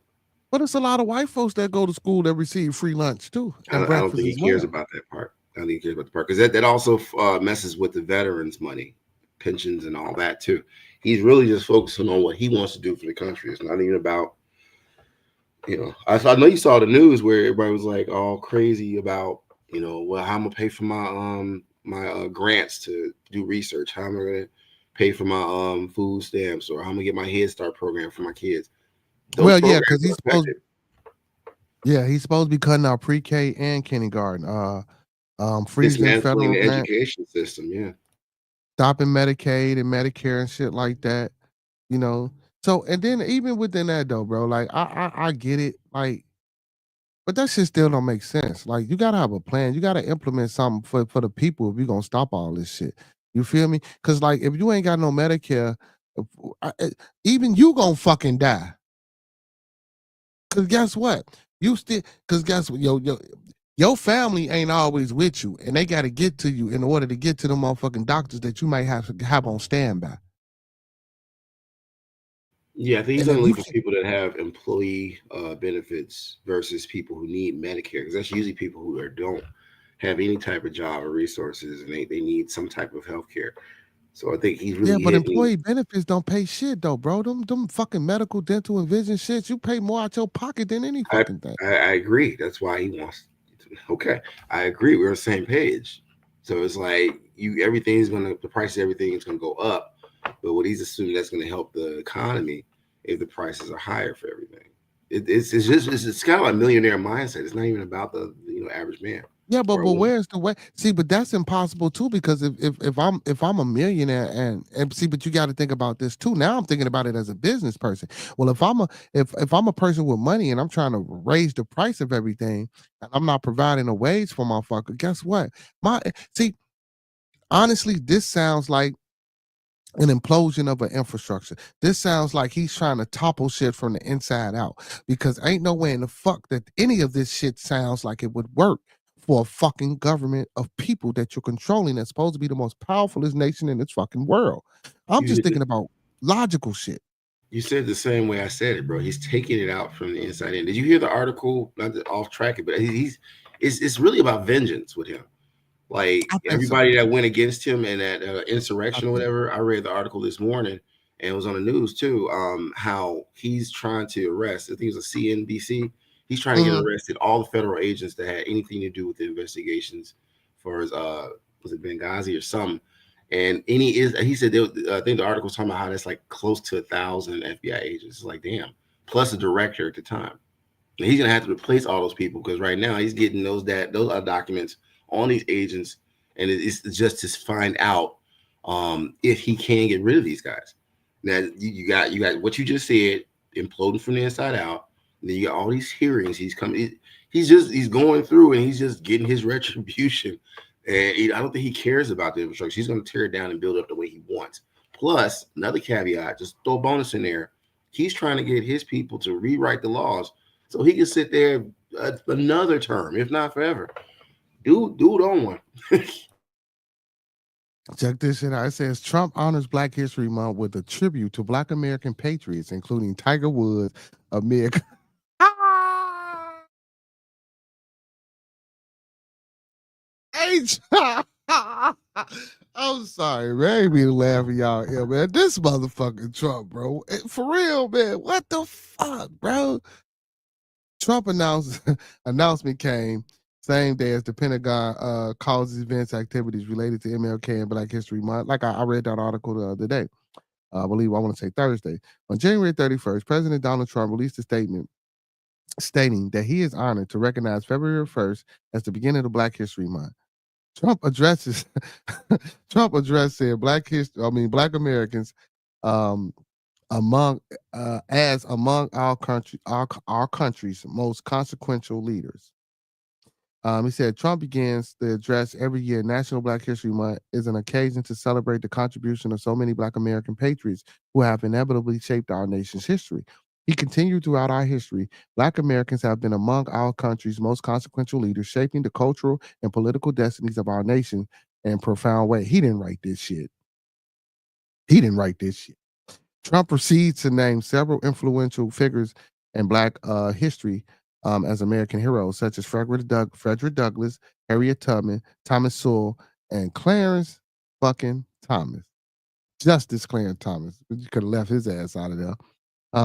But it's a lot of white folks that go to school that receive free lunch too. I don't think he cares about that part. I don't think he cares about the part, because that also messes with the veterans' money, pensions, and all that too. He's really just focusing on what he wants to do for the country. It's not even about, I know you saw the news where everybody was like all crazy about, well, how I'm gonna pay for my grants to do research. How am I gonna pay for my food stamps, or how I'm gonna get my Head Start program for my kids? Well, yeah, because he's supposed to be cutting out pre-K and kindergarten. Freezing federal the education system, yeah. Stopping Medicaid and Medicare and shit like that, So, and then even within that though, bro, like I get it, like, but that shit still don't make sense. Like, you gotta have a plan. You gotta implement something for the people if you're gonna stop all this shit. You feel me? Because like, if you ain't got no Medicare, even you gonna fucking die. Because guess what? Guess what? Your family ain't always with you, and they got to get to you in order to get to the motherfucking doctors that you might have to have on standby. Yeah, I think he's only for people that have employee benefits versus people who need Medicare, because that's usually people who don't have any type of job or resources, and they need some type of health care. So I think he's really but employee benefits don't pay shit though, bro. Them fucking medical, dental, and vision shit, you pay more out your pocket than any fucking thing. I agree. That's why he wants. Okay, I agree. We're on the same page. So it's like the price of everything is gonna go up, but what he's assuming that's gonna help the economy if the prices are higher for everything. It's kind of like millionaire mindset. It's not even about the average man. Yeah, but where's the way? See, but that's impossible too, because if I'm a millionaire and see, but you got to think about this too. Now I'm thinking about it as a business person. Well, if I'm a person with money and I'm trying to raise the price of everything, and I'm not providing a wage for my fucker, guess what? Honestly, this sounds like an implosion of an infrastructure. This sounds like he's trying to topple shit from the inside out, because ain't no way in the fuck that any of this shit sounds like it would work for a fucking government of people that you're controlling that's supposed to be the most powerfulest nation in this fucking world. I'm just thinking about logical shit. You said the same way I said it, bro. He's taking it out from the inside in. Did you hear the article? Not to off track it, but it's really about vengeance with him. Like everybody that went against him in that insurrection or whatever. I read the article this morning, and it was on the news too. How he's trying to arrest, I think it was a CNBC. He's trying to get arrested all the federal agents that had anything to do with the investigations for his was it Benghazi or something. And he said I think the article was talking about how that's like close to 1,000 FBI agents. It's like, damn, plus a director at the time. And he's gonna have to replace all those people, because right now he's getting those documents on these agents, and it's just to find out if he can get rid of these guys. Now you got what you just said, imploding from the inside out. And then you got all these hearings. He's going through, and he's just getting his retribution. And I don't think he cares about the infrastructure. He's going to tear it down and build up the way he wants. Plus, another caveat, just throw a bonus in there. He's trying to get his people to rewrite the laws so he can sit there another term, if not forever. Dude on one. Check this shit out. It says Trump honors Black History Month with a tribute to Black American patriots, including Tiger Woods, Amir. I'm sorry, man. I ain't mean to laugh at y'all here, man. This motherfucking Trump, bro. For real, man. What the fuck, bro? Trump announcement came same day as the Pentagon causes events activities related to MLK and Black History Month. Like I read that article the other day. I want to say Thursday. On January 31st, President Donald Trump released a statement stating that he is honored to recognize February 1st as the beginning of Black History Month. Trump addresses Trump addressed said Black Americans um, among our country's most consequential leaders. He said Trump begins the address every year. National Black History Month is an occasion to celebrate the contribution of so many Black American patriots who have inevitably shaped our nation's history. He continued throughout our history. Black Americans have been among our country's most consequential leaders, shaping the cultural and political destinies of our nation in profound way. He didn't write this shit. Trump proceeds to name several influential figures in Black history as American heroes, such as Frederick Douglass, Harriet Tubman, Thomas Sowell, and Clarence fucking Thomas. Justice Clarence Thomas. You could have left his ass out of there.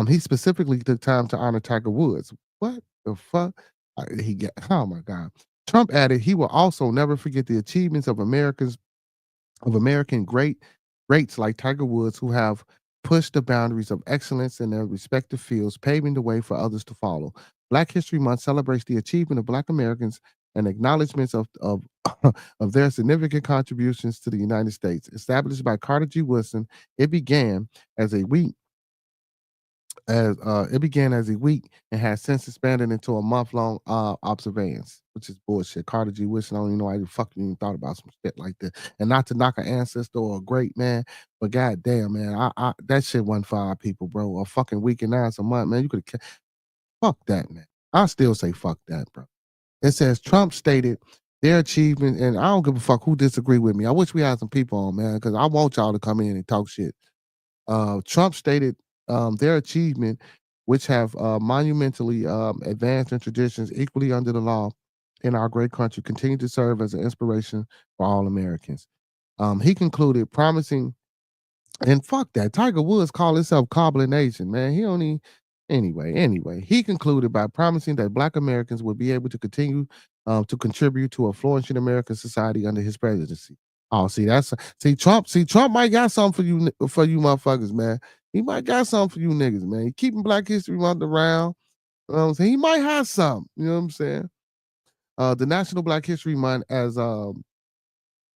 He specifically took time to honor Tiger Woods. What the fuck? Oh my God. Trump added he will also never forget the achievements of American greats like Tiger Woods who have pushed the boundaries of excellence in their respective fields, paving the way for others to follow. Black History Month celebrates the achievement of Black Americans and acknowledgments of of their significant contributions to the United States. Established by Carter G. Woodson, it began as a week and has since expanded into a month-long observance, which is bullshit. Carter G. Woodson, I don't even know why you fucking even thought about some shit like that. And not to knock an ancestor or a great man, but goddamn, man, I that shit wasn't for our people, bro. A fucking week and 9 a month, man. You could have fuck that, man. I still say fuck that, bro. It says Trump stated their achievement, and I don't give a fuck who disagree with me. I wish we had some people on, man, because I want y'all to come in and talk shit. Trump stated their achievement, which have monumentally advanced in traditions equally under the law in our great country, continue to serve as an inspiration for all Americans. He concluded promising, and fuck that, Tiger Woods called himself Cobbler Nation, man. He only anyway. He concluded by promising that Black Americans would be able to continue to contribute to a flourishing American society under his presidency. Oh, Trump might got something for you motherfuckers, man. He might got something for you niggas, man. He keeping Black History Month around. You know what I'm saying? He might have something. You know what I'm saying? The National Black History Month, as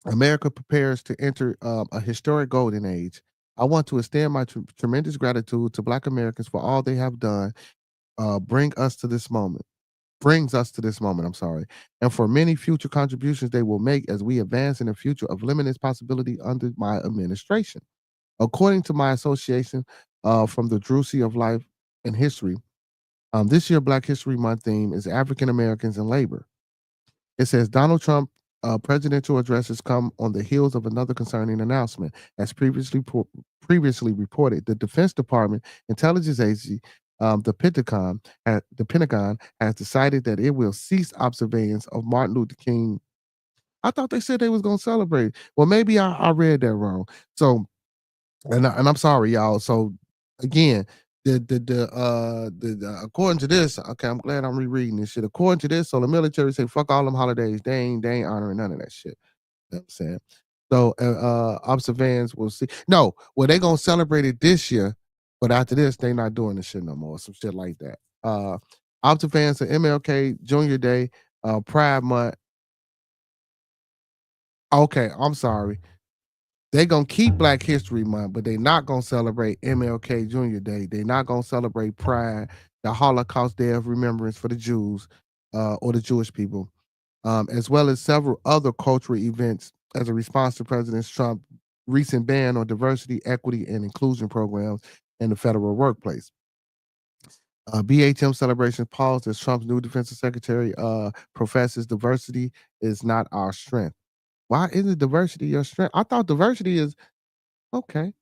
America prepares to enter a historic golden age, I want to extend my tremendous gratitude to Black Americans for all they have done. Brings us to this moment. I'm sorry, and for many future contributions they will make as we advance in a future of limitless possibility under my administration. According to my association from the Druzy of Life and History, this year Black History Month theme is African Americans and labor. It says Donald Trump presidential addresses come on the heels of another concerning announcement. As previously reported, the Defense Department intelligence agency, the Pentagon has decided that it will cease observance of Martin Luther King. I thought they said they was going to celebrate. Well, maybe I read that wrong. So, and I'm sorry, y'all. So, again, the according to this, okay, I'm glad I'm rereading this shit. According to this, so the military say fuck all them holidays. They ain't honoring none of that shit. You know what I'm saying? So observance will see. No, well, they gonna celebrate it this year, but after this, they not doing this shit no more. Some shit like that. Observance of MLK Junior Day, Pride Month. Okay, I'm sorry. They gonna keep Black History Month, but they not gonna celebrate MLK Junior Day. They not gonna celebrate Pride, the Holocaust Day of Remembrance for the Jews, or the Jewish people, as well as several other cultural events as a response to President Trump's recent ban on diversity, equity, and inclusion programs in the federal workplace. BHM celebration paused as Trump's new defense secretary professes diversity is not our strength. Why isn't diversity your strength? I thought diversity is okay,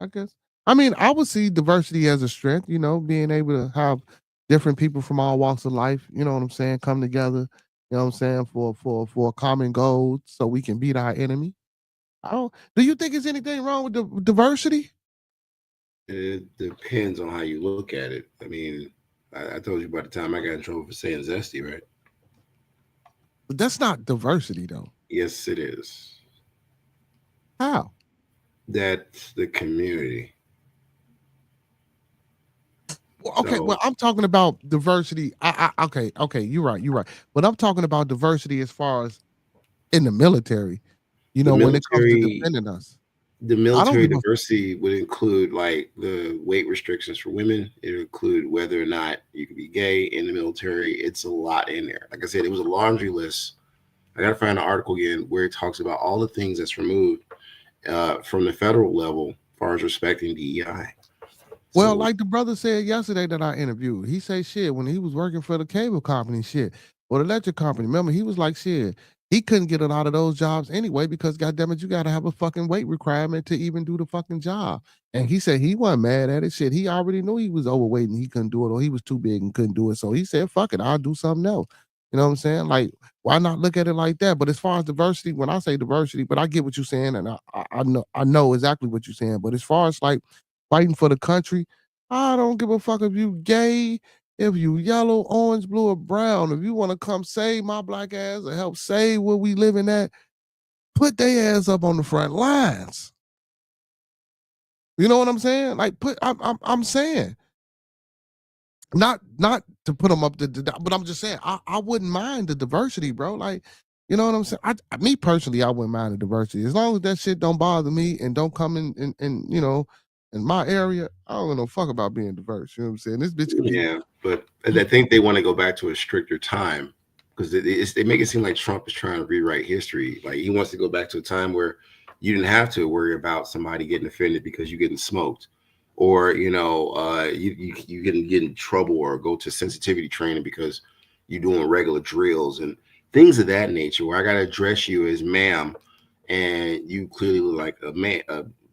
I guess. I mean, I would see diversity as a strength, being able to have different people from all walks of life, you know what I'm saying, come together, you know what I'm saying, for a common goal so we can beat our enemy. Do you think there's anything wrong with the diversity? It depends on how you look at it. I mean, I told you about the time I got in trouble for saying zesty, right? But that's not diversity though. Yes, it is. How? That's the community. Well, okay, So well, I'm talking about diversity. Okay, you're right. But I'm talking about diversity as far as in the military. You the know, when it comes to military, defending us, the I don't military give a diversity would include like the weight restrictions for women. It would include whether or not you could be gay in the military. It's a lot in there. Like I said, it was a laundry list. I gotta find an article again where it talks about all the things that's removed from the federal level as far as respecting DEI. Well, So like the brother said yesterday that I interviewed, he said shit when he was working for the cable company, shit, or the electric company. Remember, he was like shit. He couldn't get a lot of those jobs anyway because goddamn it, you got to have a fucking weight requirement to even do the fucking job. And he said he wasn't mad at it. Shit, he already knew he was overweight and he couldn't do it, or he was too big and couldn't do it. So he said, "Fuck it, I'll do something else." You know what I'm saying? Like, why not look at it like that? But as far as diversity, when I say diversity, but I get what you're saying, and I know exactly what you're saying. But as far as like fighting for the country. I don't give a fuck if you gay, if you yellow, orange, blue, or brown. If you want to come save my black ass or help save where we living at, put their ass up on the front lines. You know what I'm saying? Like I'm saying not to put them up but I'm just saying I wouldn't mind the diversity, bro. Like, you know what I'm saying? Me personally, I wouldn't mind the diversity as long as that shit don't bother me and don't come in you know in my area. I don't give no fuck about being diverse. You know what I'm saying? This bitch could be. yeah, but I think they want to go back to a stricter time because they make it seem like Trump is trying to rewrite history. Like he wants to go back to a time where you didn't have to worry about somebody getting offended because you're getting smoked, or you get in trouble or go to sensitivity training because you're doing regular drills and things of that nature. Where I got to address you as ma'am, and you clearly look like a man.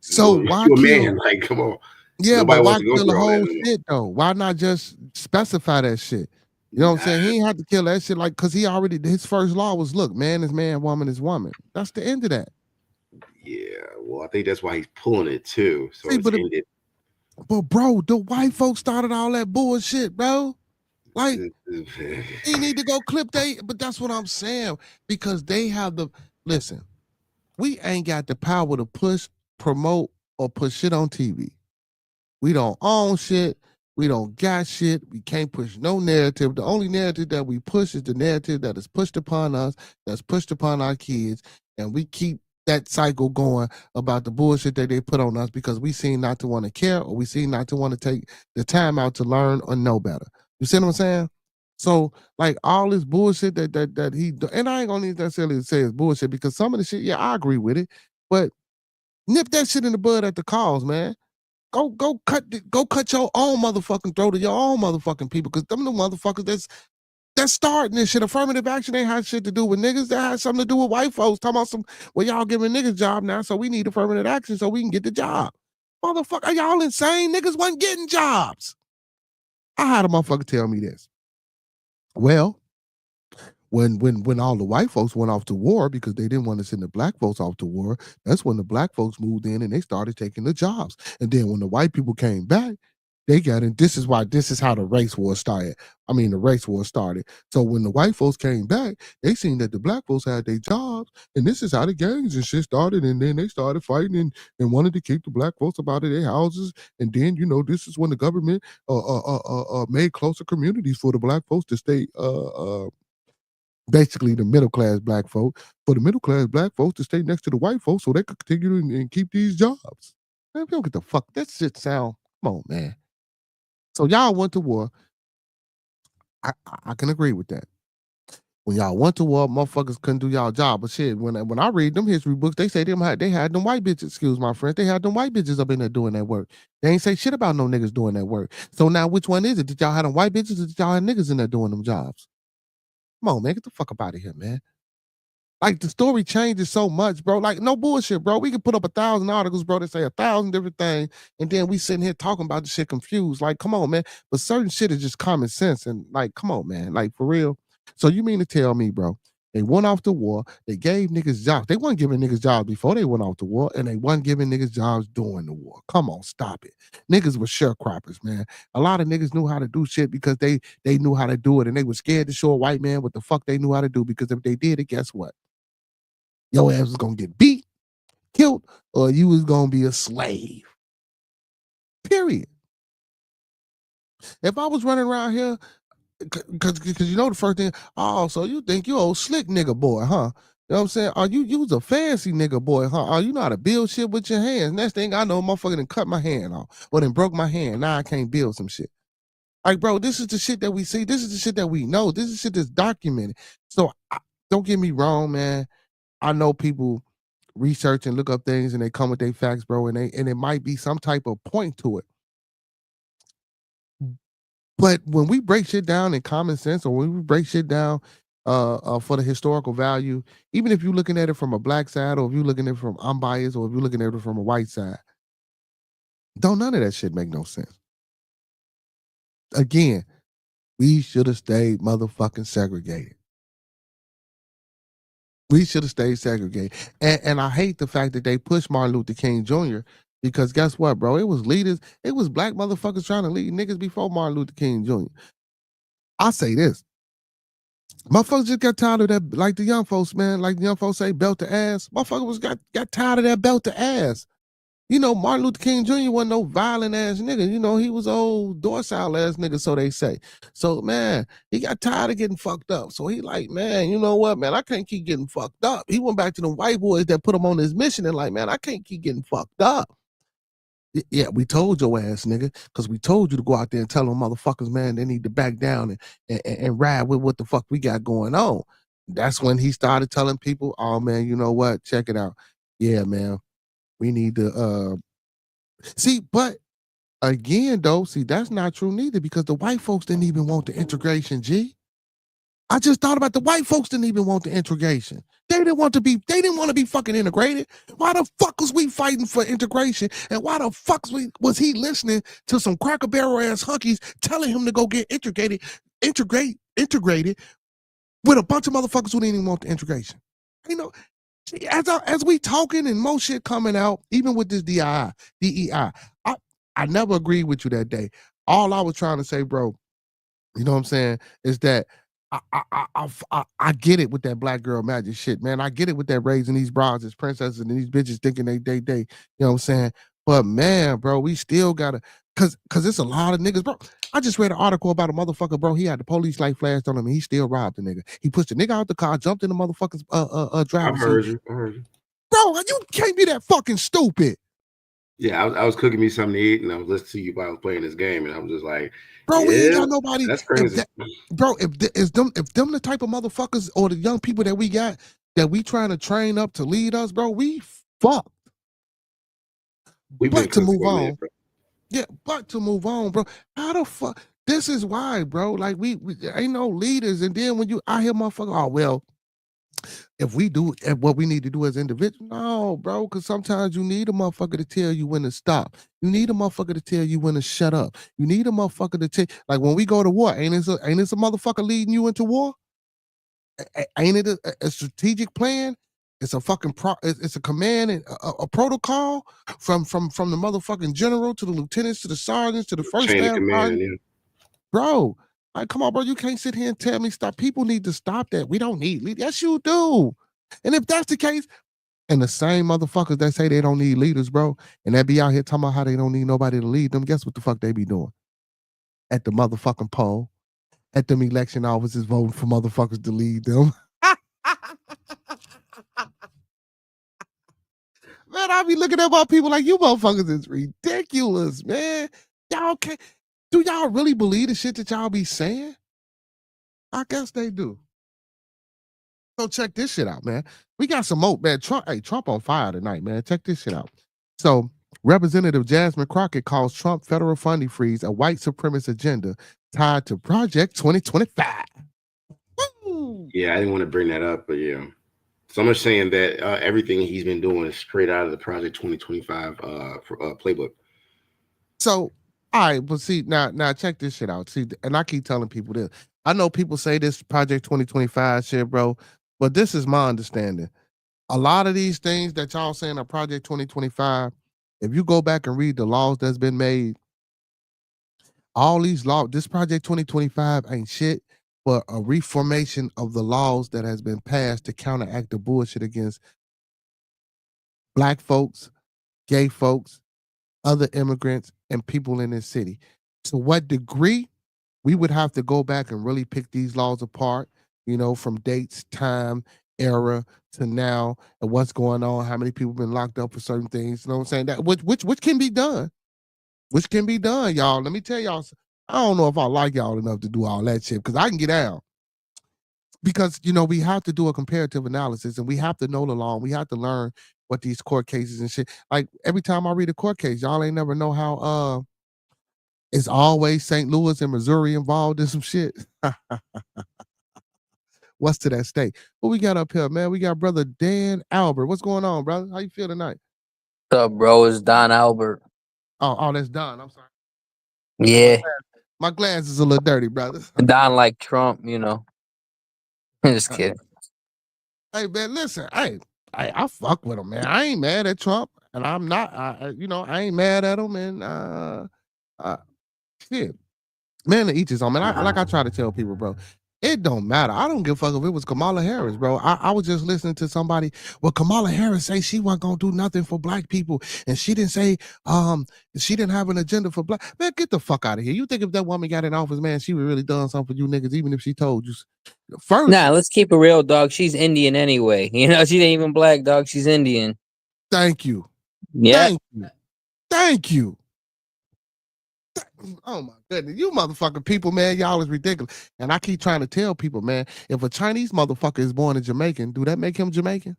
So why You're a kill? man. Like, come on. Yeah, but Nobody why wants to go kill the through all that whole no more. shit though? Why not just specify that shit? You know what I'm saying? He ain't had to kill that shit like because he already his first law was look, man is man, woman is woman. That's the end of that. Yeah, well, I think that's why he's pulling it too. So See, it's ended. but bro, the white folks started all that bullshit, bro. Like he need to go clip but that's what I'm saying. Because they have listen, we ain't got the power to push, promote, or put shit on TV. We don't own shit. We don't got shit. We can't push no narrative. The only narrative that we push is the narrative that is pushed upon us, that's pushed upon our kids, and we keep that cycle going about the bullshit that they put on us because we seem not to want to care or we seem not to want to take the time out to learn or know better. You see what I'm saying? So like all this bullshit that he and I ain't gonna necessarily say it's bullshit because some of the shit, yeah, I agree with it, but nip that shit in the bud at the cause, man. Go cut your own motherfucking throat to your own motherfucking people, because them the motherfuckers that's starting this shit. Affirmative action ain't had shit to do with niggas. That has something to do with white folks. Talking about well, y'all giving niggas job now, so we need affirmative action so we can get the job. Motherfucker, are y'all insane? Niggas wasn't getting jobs. I had a motherfucker tell me this. Well, when all the white folks went off to war because they didn't want to send the black folks off to war, that's when the black folks moved in and they started taking the jobs. And then when the white people came back, they got in. This is how the race war started. I mean, the race war started. So when the white folks came back, they seen that the black folks had their jobs, and this is how the gangs and shit started. And then they started fighting and wanted to keep the black folks up out of their houses. And then this is when the government made closer communities for the black folks to stay basically the middle class black folk, for the middle class black folks to stay next to the white folks so they could continue and keep these jobs. Man, we don't get the fuck. That shit sound. Come on, man. So y'all went to war. I can agree with that. When y'all went to war, motherfuckers couldn't do y'all job. But shit, when I read them history books, they say they had them white bitches. Excuse my friends, they had them white bitches up in there doing that work. They ain't say shit about no niggas doing that work. So now, which one is it? Did y'all have them white bitches or did y'all have niggas in there doing them jobs? Come on, man, get the fuck up out of here, man. Like the story changes so much, bro. Like no bullshit, bro. We can put up 1,000 articles, bro, that say 1,000 different things, and then we sitting here talking about the shit confused. Like, come on, man. But certain shit is just common sense, and like, come on, man. Like for real. So you mean to tell me, bro, They went off to war. They gave niggas jobs. They weren't giving niggas jobs before they went off to war, and they weren't giving niggas jobs during the war. Come on, stop it. Niggas were sharecroppers, man. A lot of niggas knew how to do shit because they knew how to do it, and they were scared to show a white man what the fuck they knew how to do, because if they did it, guess what? Your ass was gonna get beat, killed, or you was gonna be a slave. Period. If I was running around here, because you know the first thing, oh, so you think you old slick nigga boy, huh? You know what I'm saying? Are you was a fancy nigga boy, huh? Oh, you know how to build shit with your hands. Next thing I know, motherfucker done cut my hand off. Or then broke my hand. Now I can't build some shit. Like, bro, this is the shit that we see. This is the shit that we know. This is shit that's documented. So don't get me wrong, man. I know people research and look up things and they come with their facts, bro, and it might be some type of point to it. But when we break shit down in common sense, or when we break shit down for the historical value, even if you're looking at it from a black side, or if you're looking at it from unbiased, or if you're looking at it from a white side, don't none of that shit make no sense. Again, we should have stayed motherfucking segregated. We should have stayed segregated. And I hate the fact that they pushed Martin Luther King Jr., because guess what, bro? It was leaders, it was black motherfuckers trying to lead niggas before Martin Luther King Jr. I say this. Motherfuckers just got tired of that, like the young folks, man. Like the young folks say, belt to ass. Motherfuckers got tired of that belt to ass. You know, Martin Luther King Jr. wasn't no violent ass nigga. You know, he was old docile ass nigga, so they say. So, man, he got tired of getting fucked up. So he like, man, you know what, man, I can't keep getting fucked up. He went back to the white boys that put him on his mission and like, man, I can't keep getting fucked up. Yeah, we told your ass, nigga, because we told you to go out there and tell them motherfuckers, man, they need to back down and ride with what the fuck we got going on. That's when he started telling people, oh, man, you know what? Check it out. Yeah, man, we need to see, but again, though, see, that's not true neither, because the white folks didn't even want the integration, G. I just thought about the white folks didn't even want the integration. They didn't want to be fucking integrated. Why the fuck was we fighting for integration? And why the fuck was he listening to some Cracker Barrel ass hunkies telling him to go get integrated with a bunch of motherfuckers who didn't even want the integration? You know, as we talking and more shit coming out, even with this DEI, I never agreed with you that day. All I was trying to say, bro, you know what I'm saying, is that I get it with that black girl magic shit, man. I get it with that raising these brides as princesses and these bitches thinking they, you know what I'm saying? But man, bro, we still gotta, cause it's a lot of niggas, bro. I just read an article about a motherfucker, bro. He had the police light flashed on him and he still robbed the nigga. He pushed the nigga out the car, jumped in the motherfucker's driver's seat. I heard you. Bro, you can't be that fucking stupid. Yeah, I was cooking me something to eat, and I was listening to you while I was playing this game, and I was just like, bro, yeah, we ain't got nobody. That's crazy. If them the type of motherfuckers or the young people that we got that we trying to train up to lead us, bro, we fucked. But to move on, yeah, but to move on, bro. How the fuck? This is why, bro. Like we ain't no leaders, and then when you I hear motherfucker, oh well. If we do what we need to do as individuals, no, bro, because sometimes you need a motherfucker to tell you when to stop. You need a motherfucker to tell you when to shut up. You need a motherfucker to tell, like when we go to war, ain't this a motherfucker leading you into war? Ain't it a strategic plan? It's a fucking it's a command and a protocol from the motherfucking general to the lieutenants to the sergeants to the first staff sergeant. Yeah. Bro, like, come on, bro. You can't sit here and tell me stop. People need to stop that. We don't need leaders. Yes, you do. And if that's the case, and the same motherfuckers that say they don't need leaders, bro, and they be out here talking about how they don't need nobody to lead them, guess what the fuck they be doing? At the motherfucking poll, at them election offices voting for motherfuckers to lead them. Man, I be looking at my people like, you motherfuckers is ridiculous, man. Y'all can't. Do y'all really believe the shit that y'all be saying? I guess they do. So check this shit out, man. We got some more, man. Trump on fire tonight, man. Check this shit out. So Representative Jasmine Crockett calls Trump federal funding freeze a white supremacist agenda tied to Project 2025. Woo! Yeah, I didn't want to bring that up, but yeah. So I'm saying that everything he's been doing is straight out of the Project 2025 playbook. So, all right, but see, now check this shit out. See, and I keep telling people this. I know people say this Project 2025 shit, bro. but this is my understanding. A lot of these things that y'all saying are Project 2025, if you go back and read the laws that's been made, all these laws, this Project 2025 ain't shit but a reformation of the laws that has been passed to counteract the bullshit against Black folks, gay folks, other immigrants, and people in this city. To what degree? We would have to go back and really pick these laws apart, from dates, time, era to now, and what's going on, how many people been locked up for certain things. You know what I'm saying? That which can be done. Which can be done, y'all. Let me tell y'all, I don't know if I like y'all enough to do all that shit, because I can get down. Because we have to do a comparative analysis, and we have to know the law, and we have to learn what these court cases and shit. Like every time I read a court case, y'all ain't never know how it's always St. Louis and Missouri involved in some shit. What's to that state? What we got up here, man? We got brother Dan Albert. What's going on, brother? How you feel tonight? What's up, bro? It's Don Albert. Oh, that's Don. I'm sorry. Yeah, My glass is a little dirty, brother. Don like Trump, Just kidding. Hey, man, listen. I fuck with him, man. I ain't mad at Trump, and I'm not. I ain't mad at him, and shit. Man, to each his own, man. I try to tell people, bro, it don't matter. I don't give a fuck if it was Kamala Harris, bro. I was just listening to somebody. Well, Kamala Harris say she wasn't gonna do nothing for Black people, and she didn't say she didn't have an agenda for Black. Man, get the fuck out of here. You think if that woman got in office, man, she would really done something for you niggas, even if she told you first. Nah, let's keep it real, dog. She's Indian anyway. She ain't even Black, dog. She's Indian. Thank you. Yeah. Thank you. Oh my goodness, you motherfucking people, man, y'all is ridiculous. And I keep trying to tell people, man, if a Chinese motherfucker is born a Jamaican, do that make him Jamaican?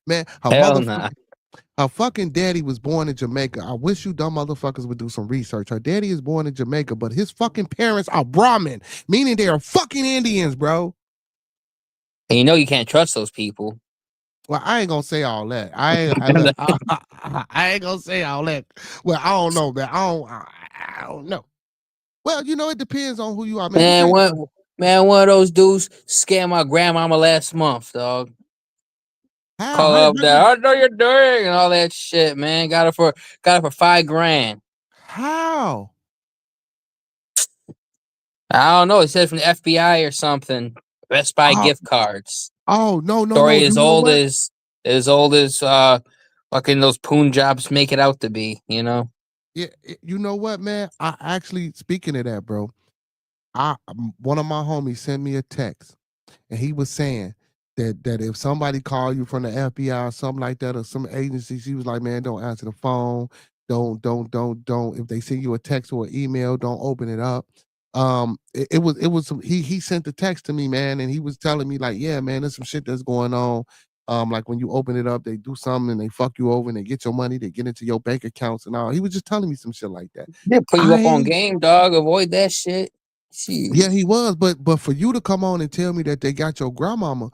Man, her fucking daddy was born in Jamaica. I wish you dumb motherfuckers would do some research. Her daddy is born in Jamaica, but his fucking parents are Brahmin, meaning they are fucking Indians, bro. And you can't trust those people. Well, I ain't gonna say all that. I ain't gonna say all that. Well, I don't know, man. I don't know. Well, it depends on who you are, man. One of those dudes scammed my grandmama last month, dog. How? Call her up there. I know you're doing and all that shit, man. Got her for $5,000. How? I don't know. It said from the FBI or something. Best Buy gift cards. Oh no. Story as old as fucking those Punjabs make it out to be, Yeah, you know what, man? I actually, speaking of that, bro, one of my homies sent me a text, and he was saying that if somebody called you from the FBI or something like that, or some agencies, he was like, man, don't answer the phone. Don't. If they send you a text or an email, don't open it up. It was some, he sent the text to me, man, and he was telling me like, yeah, man, there's some shit that's going on. Like when you open it up, they do something and they fuck you over and they get your money, they get into your bank accounts and all. He was just telling me some shit like that. They put you up on game, dog. Avoid that shit. Jeez. Yeah, he was, but for you to come on and tell me that they got your grandmama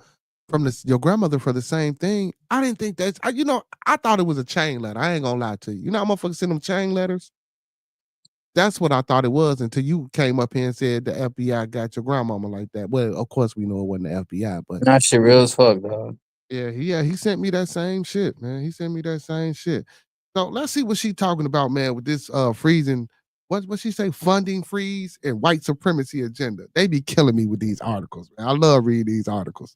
from your grandmother for the same thing, I didn't think that's, I thought it was a chain letter. I ain't gonna lie to you. You know how motherfuckers send them chain letters? That's what I thought it was until you came up here and said the FBI got your grandmama like that. Well, of course we know it wasn't the FBI, but that shit real as fuck, dog. Yeah, he sent me that same shit, man. He sent me that same shit. So let's see what she talking about, man, with this freezing. What she say? Funding freeze and white supremacy agenda. They be killing me with these articles, man. I love reading these articles.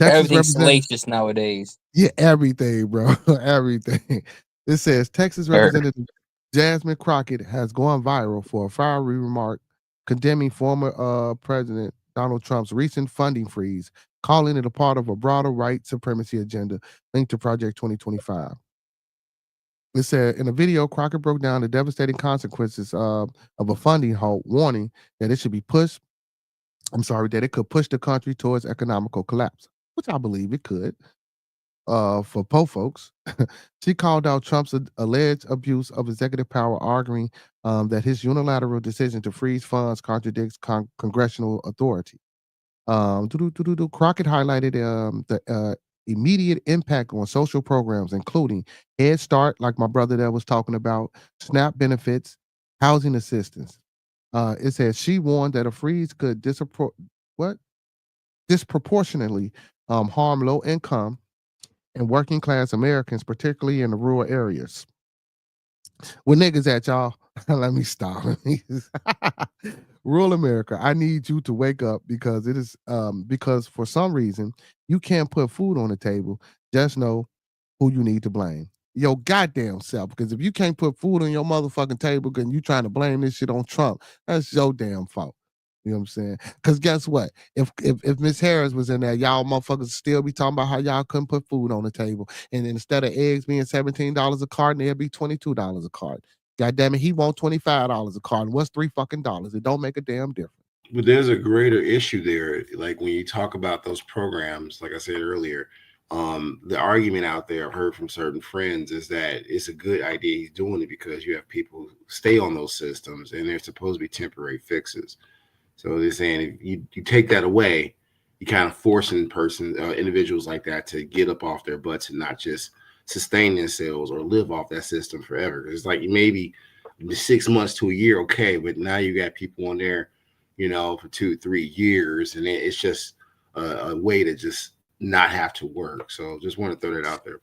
Everything's salacious nowadays. Yeah, everything, bro. Everything. It says Texas Representative Jasmine Crockett has gone viral for a fiery remark condemning former President Donald Trump's recent funding freeze, calling it a part of a broader white supremacy agenda linked to Project 2025. It said in a video, Crockett broke down the devastating consequences of a funding halt, warning that it should be pushed. That it could push the country towards economical collapse, which I believe it could. For po folks, she called out Trump's alleged abuse of executive power, arguing that his unilateral decision to freeze funds contradicts congressional authority. Crockett highlighted the immediate impact on social programs, including Head Start, like my brother that was talking about, SNAP benefits, housing assistance. It says she warned that a freeze could disproportionately harm low income and working class Americans, particularly in the rural areas. Where niggas at, y'all? Let me stop. Rural America, I need you to wake up because for some reason you can't put food on the table. Just know who you need to blame. Your goddamn self. Because if you can't put food on your motherfucking table and you trying to blame this shit on Trump, that's your damn fault. You know what I'm saying? Because guess what? If Miss Harris was in there, y'all motherfuckers still be talking about how y'all couldn't put food on the table. And instead of eggs being $17 a carton, it'd be $22 a carton. God damn it, he want $25 a carton. What's $3 fucking? It don't make a damn difference. But there's a greater issue there. Like when you talk about those programs, like I said earlier, the argument out there I've heard from certain friends is that it's a good idea he's doing it because you have people who stay on those systems and they're supposed to be temporary fixes. So they're saying if you take that away, you kind of forcing individuals like that to get up off their butts and not just sustain themselves or live off that system forever. It's like maybe 6 months to a year, okay, but now you got people on there, for 2-3 years, and it's just a way to just not have to work. So just want to throw that out there.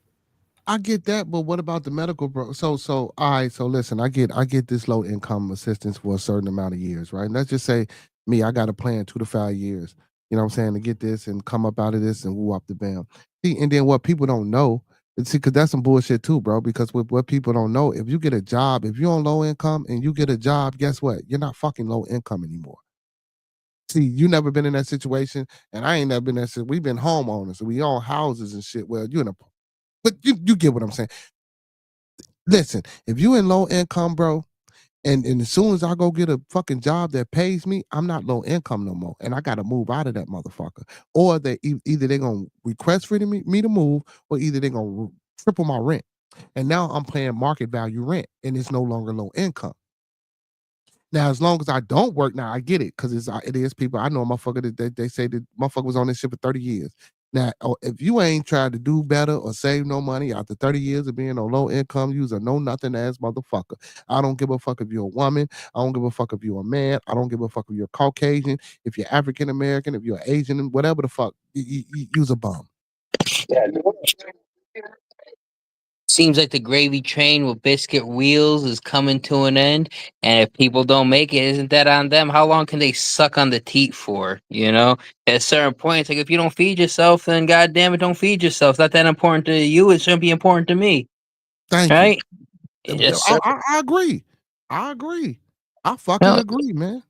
I get that, but what about the medical bro? So all right, so listen, I get this low income assistance for a certain amount of years, right? And let's just say me, I got a plan 2 to 5 years, you know what I'm saying, to get this and come up out of this and woo up the bam. See, and then what people don't know, because that's some bullshit too, bro. Because what people don't know, if you get a job, if you're on low income and you get a job, guess what? You're not fucking low income anymore. See, you never been in that situation, and I ain't never been in that. We've been homeowners, so we own houses and shit. Well, but you get what I'm saying. Listen, if you in low income, bro, and as soon as I go get a fucking job that pays me, I'm not low income no more, and I got to move out of that motherfucker. Or either they're gonna request for me to move, or either they're gonna triple my rent. And now I'm paying market value rent, and it's no longer low income. Now, as long as I don't work, now I get it because it is people. I know a motherfucker that they say that motherfucker was on this shit for 30 years. Now, if you ain't tried to do better or save no money after 30 years of being on low income, you's a know nothing ass motherfucker. I don't give a fuck if you're a woman. I don't give a fuck if you're a man. I don't give a fuck if you're Caucasian, if you're African American, if you're Asian, whatever the fuck. You's a bum. Seems like the gravy train with biscuit wheels is coming to an end, and if people don't make it, isn't that on them? How long can they suck on the teat for? At a certain point, it's like if you don't feed yourself, then goddamn it, don't feed yourself. It's not that important to you. It shouldn't be important to me. Thank right? you. Yes, I, sir. I agree. I fucking No, agree, man.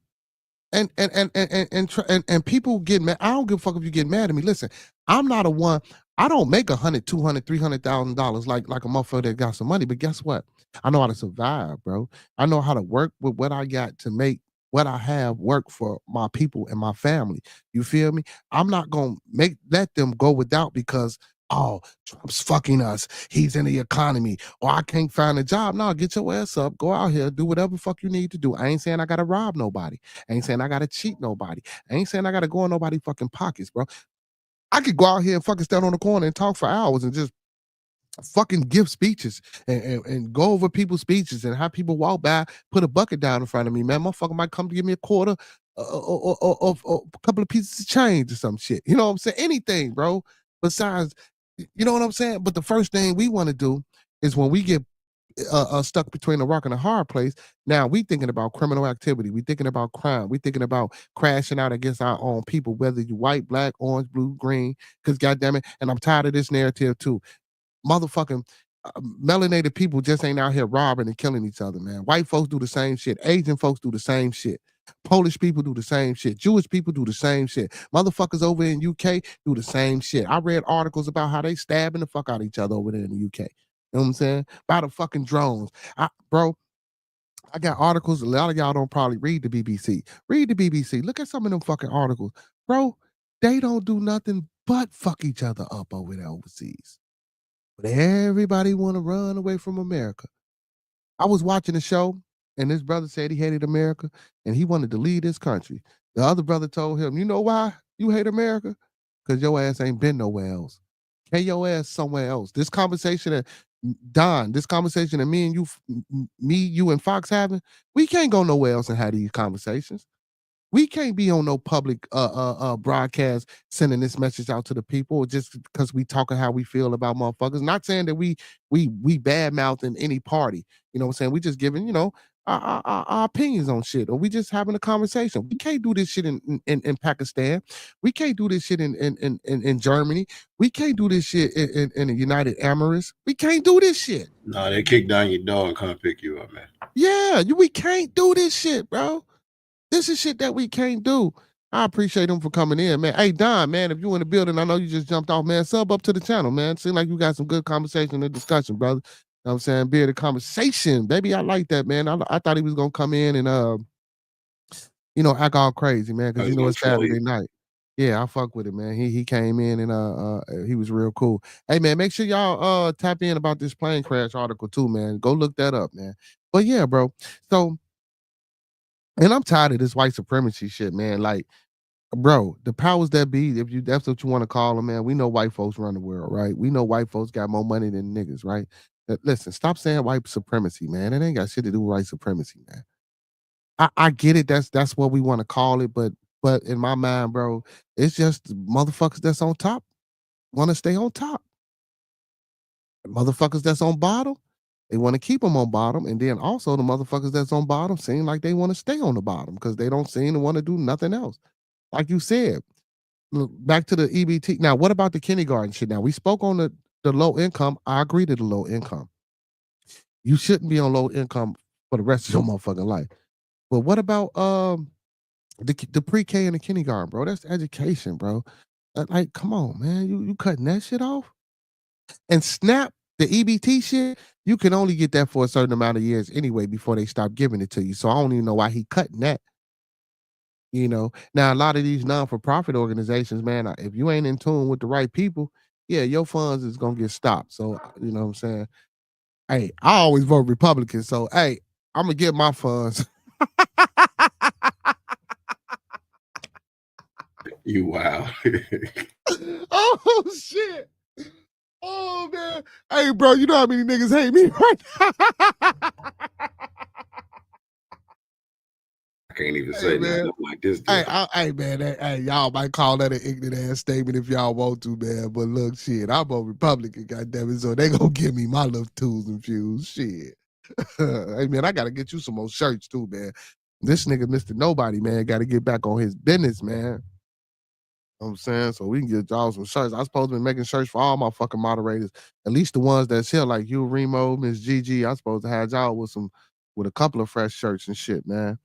And people get mad. I don't give a fuck if you get mad at me. Listen, I'm not a one. I don't make $100, $200, $300,000 like a motherfucker that got some money. But guess what? I know how to survive, bro. I know how to work with what I got to make what I have work for my people and my family. You feel me? I'm not gonna let them go without because Trump's fucking us. He's in the economy, or I can't find a job. No, get your ass up, go out here, do whatever fuck you need to do. I ain't saying I gotta rob nobody. I ain't saying I gotta cheat nobody. I ain't saying I gotta go in nobody's fucking pockets, bro. I could go out here and fucking stand on the corner and talk for hours and just fucking give speeches and go over people's speeches and have people walk by, put a bucket down in front of me, man. Motherfucker might come to give me a quarter or a couple of pieces of change or some shit. You know what I'm saying? Anything, bro. Besides, you know what I'm saying? But the first thing we want to do is when we get stuck between a rock and a hard place. Now we thinking about criminal activity. We thinking about crime. We thinking about crashing out against our own people, whether you white, black, orange, blue, green. Because goddamn it, and I'm tired of this narrative too. Motherfucking melanated people just ain't out here robbing and killing each other, man. White folks do the same shit. Asian folks do the same shit. Polish people do the same shit. Jewish people do the same shit. Motherfuckers over in UK do the same shit. I read articles about how they stabbing the fuck out of each other over there in the UK. You know what I'm saying? By the fucking drones. Bro, I got articles. A lot of y'all don't probably read the BBC. Read the BBC. Look at some of them fucking articles. Bro, they don't do nothing but fuck each other up over there overseas. But everybody want to run away from America. I was watching a show, and this brother said he hated America, and he wanted to leave this country. The other brother told him, you know why you hate America? Because your ass ain't been nowhere else. Take your ass somewhere else. This conversation that Don, this conversation that me and you, me, you, and Fox having, we can't go nowhere else and have these conversations. We can't be on no public broadcast sending this message out to the people just because we talking how we feel about motherfuckers. Not saying that we bad mouthing any party. You know what I'm saying? We just giving, our opinions on shit, or we just having a conversation. We can't do this shit in Pakistan. We can't do this shit in Germany. We can't do this shit in the United Emirates. We can't do this shit. No, they kick down your door and come pick you up, man. Yeah, we can't do this shit, bro. This is shit that we can't do. I appreciate them for coming in, man. Hey, Don, man, if you in the building, I know you just jumped off, man. Sub up to the channel, man. Seems like you got some good conversation and discussion, brother. You know what I'm saying? Bearded conversation. Baby, I like that, man. I thought he was gonna come in and act all crazy, man, because it's Saturday night. Yeah, I fuck with it, man. He came in and he was real cool. Hey, man, make sure y'all tap in about this plane crash article too, man. Go look that up, man. But yeah, bro. So, and I'm tired of this white supremacy shit, man. Like, bro, the powers that be, if that's what you want to call them, man, we know white folks run the world, right? We know white folks got more money than niggas, right? Listen, stop saying white supremacy, man. It ain't got shit to do with white supremacy, man. I get it. That's what we want to call it, but in my mind, bro, it's just motherfuckers that's on top want to stay on top. Motherfuckers that's on bottom, they want to keep them on bottom, and then also the motherfuckers that's on bottom seem like they want to stay on the bottom because they don't seem to want to do nothing else. Like you said, look, back to the EBT. Now, what about the kindergarten shit? Now, we spoke on the low income. I agree to the low income. You shouldn't be on low income for the rest of your motherfucking life. But what about the pre-K and the kindergarten, bro? That's education, bro. Like, come on, man. You cutting that shit off? And SNAP, the EBT shit, you can only get that for a certain amount of years anyway before they stop giving it to you. So I don't even know why he cutting that. Now a lot of these non-for-profit organizations, man, if you ain't in tune with the right people, yeah, your funds is gonna get stopped. So you know what I'm saying? Hey, I always vote Republican. So hey, I'm gonna get my funds. You wow. Oh shit. Oh man. Hey, bro, you know how many niggas hate me right now? I can't even say nothing like this. Hey, man, y'all might call that an ignorant ass statement if y'all want to, man. But look, shit, I'm a Republican, goddammit, so they gonna give me my little tools and fuse. Shit. Hey, man, I gotta get you some more shirts too, man. This nigga, Mr. Nobody, man, gotta get back on his business, man. You know what I'm saying? So we can get y'all some shirts. I'm supposed to be making shirts for all my fucking moderators, at least the ones that's here, like you, Remo, Miss Gigi. I'm supposed to have y'all with a couple of fresh shirts and shit, man.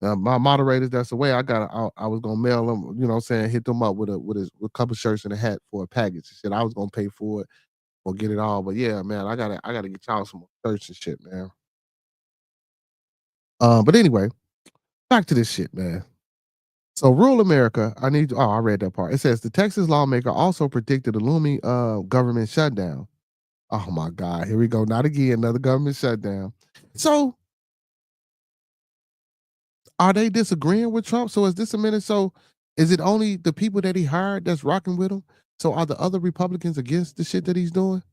My moderators, that's the way I was gonna mail them, you know what I'm saying, hit them up with a couple shirts and a hat for a package. Shit, I was gonna pay for it or get it all. But yeah, man, I gotta get y'all some more shirts and shit, man. But anyway, back to this shit, man. So rural America, I read that part. It says the Texas lawmaker also predicted a looming government shutdown. Oh my God, here we go. Not again, another government shutdown. So are they disagreeing with Trump? So is this a minute? So is it only the people that he hired that's rocking with him? So are the other Republicans against the shit that he's doing?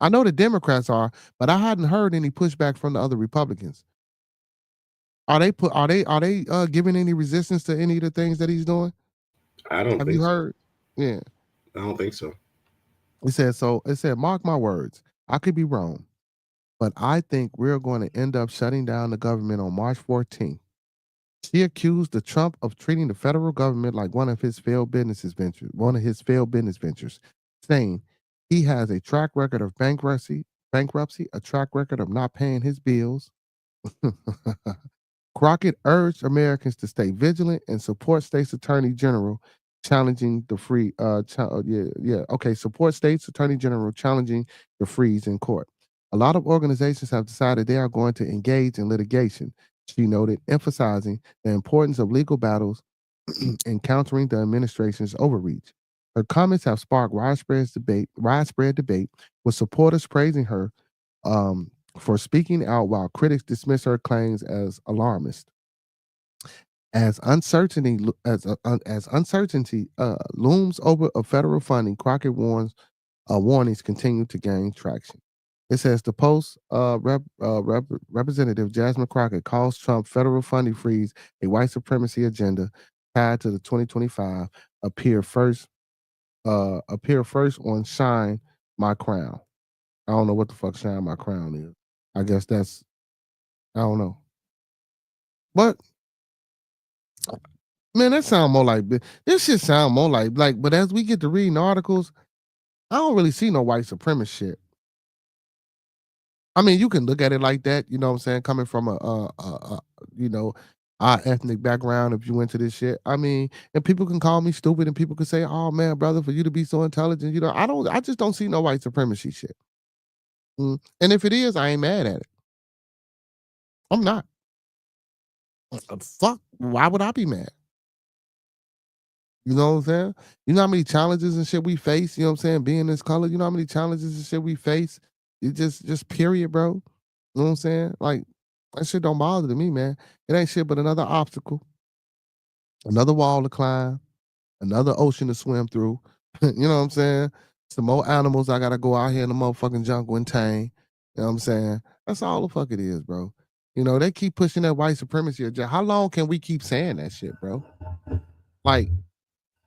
I know the Democrats are, but I hadn't heard any pushback from the other Republicans. Are they giving any resistance to any of the things that he's doing? I don't Have think you so. heard? Yeah. I don't think so. It said, mark my words. I could be wrong, but I think we're going to end up shutting down the government on March 14th. She accused the Trump of treating the federal government like one of his failed business ventures, saying he has a track record of bankruptcy, a track record of not paying his bills. Crockett urged Americans to stay vigilant and support state's attorney general challenging the support state's attorney general challenging the freeze in court. A lot of organizations have decided they are going to engage in litigation, she noted, emphasizing the importance of legal battles in countering the administration's overreach. Her comments have sparked widespread debate, with supporters praising her for speaking out while critics dismiss her claims as alarmist. As uncertainty looms over a federal funding, Crockett warns warnings continue to gain traction. It says the Post Representative Jasmine Crockett calls Trump federal funding freeze a white supremacy agenda tied to the 2025 appear first on Shine My Crown. I don't know what the fuck Shine My Crown is. I guess that's, I don't know. But man, that sound more like this shit sound more like but as we get to reading articles, I don't really see no white supremacist shit. I mean, you can look at it like that, you know what I'm saying, coming from you know, our ethnic background if you into this shit. I mean, and people can call me stupid and people can say, "Oh man, brother, for you to be so intelligent," you know, I just don't see no white supremacy shit. And if it is, I ain't mad at it. I'm not. Fuck, why would I be mad? You know what I'm saying? You know how many challenges and shit we face, you know what I'm saying, being this color, you know how many challenges and shit we face? It just period, bro. You know what I'm saying? Like, that shit don't bother to me, man. It ain't shit but another obstacle, another wall to climb, another ocean to swim through. You know what I'm saying? Some more animals I gotta go out here in the motherfucking jungle and tame. You know what I'm saying? That's all the fuck it is, bro. You know, they keep pushing that white supremacy agenda. How long can we keep saying that shit, bro? Like,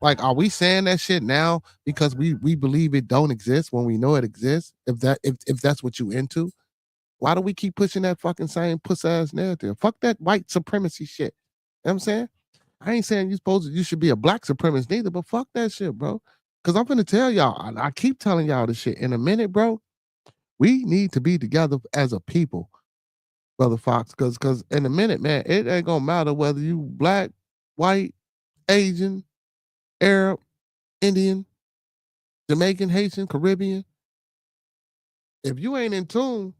are we saying that shit now because we believe it don't exist when we know it exists? If that's what you into, why do we keep pushing that fucking same puss ass narrative? Fuck that white supremacy shit. You know what I'm saying? I ain't saying you should be a black supremacist neither, but fuck that shit, bro. Cause I'm gonna tell y'all, I keep telling y'all this shit. In a minute, bro, we need to be together as a people, brother Fox. Cause in a minute, man, it ain't gonna matter whether you black, white, Asian, Arab, Indian, Jamaican, Haitian, Caribbean. If you ain't in tune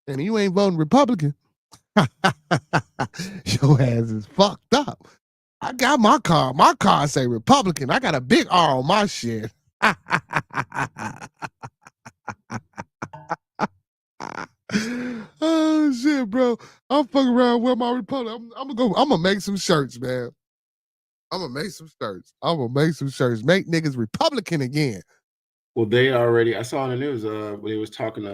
and you ain't voting Republican, your ass is fucked up. I got my car. My car say Republican. I got a big R on my shit. Oh shit, bro. I'm fucking around with my Republican. I'm gonna make some shirts, man. I'm gonna make some shirts. Make niggas Republican again. Well, they already. I saw in the news. When they was talking.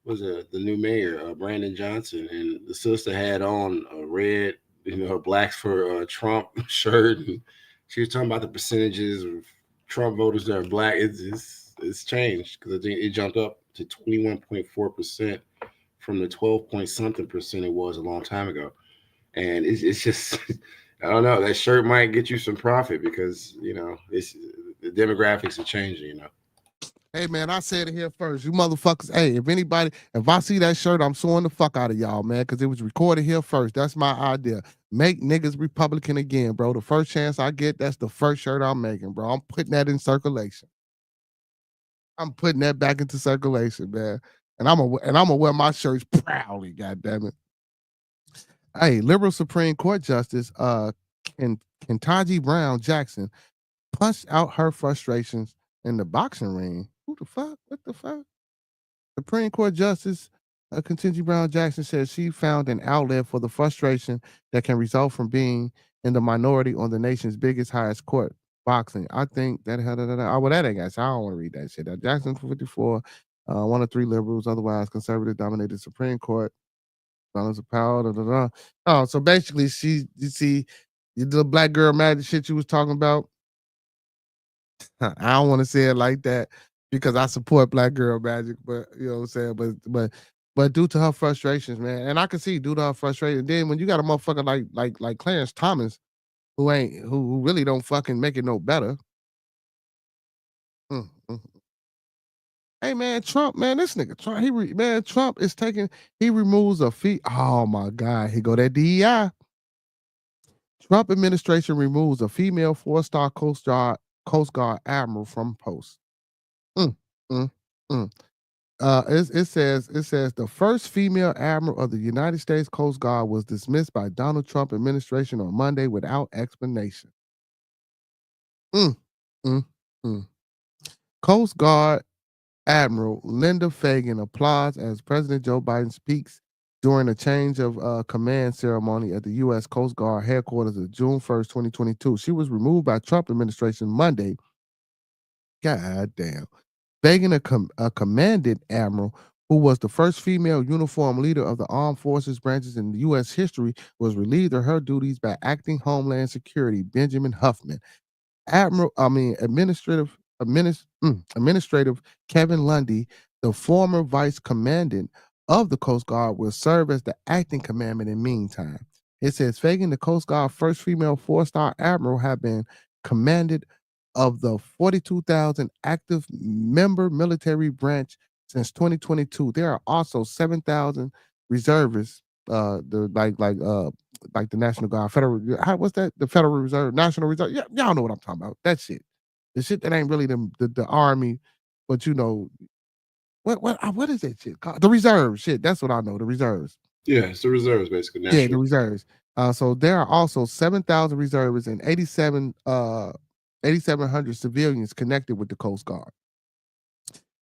Was it the new mayor, Brandon Johnson, and the sister had on a red, her blacks for Trump shirt, and she was talking about the percentages of Trump voters that are black. It's changed because I think it jumped up to 21.4% from the 12 point something percent it was a long time ago, and it's just. I don't know. That shirt might get you some profit because it's the demographics are changing. Hey man, I said it here first. You motherfuckers, hey, if I see that shirt, I'm suing the fuck out of y'all, man, because it was recorded here first. That's my idea. Make niggas Republican again, bro. The first chance I get, that's the first shirt I'm making, bro. I'm putting that in circulation. I'm putting that back into circulation, man. And I'm gonna wear my shirts proudly, goddammit. Hey, liberal Supreme Court Justice Ketanji Brown Jackson punched out her frustrations in the boxing ring. Who the fuck? What the fuck? Supreme Court Justice Ketanji Brown Jackson said she found an outlet for the frustration that can result from being in the minority on the nation's biggest, highest court, boxing. I think that well, that ain't got. I don't want to read that shit. Jackson 54, one of three liberals, otherwise conservative dominated Supreme Court. Balance of power. Oh, so basically, you see, the black girl magic shit you was talking about. I don't want to say it like that because I support black girl magic, but you know what I'm saying. But due to her frustrations, man, and I can see due to her frustration. Then when you got a motherfucker like Clarence Thomas, who really don't fucking make it no better. Hey man, Trump, man, this nigga Trump, Trump is he removes a fee. Oh my God, he go that DEI. Trump administration removes a female 4-star Coast Guard admiral from post. Mm, mm, mm. It says the first female admiral of the United States Coast Guard was dismissed by Donald Trump administration on Monday without explanation. Mm, mm, mm. Coast Guard Admiral Linda Fagan applauds as President Joe Biden speaks during a change of command ceremony at the U.S. Coast Guard headquarters on June 1st, 2022. She was removed by Trump administration Monday. God damn. Fagan, a commandant admiral who was the first female uniform leader of the armed forces branches in U.S. history, was relieved of her duties by acting Homeland Security Benjamin Huffman. Administrative Kevin Lundy, the former vice commandant of the Coast Guard, will serve as the acting commander in the meantime. It says Fagan, the Coast Guard first female four-star admiral, have been commanded of the 42,000 active member military branch since 2022. There are also 7,000 reservists, like the National Guard, what's that? The Federal Reserve, National Reserve. Yeah, y'all know what I'm talking about. That shit. The shit that ain't really the army, but what is that shit called? The reserves. Shit, that's what I know. The reserves. Yeah, it's the reserves basically. Yeah, National. the reserves. So there are also 7,000 reservists and 8,700 civilians connected with the Coast Guard.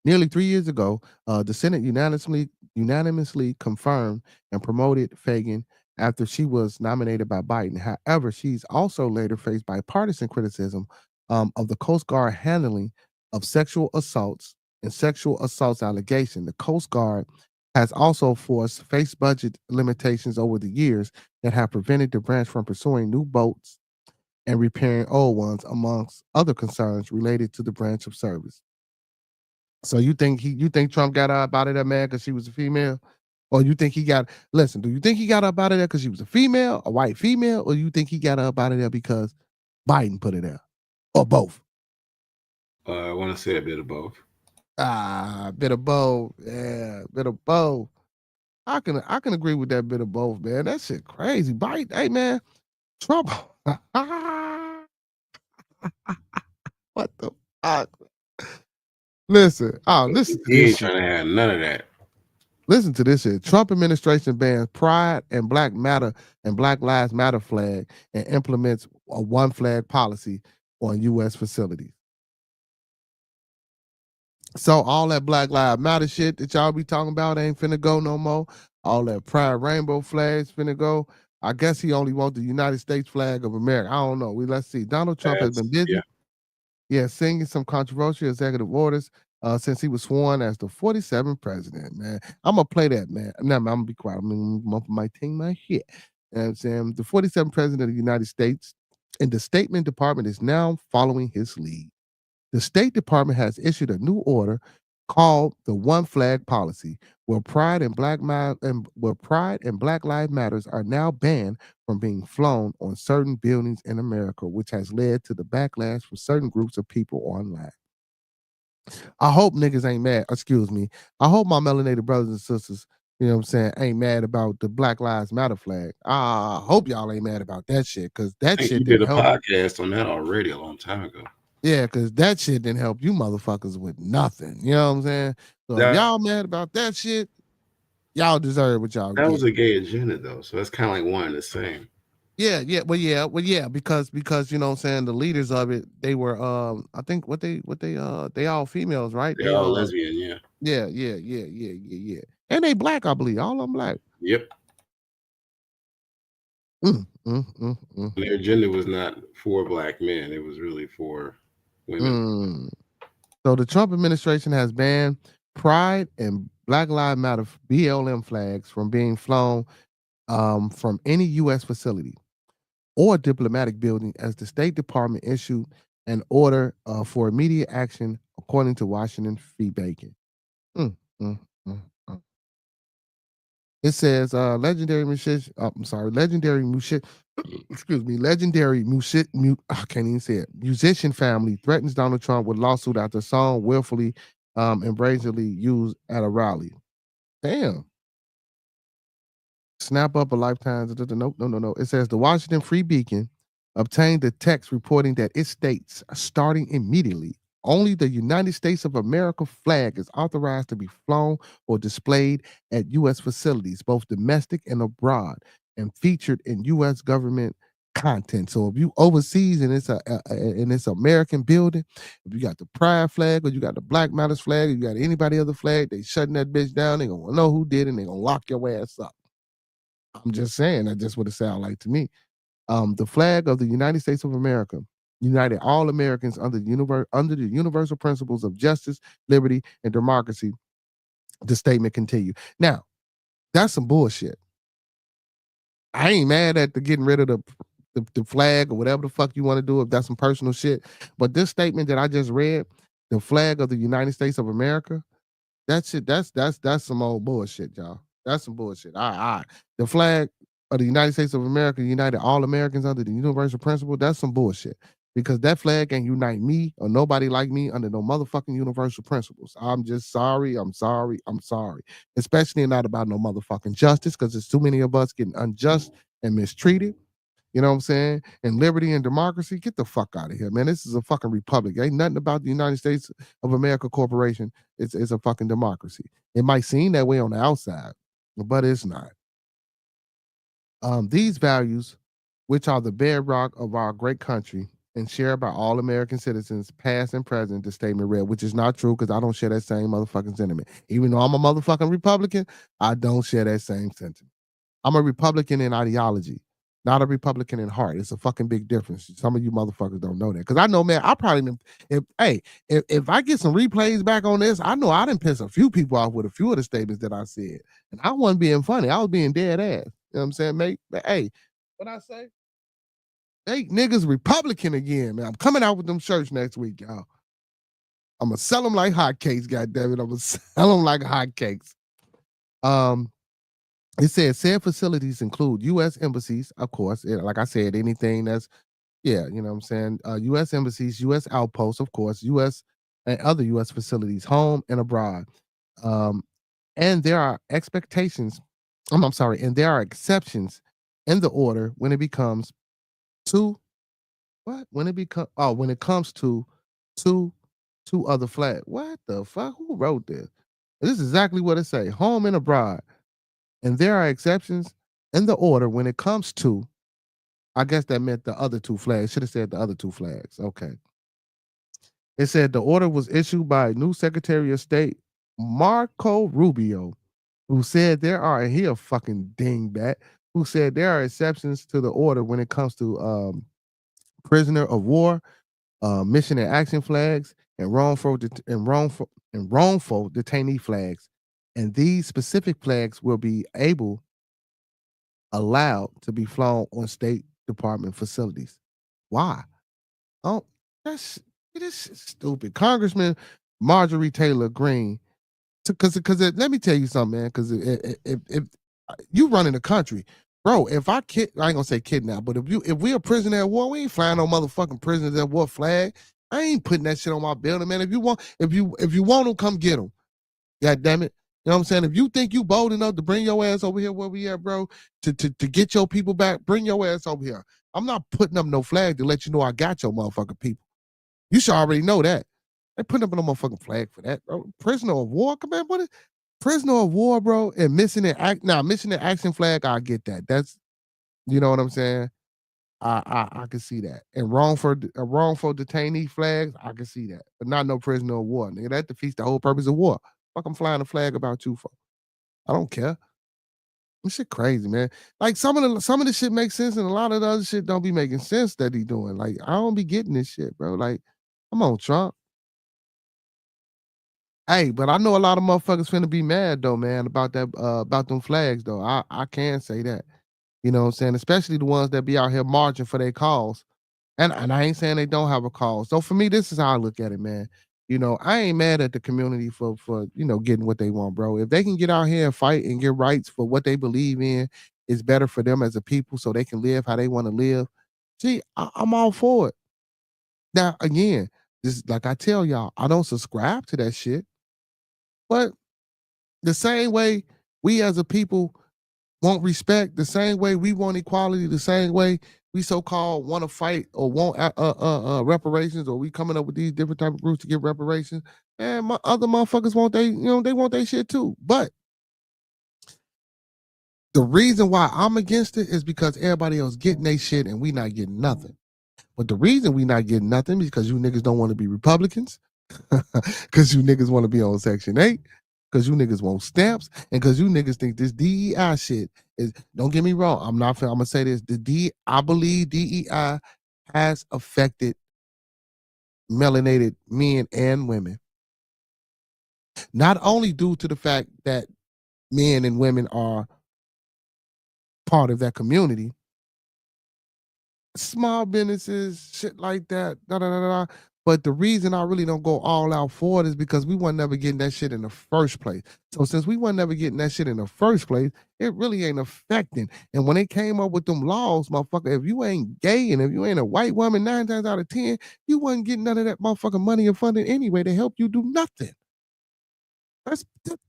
Nearly 3 years ago, the Senate unanimously confirmed and promoted Fagan after she was nominated by Biden. However, she's also later faced bipartisan criticism of the Coast Guard handling of sexual assaults and sexual assaults allegation. The Coast Guard has also faced budget limitations over the years that have prevented the branch from pursuing new boats and repairing old ones, amongst other concerns related to the branch of service. So you think Trump got up out of there, man, because she was a female? Or you think do you think he got up out of there because she was a female, a white female, or you think he got up out of there because Biden put her there? Or both? I want to say a bit of both. Bit of both. Yeah, bit of both. I can agree with that bit of both, man. That shit crazy. Biden, hey man, Trump. What the fuck? Listen, listen to He this ain't shit. trying to have none of that. Listen to this shit. Trump administration bans Pride and Black Matter and Black Lives Matter flag and implements a one flag policy on U.S. facilities. So all that Black Lives Matter shit that y'all be talking about ain't finna go no more. All that Pride Rainbow flags finna go. I guess he only wants the United States flag of America. I don't know. Let's see. Donald Trump has been busy. Yeah, singing some controversial executive orders since he was sworn as the 47th president, man. I'm going to play that, man. No, I'm going to be quiet. I'm going to my shit. You know what I'm saying? The 47th president of the United States, and the Statement Department is now following his lead. The State Department has issued a new order called the One Flag Policy, where Pride and Black Lives Matters are now banned from being flown on certain buildings in America, which has led to the backlash from certain groups of people online. I hope niggas ain't mad. Excuse me. I hope my melanated brothers and sisters, you know what I'm saying, ain't mad about the Black Lives Matter flag. I hope y'all ain't mad about that shit, because that shit did a help. podcast on that already a long time ago. Yeah, because that shit didn't help you motherfuckers with nothing. You know what I'm saying? So if y'all mad about that shit, y'all deserve what y'all get. That was a gay agenda though, so that's kind of like one and the same. Yeah, because you know what I'm saying, the leaders of it, they were I think they all females, right? They all lesbian, yeah. Yeah. And they black, I believe. All of them black. Yep. Their agenda was not for black men, it was really for women. So the Trump administration has banned Pride and Black Lives Matter BLM flags from being flown from any U.S. facility or diplomatic building, as the State Department issued an order for immediate action, according to Washington v. Bacon. It says legendary musician family threatens Donald Trump with lawsuit after song willfully and brazenly used at a rally. Damn. Snap up a lifetime. No. It says the Washington Free Beacon obtained the text reporting that it states, starting immediately, only the United States of America flag is authorized to be flown or displayed at U.S. facilities, both domestic and abroad, and featured in U.S. government content. So if you overseas and it's American building, if you got the Pride flag or you got the Black Matters flag, or you got anybody other flag, they shutting that bitch down. They gonna know who did it, and they gonna lock your ass up. I'm just saying, that's just what it sounds like to me. The flag of the United States of America united all Americans under the universal principles of justice, liberty, and democracy. The statement continued. Now, that's some bullshit. I ain't mad at the getting rid of the flag or whatever the fuck you want to do if that's some personal shit. But this statement that I just read, the flag of the United States of America, that shit, that's some old bullshit, y'all. That's some bullshit. All right. The flag of the United States of America, united all Americans under the universal principle, that's some bullshit. Because that flag ain't unite me or nobody like me under no motherfucking universal principles. I'm just sorry. I'm sorry. Especially not about no motherfucking justice, because there's too many of us getting unjust and mistreated. You know what I'm saying? And liberty and democracy, get the fuck out of here, man. This is a fucking republic. Ain't nothing about the United States of America Corporation. It's a fucking democracy. It might seem that way on the outside, but it's not. These values, which are the bedrock of our great country and shared by all American citizens, past and present, the statement read, which is not true because I don't share that same motherfucking sentiment. Even though I'm a motherfucking Republican, I don't share that same sentiment. I'm a Republican in ideology, not a Republican in heart. It's a fucking big difference. Some of you motherfuckers don't know that. Because I know, man, I probably, if I get some replays back on this, I know I done piss a few people off with a few of the statements that I said. And I wasn't being funny. I was being dead ass. You know what I'm saying, mate? But hey, what I say? Hey, niggas Republican again, man. I'm coming out with them shirts next week, y'all. I'm going to sell them like hotcakes, goddammit. I'm going to sell them like hotcakes. It said facilities include U.S. embassies, of course. Like I said, anything that's, you know what I'm saying? U.S. embassies, U.S. outposts, of course, U.S. and other U.S. facilities, home and abroad. And there are expectations. And there are exceptions in the order when it becomes when it comes to two other flags. What the fuck? Who wrote this? This is exactly what it say. Home and abroad. And there are exceptions in the order when it comes to, I guess that meant the other two flags. Should have said the other two flags. Okay. It said the order was issued by new Secretary of State Marco Rubio, who said he a fucking dingbat, who said there are exceptions to the order when it comes to prisoner of war, mission and action flags, and wrongful detainee flags. And these specific flags will be allowed to be flown on State Department facilities. Why? Oh, it is stupid. Congressman Marjorie Taylor Greene, because let me tell you something, man. Because if you running the country, bro, I ain't gonna say kidnap, but if we a prisoner at war, we ain't flying no motherfucking prisoners at war flag. I ain't putting that shit on my building, man. If you want them, come get them. God damn it. You know what I'm saying? If you think you bold enough to bring your ass over here where we at, bro, to get your people back, bring your ass over here. I'm not putting up no flag to let you know I got your motherfucking people. You should already know that. They putting up no motherfucking flag for that, bro. Prisoner of war, come on, what is prisoner of war, bro? And missing an action flag, I get that. That's, you know what I'm saying? I can see that. And wrongful detainee flags, I can see that. But not no prisoner of war, nigga. That defeats the whole purpose of war. Fuck, I'm flying a flag about you for. I don't care. This shit crazy, man. Like some of the shit makes sense, and a lot of the other shit don't be making sense that he doing. Like, I don't be getting this shit, bro. Like, come on, Trump. Hey, but I know a lot of motherfuckers finna be mad though, man, about that about them flags though. I can say that. You know what I'm saying? Especially the ones that be out here marching for their cause. And I ain't saying they don't have a cause. So for me, this is how I look at it, man. You know, I ain't mad at the community for getting what they want, bro. If they can get out here and fight and get rights for what they believe in, it's better for them as a people so they can live how they want to live. See, I'm all for it. Now, again, this like I tell y'all, I don't subscribe to that shit. But the same way we as a people want respect, the same way we want equality, the same way we so-called want to fight or want reparations, or we coming up with these different type of groups to get reparations, and my other motherfuckers want they want their shit too. But the reason why I'm against it is because everybody else getting their shit and we not getting nothing. But the reason we not getting nothing is because you niggas don't want to be Republicans, because you niggas want to be on Section 8, because you niggas want stamps, and because you niggas think this DEI shit is, don't get me wrong, I'm gonna say this, I believe DEI has affected melanated men and women. Not only due to the fact that men and women are part of that community, small businesses, shit like that, da da da da. But the reason I really don't go all out for it is because we weren't never getting that shit in the first place. So since we weren't never getting that shit in the first place, it really ain't affecting. And when they came up with them laws, motherfucker, if you ain't gay and if you ain't a white woman, 9 times out of 10, you wasn't getting none of that motherfucking money and funding anyway to help you do nothing.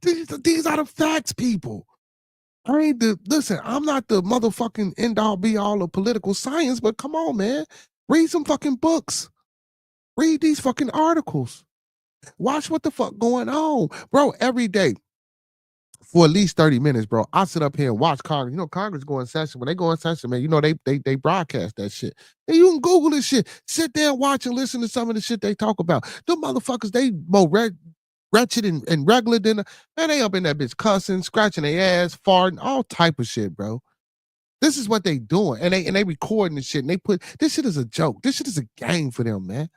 These are the facts, people. Listen, I'm not the motherfucking end all be all of political science, but come on, man. Read some fucking books. Read these fucking articles. Watch what the fuck going on. Bro, every day for at least 30 minutes, bro, I sit up here and watch Congress. You know, Congress go in session. When they go in session, man, you know, they broadcast that shit. And you can Google this shit. Sit there and watch and listen to some of the shit they talk about. Them motherfuckers, they more wretched and regular than, man, they up in that bitch cussing, scratching their ass, farting, all type of shit, bro. This is what they doing. And they recording this shit. And they put, this shit is a joke. This shit is a game for them, man.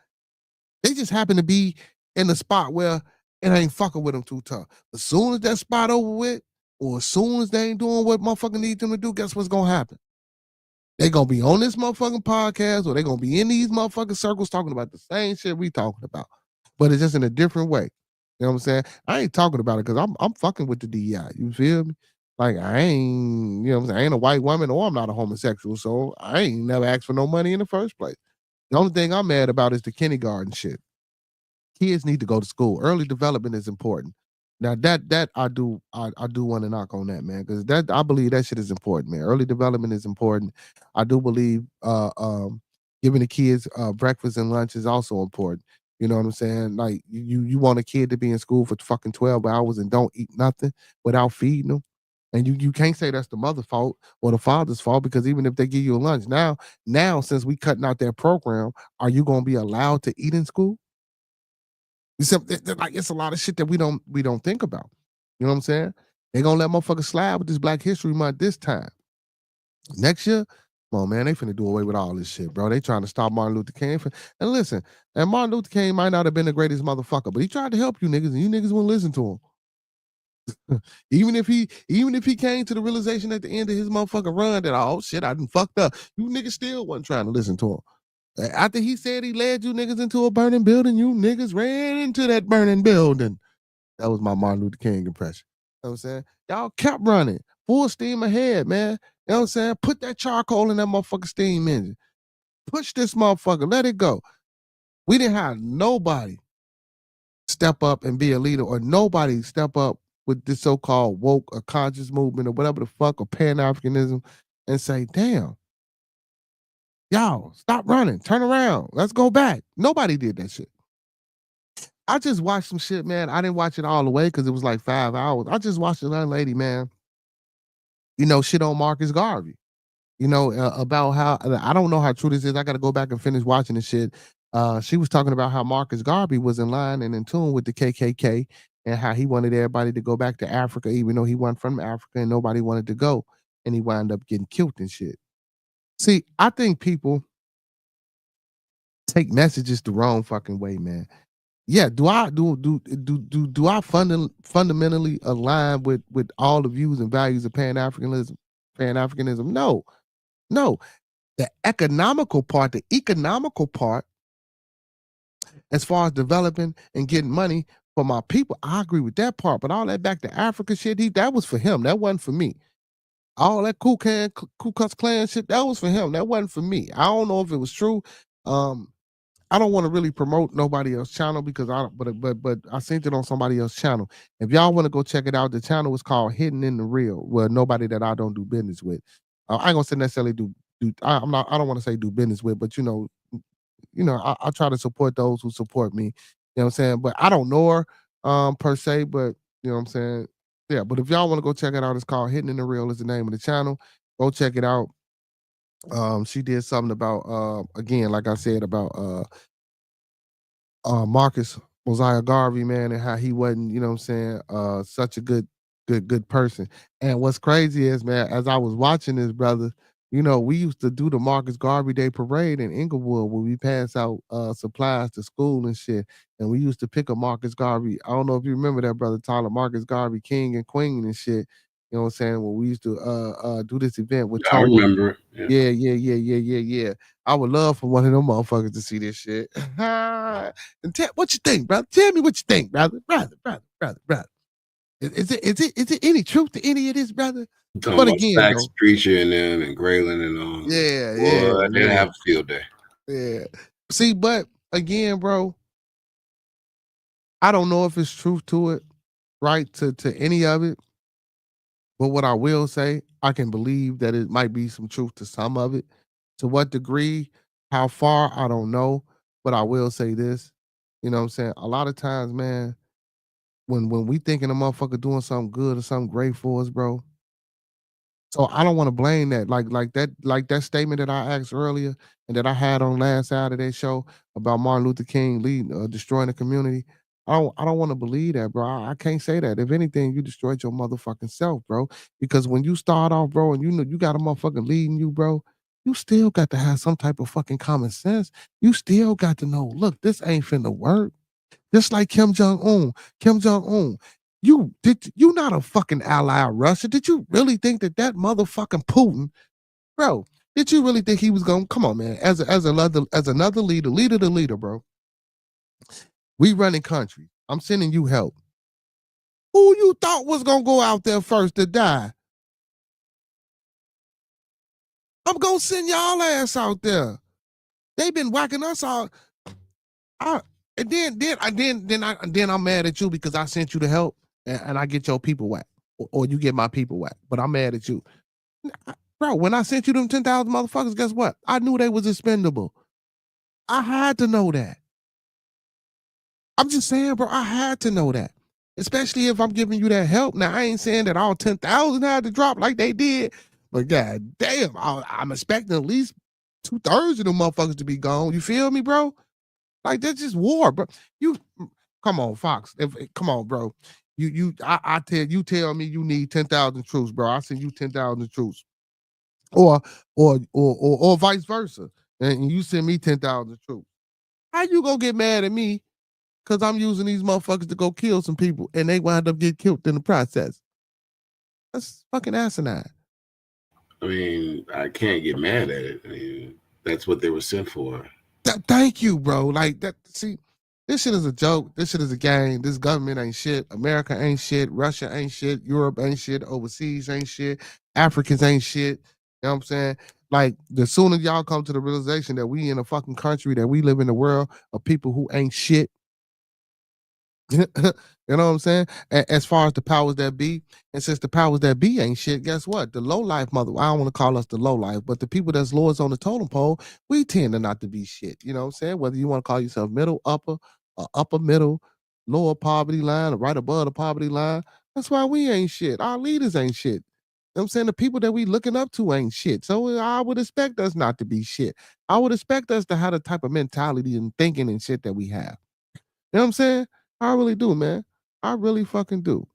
They just happen to be in the spot where it ain't fucking with them too tough. As soon as that spot over with, or as soon as they ain't doing what motherfucker need them to do, guess what's gonna happen? They gonna be on this motherfucking podcast, or they gonna be in these motherfucking circles talking about the same shit we talking about. But it's just in a different way. You know what I'm saying? I ain't talking about it because I'm fucking with the DEI. You feel me? Like I ain't, you know what I'm saying? I ain't a white woman or I'm not a homosexual, so I ain't never asked for no money in the first place. The only thing I'm mad about is the kindergarten shit. Kids need to go to school. Early development is important. Now that I do want to knock on that, man, because that I believe that shit is important, man. Early development is important. I do believe giving the kids breakfast and lunch is also important. You know what I'm saying? Like you want a kid to be in school for fucking 12 hours and don't eat nothing without feeding them. And you can't say that's the mother's fault or the father's fault, because even if they give you a lunch now since we cutting out their program, are you gonna be allowed to eat in school? Like it's a lot of shit that we don't think about. You know what I'm saying? They gonna let motherfuckers slide with this Black History Month this time. Next year, come on, man, they finna do away with all this shit, bro. They trying to stop Martin Luther King. And listen, and Martin Luther King might not have been the greatest motherfucker, but he tried to help you niggas, and you niggas wouldn't listen to him. even if he came to the realization at the end of his motherfucking run that, oh shit, I done fucked up, you niggas still wasn't trying to listen to him. After he said he led you niggas into a burning building, you niggas ran into that burning building. That was my Martin Luther King impression. You know what I'm saying? Y'all kept running. Full steam ahead, man. You know what I'm saying? Put that charcoal in that motherfucking steam engine. Push this motherfucker. Let it go. We didn't have nobody step up and be a leader, or nobody step up with this so-called woke or conscious movement or whatever the fuck, or Pan-Africanism, and say, damn, y'all, stop running. Turn around. Let's go back. Nobody did that shit. I just watched some shit, man. I didn't watch it all the way because it was like 5 hours. I just watched another lady, man, you know, shit on Marcus Garvey. You know, about how, I don't know how true this is. I got to go back and finish watching the shit. She was talking about how Marcus Garvey was in line and in tune with the KKK, and how he wanted everybody to go back to Africa, even though he wasn't from Africa and nobody wanted to go. And he wound up getting killed and shit. See, I think people take messages the wrong fucking way, man. Yeah, do I fundamentally align with all the views and values of Pan-Africanism? No. The economical part, as far as developing and getting money for my people, I agree with that part. But all that back to Africa shit, that was for him. That wasn't for me. All that Ku Klux Klan shit, that was for him. That wasn't for me. I don't know if it was true. I don't want to really promote nobody else's channel because but I seen it on somebody else's channel. If y'all want to go check it out, the channel is called Hidden in the Real. Well, nobody that I don't do business with. I ain't gonna say necessarily I don't want to say do business with, but you know, I try to support those who support me. You know what I'm saying? But I don't know her per se, but you know what I'm saying? Yeah, but if y'all want to go check it out, it's called Hidden in the Real is the name of the channel. Go check it out. She did something about again, like I said, about Marcus Mosiah Garvey, man, and how he wasn't, you know what I'm saying, such a good person. And what's crazy is, man, as I was watching this, brother, You know, we used to do the Marcus Garvey Day Parade in Inglewood where we pass out supplies to school and shit. And we used to pick a Marcus Garvey. I don't know if you remember that, brother Tyler, Marcus Garvey King and Queen and shit. You know what I'm saying? When we used to do this event with I Tola. remember it. Yeah. Yeah. I would love for one of them motherfuckers to see this shit. And what you think, brother? Tell me what you think, brother. Brother. Is it any truth to any of this, brother? I'm talking But about again, Stacks, though, Preacher, and them, and Graylin, and all. Boy, they have a field day. Yeah. See, but again, bro, I don't know if it's truth to it, right? To any of it. But what I will say, I can believe that it might be some truth to some of it. To what degree, how far, I don't know. But I will say this. You know what I'm saying? A lot of times, man, when we thinking a motherfucker doing something good or something great for us, bro, so I don't want to blame that. Like that statement that I asked earlier and that I had on last Saturday show about Martin Luther King leading destroying the community. I don't want to believe that, bro. I can't say that. If anything, you destroyed your motherfucking self, bro. Because when you start off, bro, and you know you got a motherfucker leading you, bro, you still got to have some type of fucking common sense. You still got to know, look, this ain't finna work. Just like Kim Jong Un. Kim Jong Un. You not a fucking ally of Russia? Did you really think that motherfucking Putin, bro? Did you really think he was going? Come on, man. As another leader, bro. We running country. I'm sending you help. Who you thought was gonna go out there first to die? I'm gonna send y'all ass out there. They been whacking us out. And then I'm mad at you because I sent you the help and I get your people whacked. Or you get my people whacked. But I'm mad at you. Bro, when I sent you them 10,000 motherfuckers, guess what? I knew they was expendable. I had to know that. I'm just saying, bro, I had to know that. Especially if I'm giving you that help. Now, I ain't saying that all 10,000 had to drop like they did, but god damn, I'm expecting at least 2/3 of them motherfuckers to be gone. You feel me, bro? Like, that's just war, bro. You come on, Fox. Come on, bro. Tell me you need 10,000 troops, bro. I send you 10,000 troops. Or vice versa. And you send me 10,000 troops. How you gonna get mad at me because I'm using these motherfuckers to go kill some people and they wind up getting killed in the process? That's fucking asinine. I mean, I can't get mad at it. I mean, that's what they were sent for. Thank you, bro. Like that. See, this shit is a joke. This shit is a game. This government ain't shit. America ain't shit. Russia ain't shit. Europe ain't shit. Overseas ain't shit. Africans ain't shit. You know what I'm saying? Like, the sooner y'all come to the realization that we in a fucking country, that we live in a world of people who ain't shit. You know what I'm saying? As far as the powers that be, and since the powers that be ain't shit, guess what? The low life mother, I don't want to call us the low life, but the people that's lowest on the totem pole, we tend to not to be shit. You know what I'm saying? Whether you want to call yourself middle, upper, or upper middle, lower poverty line, or right above the poverty line, that's why we ain't shit. Our leaders ain't shit. You know what I'm saying? The people that we looking up to ain't shit. So I would expect us not to be shit. I would expect us to have the type of mentality and thinking and shit that we have. You know what I'm saying? I really do, man. I really fucking do.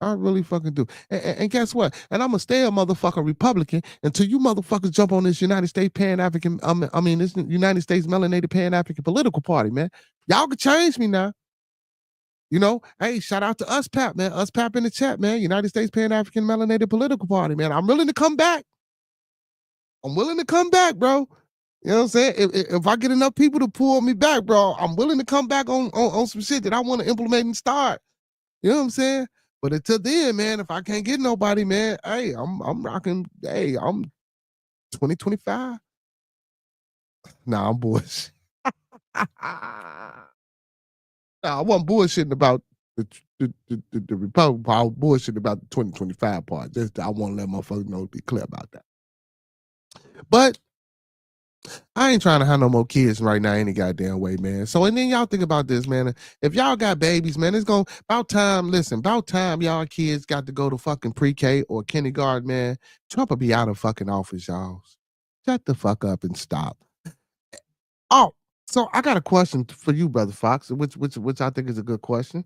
I really fucking do. And guess what? And I'm gonna stay a motherfucking Republican until you motherfuckers jump on this United States Pan African, this United States Melanated Pan African political party, man. Y'all can change me now. You know, hey, shout out to us, Pap, man. Us, Pap in the chat, man. United States Pan African Melanated Political Party, man. I'm willing to come back. I'm willing to come back, bro. You know what I'm saying? If I get enough people to pull me back, bro, I'm willing to come back on some shit that I want to implement and start. You know what I'm saying? But until then, man, if I can't get nobody, man, hey, I'm rocking. Hey, I'm 2025. Nah, I'm bullshit. Nah, I wasn't bullshitting about the Republican part. I was bullshitting about the 2025 part. Just I want to let motherfuckers know, be clear about that. But I ain't trying to have no more kids right now any goddamn way, man. So, and then y'all think about this, man. If y'all got babies, man, it's going about time y'all kids got to go to fucking pre-K or kindergarten, man. Trump will be out of fucking office, y'all. Shut the fuck up and stop. Oh, so I got a question for you, Brother Fox, which I think is a good question.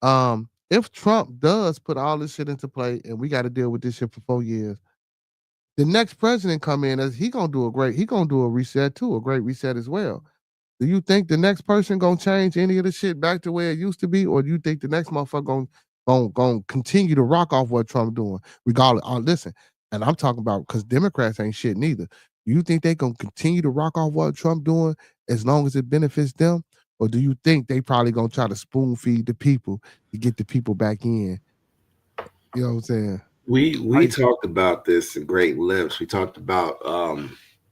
If Trump does put all this shit into play and we got to deal with this shit for 4 years, The next president come in as he gonna do a reset too, a great reset as well. Do you think the next person gonna change any of the shit back to where it used to be, or do you think the next motherfucker gonna continue to rock off what Trump doing, regardless? Listen, and I'm talking about because Democrats ain't shit neither. Do you think they gonna continue to rock off what Trump doing as long as it benefits them, or do you think they probably gonna try to spoon feed the people to get the people back in? You know what I'm saying? We talked about this in great lengths. We talked about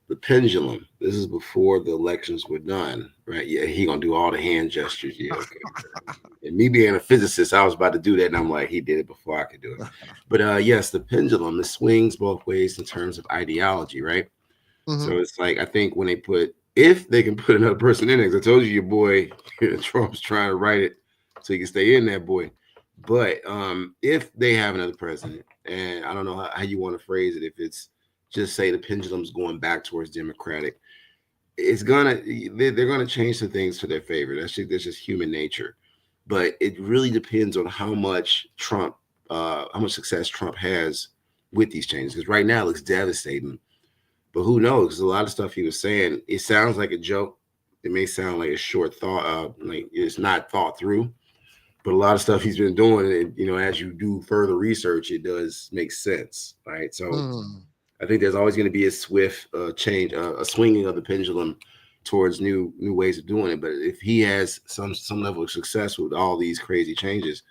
the pendulum. This is before the elections were done, right? Yeah, he gonna do all the hand gestures. Yeah, okay. And me being a physicist, I was about to do that, and I'm like, he did it before I could do it. But yes, the pendulum, it swings both ways in terms of ideology, right? So it's like, I think when if they can put another person in it, because I told you your boy Trump's trying to write it so he can stay in there, boy. But if they have another president, and I don't know how you want to phrase it, if it's just say the pendulum's going back towards Democratic, they're gonna change some things to their favor. That's just human nature. But it really depends on how much success Trump has with these changes. Because right now it looks devastating. But who knows? Because a lot of stuff he was saying, it sounds like a joke. It may sound like a short thought, like it's not thought through. But a lot of stuff he's been doing, and as you do further research, it does make sense, right? So I think there's always going to be a swift change, a swinging of the pendulum towards new ways of doing it. But if he has some level of success with all these crazy changes,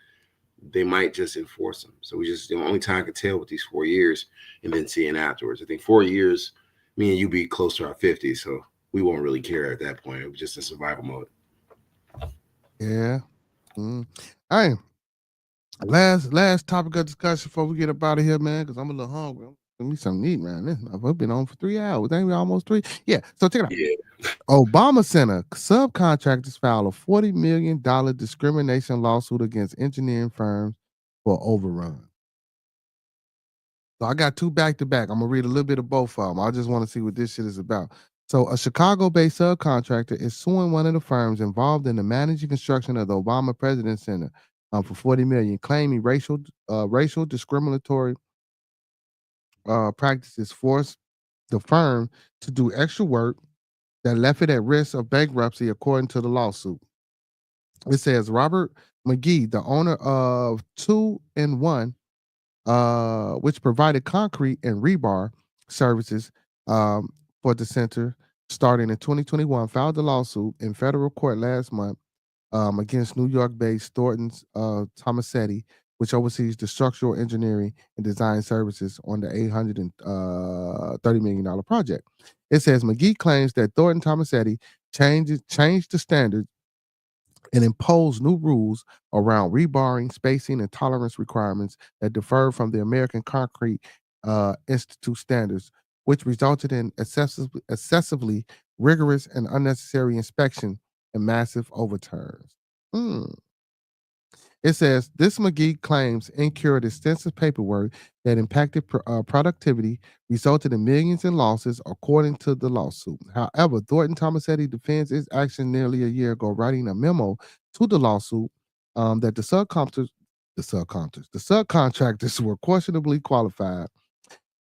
they might just enforce them. So the only time can tell with these 4 years, and then seeing afterwards. I think 4 years, me and you be close to our 50s, so we won't really care at that point. It was just a survival mode. Yeah. Hey, last topic of discussion before we get up out of here, man, because I'm a little hungry. Give me something to eat, man. I've been on for 3 hours. Ain't we almost 3? Yeah. So check it out. Yeah. Obama Center subcontractors filed a $40 million discrimination lawsuit against engineering firms for overrun. So I got two back to back. I'm gonna read a little bit of both of them. I just want to see what this shit is about. So a Chicago-based subcontractor is suing one of the firms involved in the managing construction of the Obama President Center for $40 million, claiming racial discriminatory practices forced the firm to do extra work that left it at risk of bankruptcy, according to the lawsuit. It says Robert McGee, the owner of 2-in-1, which provided concrete and rebar services for the center starting in 2021, filed the lawsuit in federal court last month against New York-based Thornton's Tomasetti, which oversees the structural engineering and design services on the $830 million project. It says McGee claims that Thornton Tomasetti changed the standards and imposed new rules around rebarring, spacing, and tolerance requirements that differ from the American Concrete Institute standards, which resulted in excessively rigorous and unnecessary inspection and massive overturns. It says this McGee claims incurred extensive paperwork that impacted productivity, resulted in millions in losses, according to the lawsuit. However, Thornton Tomasetti defends its action nearly a year ago, writing a memo to the lawsuit that the subcontractors were questionably qualified,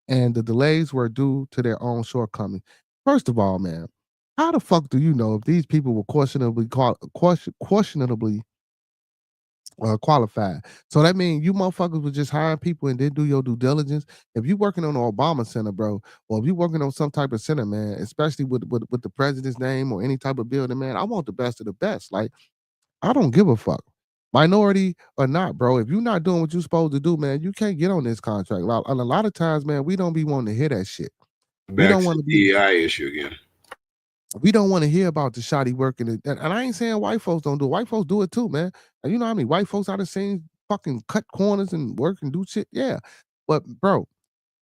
and the delays were due to their own shortcomings. First of all, man, how the fuck do you know if these people were questionably qualified? So that means you motherfuckers was just hiring people and didn't do your due diligence. If you working on an Obama Center, bro, or if you working on some type of center, man, especially with the president's name or any type of building, man, I want the best of the best. Like, I don't give a fuck, minority or not, bro. If you're not doing what you're supposed to do, man, you can't get on this contract. And a lot of times, man, we don't be wanting to hear that shit. We don't want to be DEI issue again. We don't want to hear about the shoddy work, and I ain't saying white folks don't do it. White folks do it too, man. And you know how many white folks I done seen fucking cut corners and work and do shit? Yeah. But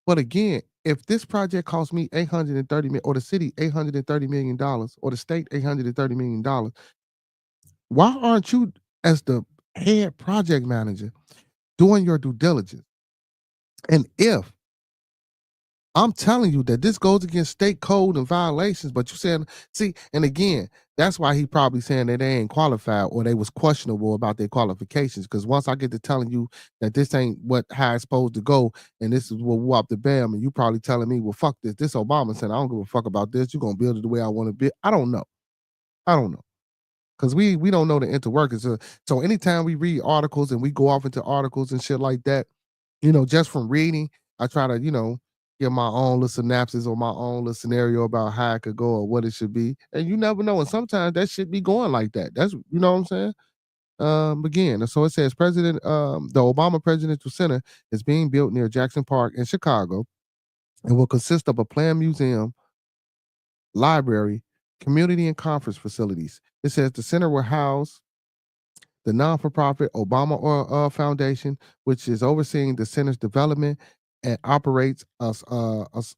again, if this project cost me $830 million, or the city $830 million, or the state $830 million, why aren't you, as the head project manager, doing your due diligence? And if I'm telling you that this goes against state code and violations, but you saying, see, and again, That's why he probably saying that they ain't qualified or they was questionable about their qualifications. Because once I get to telling you that this ain't how it's supposed to go, and this is what whoop the bam, and you probably telling me, well, fuck this. This Obama said I don't give a fuck about this. You're gonna build it the way I want to build. I don't know. Because we don't know the interworkings. So anytime we read articles and we go off into articles and shit like that, just from reading, I try to, give my own little synopsis or my own little scenario about how it could go or what it should be. And you never know. And sometimes that should be going like that. That's, you know what I'm saying? Again, so it says the Obama Presidential Center is being built near Jackson Park in Chicago and will consist of a planned museum, library, community, and conference facilities. It says the center will house the non-for-profit Obama Foundation, which is overseeing the center's development and operates a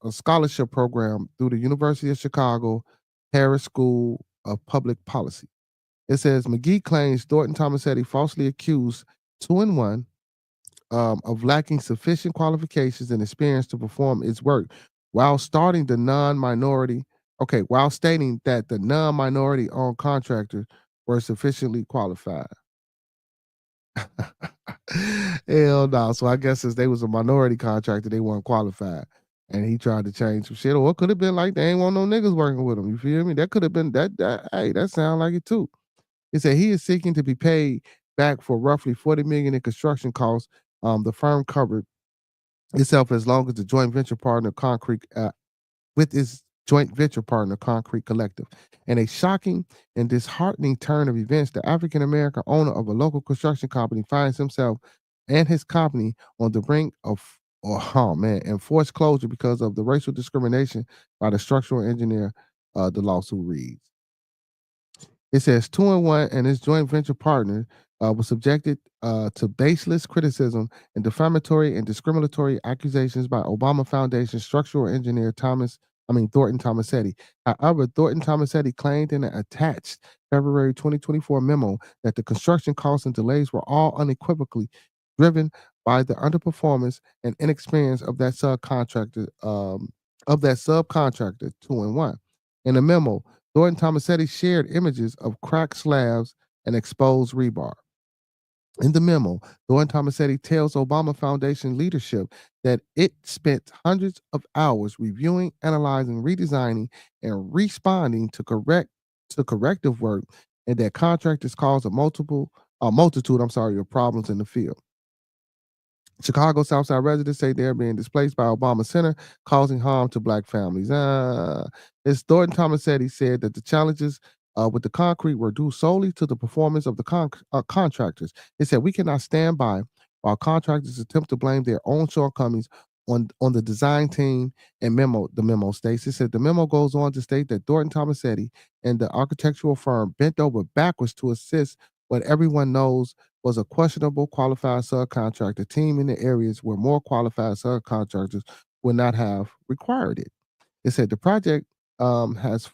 scholarship program through the University of Chicago Harris School of Public Policy. It says McGee claims Thornton Tomasetti falsely accused 2-in-1 of lacking sufficient qualifications and experience to perform its work while stating that the non-minority owned contractors were sufficiently qualified. Hell no. So I guess since they was a minority contractor, they weren't qualified. And he tried to change some shit. Or it could have been like they ain't want no niggas working with him. You feel me? That could have been that sound like it too. He said he is seeking to be paid back for roughly $40 million in construction costs. The firm covered itself as long as the joint venture partner Concrete with its joint venture partner Concrete Collective. In a shocking and disheartening turn of events, the African-American owner of a local construction company finds himself and his company on the brink of enforced closure because of the racial discrimination by the structural engineer, the lawsuit reads. It says 2-in-1 and his joint venture partner was subjected to baseless criticism and defamatory and discriminatory accusations by Obama Foundation structural engineer Thornton Tomasetti. However, Thornton Tomasetti claimed in an attached February 2024 memo that the construction costs and delays were all unequivocally driven by the underperformance and inexperience of that subcontractor, 2-in-1. In the memo, Thornton Tomasetti shared images of cracked slabs and exposed rebar. In the memo, Thornton Tomasetti tells Obama Foundation leadership that it spent hundreds of hours reviewing, analyzing, redesigning, and responding to corrective work, and that contractors caused a multitude of problems in the field. Chicago Southside residents say they're being displaced by Obama Center, causing harm to Black families. As Thornton Tomasetti said that the challenges with the concrete were due solely to the performance of the contractors. He said, we cannot stand by while contractors attempt to blame their own shortcomings on the design team and the memo states. It said the memo goes on to state that Thornton Tomasetti and the architectural firm bent over backwards to assist what everyone knows was a questionable qualified subcontractor team in the areas where more qualified subcontractors would not have required it. It said the project has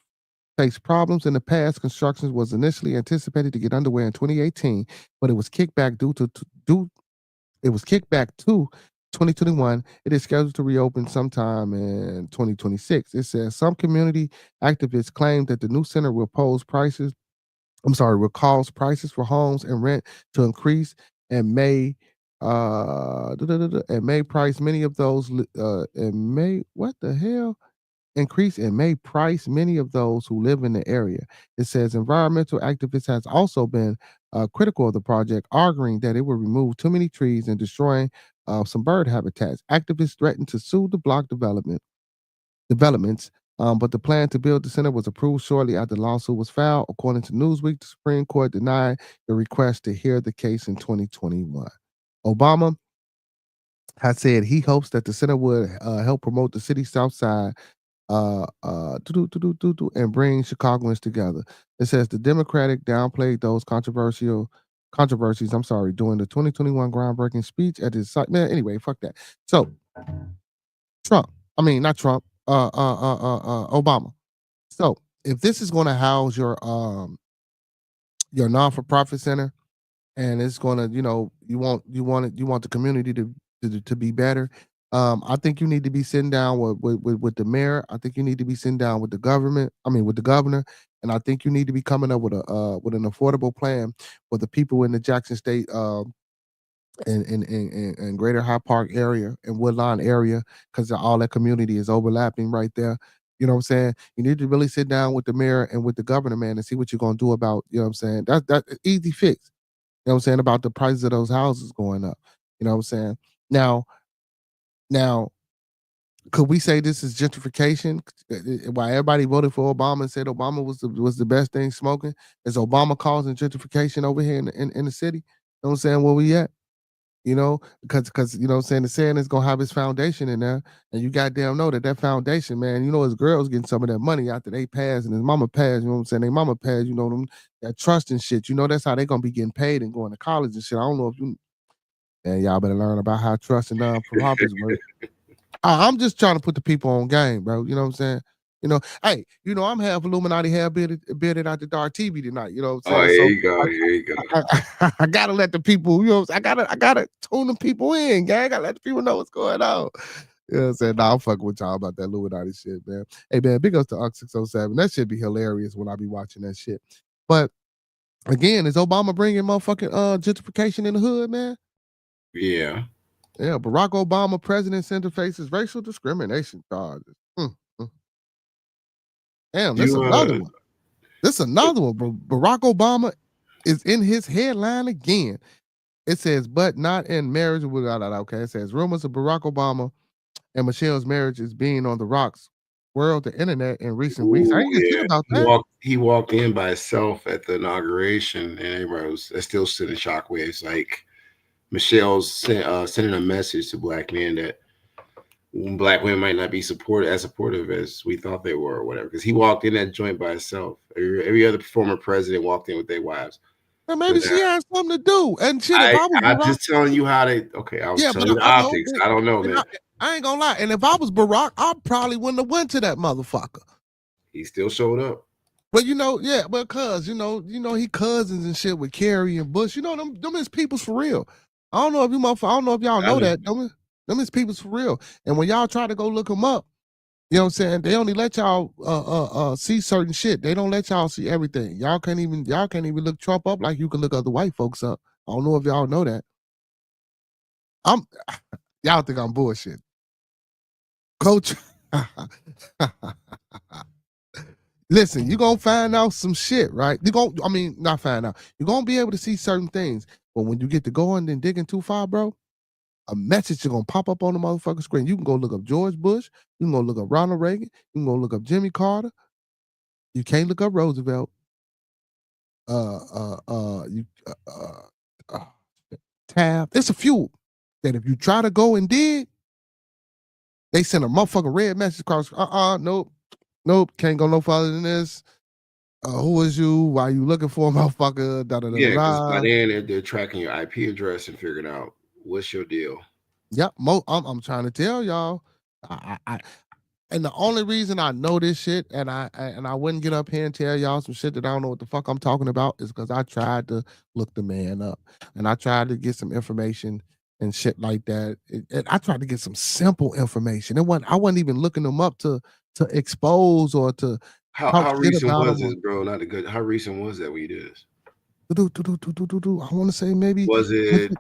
faced problems in the past. Construction was initially anticipated to get underway in 2018, but it was kicked back to 2021. It is scheduled to reopen sometime in 2026. It says some community activists claim that the new center will cause prices for homes and rent to increase and may price many of those increase and may price many of those who live in the area. It says environmental activists has also been critical of the project, arguing that it will remove too many trees and destroying some bird habitats. Activists threatened to sue the block developments, but the plan to build the center was approved shortly after the lawsuit was filed. According to Newsweek, the Supreme Court denied the request to hear the case in 2021. Obama has said he hopes that the center would help promote the city's South Side and bring Chicagoans together. It says the Democratic downplayed those controversies, during the 2021 groundbreaking speech at his site. Man, anyway, fuck that. So Obama. So if this is going to house your non-for-profit center, and it's going to, you want the community to be better, I think you need to be sitting down with the mayor. I think you need to be sitting down with the government. I mean, with the governor, and I think you need to be coming up with an affordable plan for the people in the Jackson State and Greater High Park area and Woodlawn area, because all that community is overlapping right there. You know what I'm saying? You need to really sit down with the mayor and with the governor, man, and see what you're gonna do about. You know what I'm saying? That easy fix. You know what I'm saying about the prices of those houses going up. You know what I'm saying? Now, now could we say this is gentrification? Why everybody voted for Obama and said Obama was the best thing smoking? Is Obama causing gentrification over here in the city? You know what I'm saying? Where we at? You know, because you know what I'm saying, the saying is gonna have its foundation in there, and you goddamn know that foundation, man, you know, his girls getting some of that money after they pass and his mama pass, you know what I'm saying? They mama pass, you know, them that trust and shit, you know, that's how they gonna be getting paid and going to college and shit. I don't know if you man, y'all better learn about how trust and non-profits work. I'm just trying to put the people on game, bro. You know what I'm saying? You know, hey, you know, I'm half Illuminati, half bearded out the dark TV tonight. You know what I'm Oh, saying? here So you go. Here you go. I gotta let the people, you know, I gotta tune the people in, gang. I gotta let the people know what's going on. You know what I'm saying? Nah, I'm fucking with y'all about that Illuminati shit, man. Hey, man, big ups to UX 607. That should be hilarious when I be watching that shit. But again, is Obama bringing motherfucking gentrification in the hood, man? Yeah. Yeah, Barack Obama, president center faces racial discrimination charges. Damn, this You another one. This another one. Barack Obama is in his headline again. It says, but not in marriage with okay. It says rumors of Barack Obama and Michelle's marriage is being on the rocks. World, the internet in recent weeks. I Ooh, ain't get shit yeah. about that. He walked in by himself at the inauguration, and everybody was still sending shockwaves. Like Michelle's sending a message to black men that black women might not be as supportive as we thought they were, or whatever. Because he walked in that joint by himself. Every other former president walked in with their wives. And But maybe she has something to do. And shit, if I was I'm Barack, just telling you how they. Okay, I was yeah, telling but you the I know. optics. I don't know, man. I ain't gonna lie. And if I was Barack, I probably wouldn't have went to that motherfucker. He still showed up. But you know, yeah, because you know, he cousins and shit with Kerry and Bush. You know, them is people's for real. I don't know if I don't know if y'all know that. Them is people's for real. And when y'all try to go look them up, you know what I'm saying? They only let y'all see certain shit. They don't let y'all see everything. Y'all can't even look Trump up like you can look other white folks up. I don't know if y'all know that. Y'all think I'm bullshit. Coach. Listen, you're gonna find out some shit, right? Not find out. You're gonna be able to see certain things. But when you get to going and digging too far, bro, a message is gonna pop up on the motherfucking screen. You can go look up George Bush, you can go look up Ronald Reagan, you can go look up Jimmy Carter. You can't look up Roosevelt. Taft. It's a few that if you try to go and dig, they send a motherfucking red message across. Nope, can't go no farther than this. Who is you? Why you looking for a motherfucker? Da da da Yeah, because by da. then they're tracking your IP address and figuring out what's your deal. Yep, I'm trying to tell y'all. I and the only reason I know this shit and I wouldn't get up here and tell y'all some shit that I don't know what the fuck I'm talking about is because I tried to look the man up and I tried to get some information and shit like that. And I tried to get some simple information. I wasn't even looking them up to expose or to talk How shit recent about was them. this, bro? Not a good. How recent was that when you did this? I want to say maybe Was it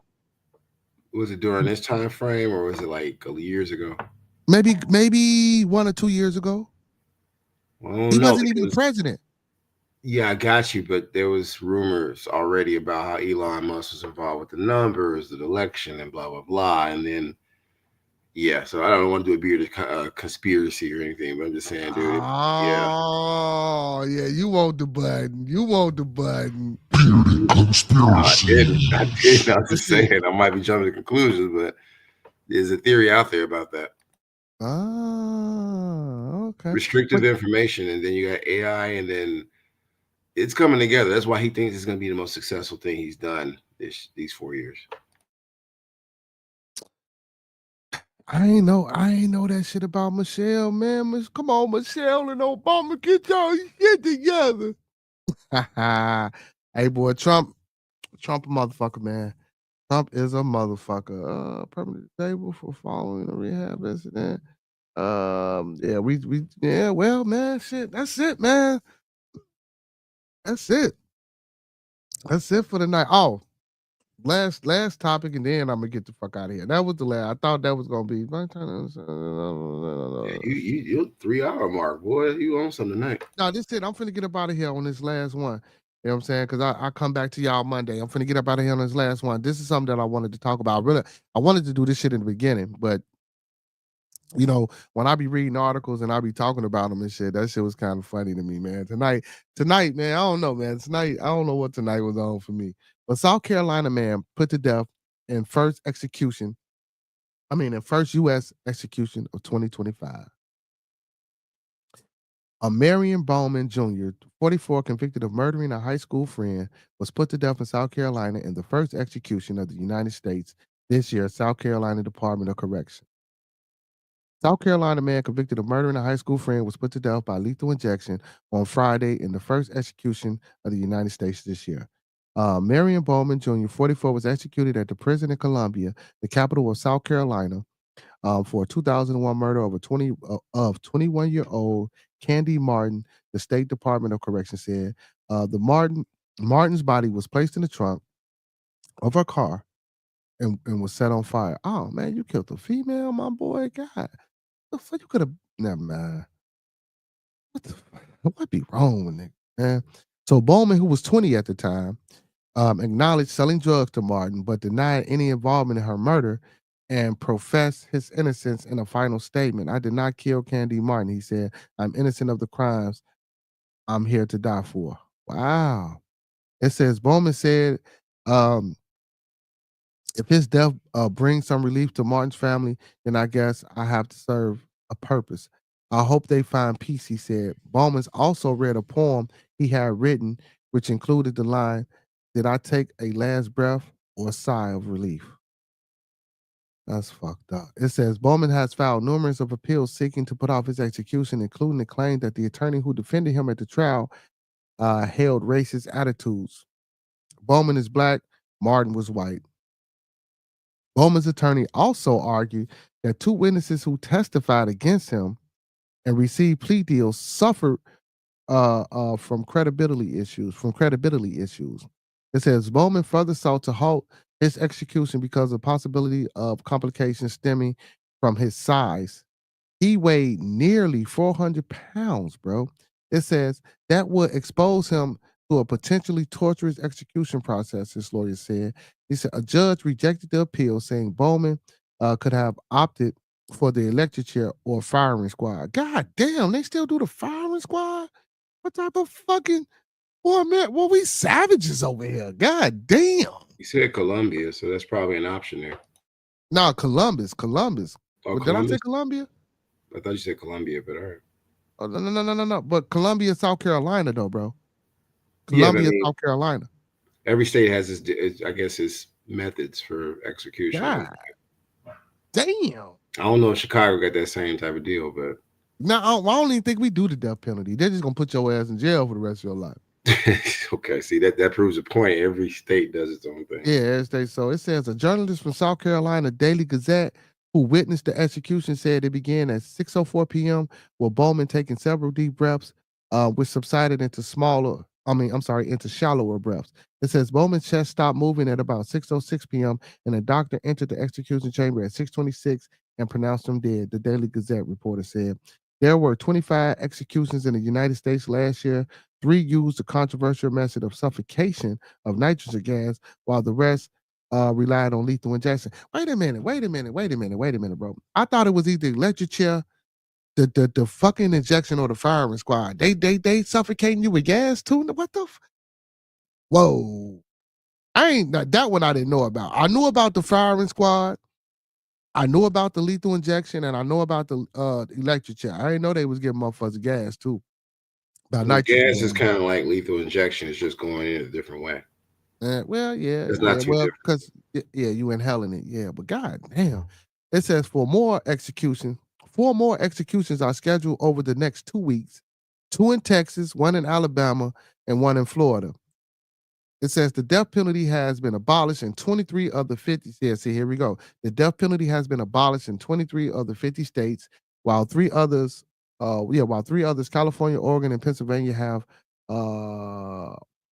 during this time frame or was it like years ago? maybe 1 or 2 years ago. Well, I don't He know wasn't even the because president. yeah, I got you, but there was rumors already about how Elon Musk was involved with the numbers, the election, and blah blah blah, and then yeah. So I don't want to do a bearded conspiracy or anything, but I'm just saying, dude. Yeah. Oh, yeah, you want the button. You want the button. I didn't. I didn't. I was Let's just see. saying I might be jumping to conclusions, but there's a theory out there about that. Okay. Restrictive information, and then you got AI, and then it's coming together. That's why he thinks it's going to be the most successful thing he's done these 4 years. I ain't know that shit about Michelle, man. Come on, Michelle and Obama, get y'all shit together. Hey, boy, Trump a motherfucker, man. Trump is a motherfucker. Permanent disabled for following a rehab incident. Yeah, well, man, shit. That's it, man. That's it. That's it for the night. Oh, last topic, and then I'm gonna get the fuck out of here. That was the last. I thought that was gonna be. Yeah, you 3 hour mark, boy. You on something tonight? No, this it. I'm finna get up out of here on this last one. You know what I'm saying? Because I come back to y'all Monday. I'm finna get up out of here on this last one. This is something that I wanted to talk about. Really, I wanted to do this shit in the beginning, but you know, when I be reading articles and I be talking about them and shit, that shit was kind of funny to me, man. Tonight, man, I don't know, man. Tonight, I don't know what tonight was on for me. But South Carolina man put to death in first U.S. execution of 2025. A Marion Bowman Jr., 44, convicted of murdering a high school friend, was put to death in South Carolina in the first execution of the United States this year, South Carolina Department of Correction. South Carolina man convicted of murdering a high school friend was put to death by lethal injection on Friday in the first execution of the United States this year. Marion Bowman Jr., 44, was executed at the prison in Columbia, the capital of South Carolina, for a 2001 murder of 21-year-old Candy Martin. The State Department of Correction said Martin's body was placed in the trunk of her car and was set on fire. Oh man, you killed a female, my boy. God. The fuck you could have never mind. What be wrong with nigga, man? So Bowman, who was 20 at the time, acknowledged selling drugs to Martin, but denied any involvement in her murder and professed his innocence in a final statement. I did not kill Candy Martin, he said. I'm innocent of the crimes I'm here to die for. Wow. It says Bowman said, if his death brings some relief to Martin's family, then I guess I have to serve a purpose. I hope they find peace, he said. Bowman's also read a poem he had written, which included the line, did I take a last breath or a sigh of relief? That's fucked up. It says Bowman has filed numerous of appeals seeking to put off his execution, including the claim that the attorney who defended him at the trial held racist attitudes. Bowman is black, Martin was white. Bowman's attorney also argued that two witnesses who testified against him and received plea deals suffered from credibility issues. It says Bowman further sought to halt his execution because of possibility of complications stemming from his size. He weighed nearly 400 pounds, bro. It says that would expose him to a potentially torturous execution process, his lawyer said. He said a judge rejected the appeal, saying Bowman could have opted for the electric chair or firing squad. God damn, they still do the firing squad? What type of fucking boy, man? Well, we savages over here. God damn. You said Columbia, so that's probably an option there. No, Columbus. Oh, Did I say Columbia? I thought you said Columbia, but all right. Oh, no. But Columbia, South Carolina, though, bro. Yeah, Columbia, South Carolina. Every state has its methods for execution. God damn. I don't know if Chicago got that same type of deal, but No, I don't even think we do the death penalty. They're just gonna put your ass in jail for the rest of your life. okay, see that proves a point. Every state does its own thing. Yeah, so it says a journalist from South Carolina Daily Gazette who witnessed the execution said it began at 6:04 p.m. with Bowman taking several deep breaths, which subsided into shallower breaths. It says Bowman's chest stopped moving at about 6:06 p.m. and a doctor entered the execution chamber at 6:26 and pronounced him dead. The Daily Gazette reporter said there were 25 executions in the United States last year. 3 used the controversial method of suffocation of nitrogen gas, while the rest relied on lethal injection. Wait a minute, bro. I thought it was either electric chair, the fucking injection, or the firing squad. They suffocating you with gas too? What the? Whoa! That one I didn't know about. I knew about the firing squad. I knew about the lethal injection, and I know about the electric chair. I didn't know they was giving motherfuckers gas too. Gas is kind of like lethal injection. It's just going in a different way. Well, yeah. It's not too different. Because you inhaling it. Yeah, but god damn. It says 4 more executions are scheduled over the next 2 weeks. 2 in Texas, 1 in Alabama, and 1 in Florida. It says the death penalty has been abolished in 23 of the 50 states. See, here we go. The death penalty has been abolished in 23 of the 50 states, while three others, California, Oregon, and Pennsylvania have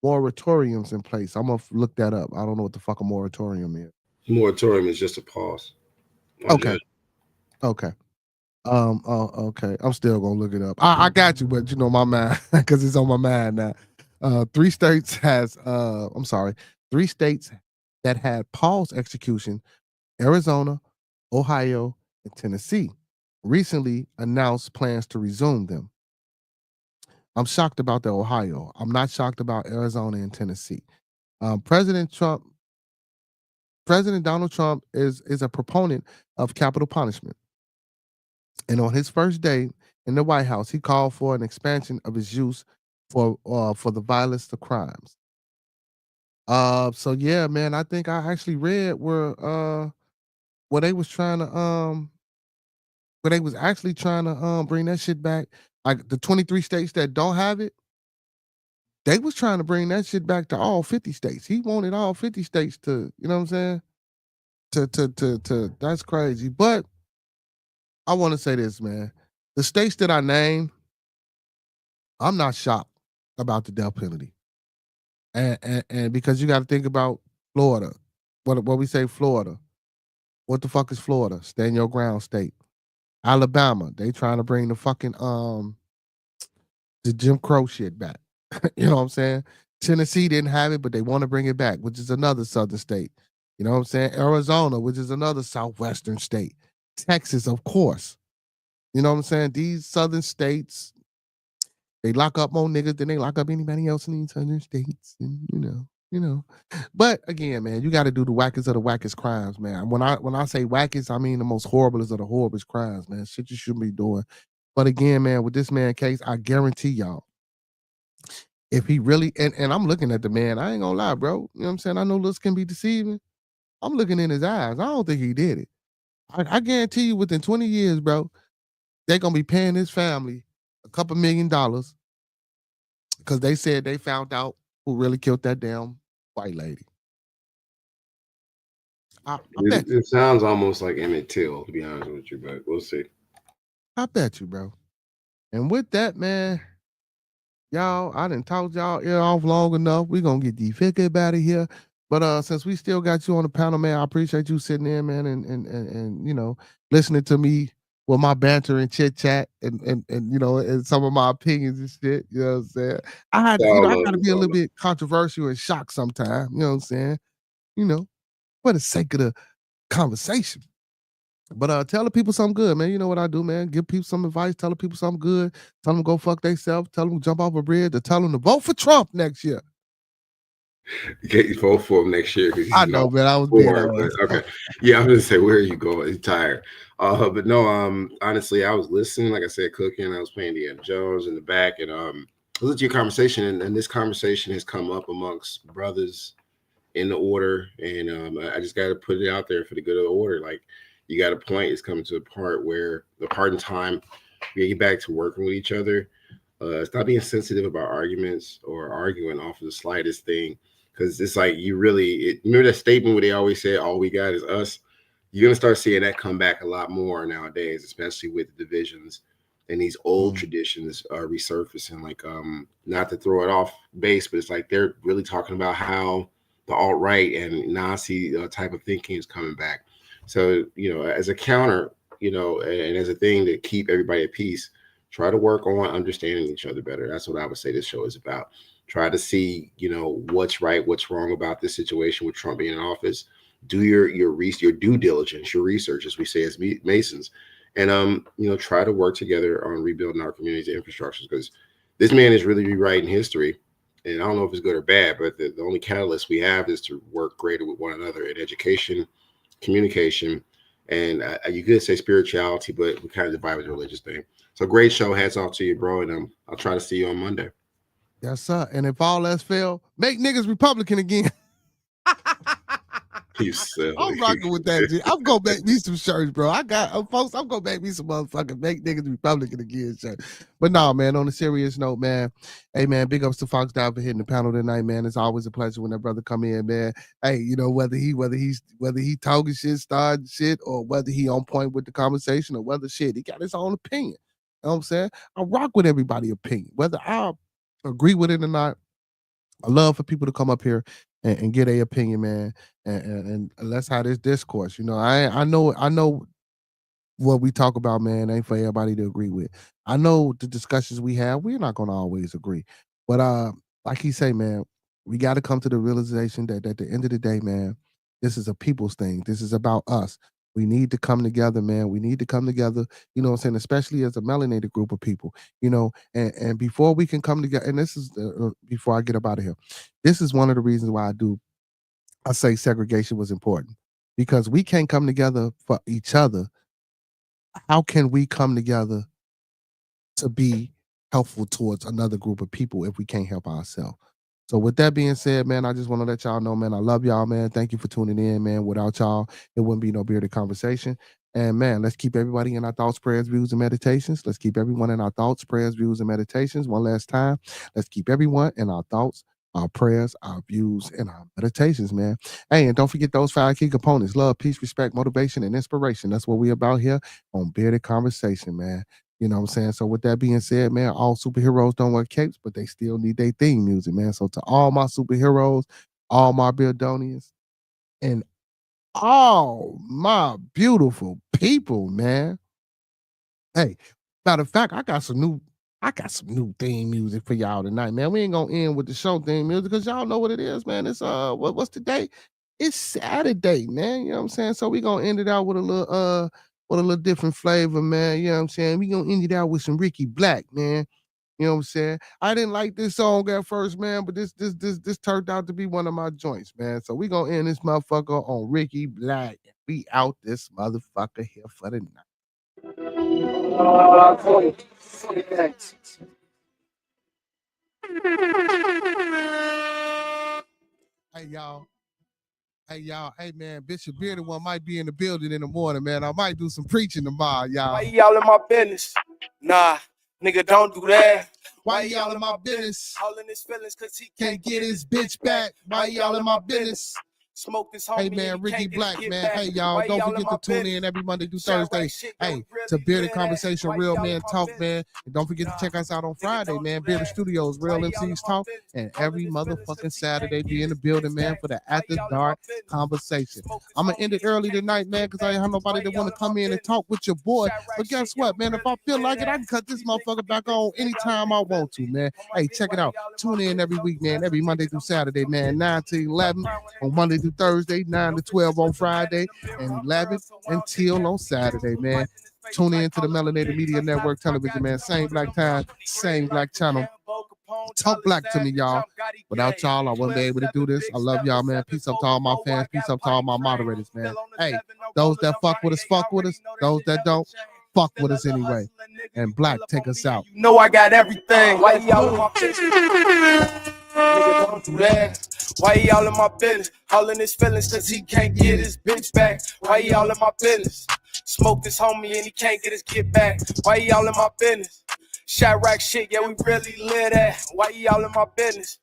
moratoriums in place. I'm gonna look that up. I don't know what the fuck a moratorium is. Moratorium is just a pause. Okay. Okay. Okay. I'm still gonna look it up. I got you, but you know my mind, because it's on my mind now. Three states that had paused execution: Arizona, Ohio, and Tennessee recently announced plans to resume them. I'm shocked about the Ohio. I'm not shocked about Arizona and Tennessee. President Donald Trump is a proponent of capital punishment. And on his first day in the White House, he called for an expansion of its use for the violence of crimes. So yeah, man, I think I actually read where they was trying to bring that shit back. Like the 23 states that don't have it, they was trying to bring that shit back to all 50 states. He wanted all 50 states to, you know what I'm saying? To that's crazy. But I want to say this, man. The states that I named, I'm not shocked about the death penalty. And because you got to think about Florida. What we say Florida. What the fuck is Florida? Stand your ground state. Alabama, they trying to bring the fucking the Jim Crow shit back. You know what I'm saying? Tennessee didn't have it, but they want to bring it back, which is another southern state. You know what I'm saying? Arizona, which is another southwestern state. Texas, of course. You know what I'm saying? These southern states, they lock up more niggas than they lock up anybody else in these southern states. And, you know. But again, man, you got to do the wackest of the wackest crimes, man. When I say wackest, I mean the most horriblest of the horriblest crimes, man. Shit you shouldn't be doing. But again, man, with this man case, I guarantee y'all, if he really, and I'm looking at the man, I ain't gonna lie, bro. You know what I'm saying? I know looks can be deceiving. I'm looking in his eyes. I don't think he did it. I guarantee you within 20 years, bro, they're gonna be paying his family a couple $1 million because they said they found out who really killed that damn white lady. I bet you. It sounds almost like Emmett Till, to be honest with you, but we'll see. I bet you, bro. And with that, man, y'all, I done talked y'all ear off long enough. We gonna get the fuck up out of here. But since we still got you on the panel, man, I appreciate you sitting in, man, and you know, listening to me with my banter and chit chat and you know, and some of my opinions and shit. You know what I'm saying? I gotta be a little bit controversial and shocked sometimes. You know what I'm saying? You know, for the sake of the conversation. But tell the people something good, man. You know what I do, man. Give people some advice. Tell the people something good. Tell them to go fuck themselves. Tell them to jump off a bridge. To tell them to vote for Trump next year. You can't vote for him next year because I know, man. I was being okay. Yeah, I'm gonna say, where are you going? He's tired. But no, honestly, I was listening, like I said, cooking. I was playing Indiana Jones in the back, and I listened to your conversation, and this conversation has come up amongst brothers in the order, and I just got to put it out there for the good of the order. Like, you got a point. It's coming to a part where the part in time we get back to working with each other. Stop being sensitive about arguments or arguing off of the slightest thing. Because it's like remember that statement where they always say, all we got is us? You're going to start seeing that come back a lot more nowadays, especially with the divisions and these old traditions are resurfacing. Like, not to throw it off base, but it's like they're really talking about how the alt-right and Nazi type of thinking is coming back. So, you know, as a counter, you know, and as a thing to keep everybody at peace, try to work on understanding each other better. That's what I would say this show is about. Try to see, you know, what's right, what's wrong about this situation with Trump being in office. Do your due diligence, your research, as we say as Masons, and you know, try to work together on rebuilding our communities and infrastructures, because this man is really rewriting history. And I don't know if it's good or bad, but the only catalyst we have is to work greater with one another in education, communication, and you could say spirituality, but we kind of divide with the religious thing. So great show. Hats off to you, bro. And I'll try to see you on Monday. Yes, sir. And if all else fail, make niggas Republican again. He's silly. I'm rocking with that, G. I'm gonna make me some shirts, bro. I got folks. I'm gonna make me some motherfucking make niggas Republican again shirt. But no, man. On a serious note, man. Hey, man. Big ups to Fox Down for hitting the panel tonight, man. It's always a pleasure when that brother come in, man. Hey, you know whether he talking shit, starting shit, or whether he on point with the conversation, or whether shit he got his own opinion. You know what I'm saying? I rock with everybody's opinion, whether I agree with it or not. I love for people to come up here and get a opinion, man, and let's have this discourse. You know, I know what we talk about, man, ain't for everybody to agree with. I know the discussions we have, we're not gonna always agree. But like he say, man, we gotta come to the realization that at the end of the day, man, this is a people's thing. This is about us. We need to come together, man. We need to come together, you know what I'm saying, especially as a melanated group of people, you know, and before we can come together, and this is before I get up out of here, this is one of the reasons why I say segregation was important, because we can't come together for each other. How can we come together to be helpful towards another group of people if we can't help ourselves? So with that being said, man, I just want to let y'all know, man, I love y'all, man. Thank you for tuning in, man. Without y'all, it wouldn't be no bearded conversation. And man, let's keep everybody in our thoughts, prayers, views, and meditations. Let's keep everyone in our thoughts, prayers, views, and meditations. One last time. Let's keep everyone in our thoughts, our prayers, our views, and our meditations, man. Hey, and don't forget those 5 key components: love, peace, respect, motivation, and inspiration. That's what we about here on Bearded Conversation, man. You know what I'm saying? So with that being said, man, all superheroes don't wear capes, but they still need their theme music, man. So to all my superheroes, all my Beardonians, and all my beautiful people, man. Hey, matter of fact, I got some new theme music for y'all tonight, man. We ain't gonna end with the show theme music because y'all know what it is, man. It's what's the date? It's Saturday, man. You know what I'm saying? So we gonna end it out with a little different flavor, man. You know what I'm saying? We gonna end it out with some Ricky Black, man. You know what I'm saying? I didn't like this song at first, man, but this turned out to be one of my joints, man. So we gonna end this motherfucker on Ricky Black. We out this motherfucker here for the night. Hey y'all. Hey man, Bishop Bearded One might be in the building in the morning, man. I might do some preaching tomorrow, y'all. Why y'all in my business? Nah, nigga, don't do that. Why y'all in my business? All in his feelings cause he Can't get his bitch back. Why y'all in my business? Smoke this homie. Hey man, Ricky Black, man. Hey y'all, don't forget to tune in every Monday through Thursday. Hey, to Bearded Conversation, Real Men Talk, man. And don't forget to check us out on Friday, man. Bearded Studios, Real MCs Talk. And every motherfucking Saturday, be in the building, man, for the After Dark Conversation. I'm going to end it early tonight, man, because I ain't have nobody that want to come in and talk with your boy. But guess what, man? If I feel like it, I can cut this motherfucker back on anytime I want to, man. Hey, check it out. Tune in every week, man. Every Monday through Saturday, man. 9 to 11 on Monday through Thursday, 9 to 12 on Friday, and 11 until on Saturday, man. Tune in to the Melanated Media Network television, man. Same black time, same black channel. Talk black to me, y'all. Without y'all, I wouldn't be able to do this. I love y'all, man. Peace up to all my fans. Peace up to all my moderators, man. Hey, those that fuck with us, fuck with us. Those that don't, fuck with us anyway. And Black, take us out. You know I got everything. Why y'all in my business? Nigga, don't do that. Why y'all in my business? All in his feelings cause he can't get his bitch back. Why y'all in my business? Smoke this homie and he can't get his kid back. Why y'all in my business? Shot rack shit, yeah, we really live that. Why y'all in my business?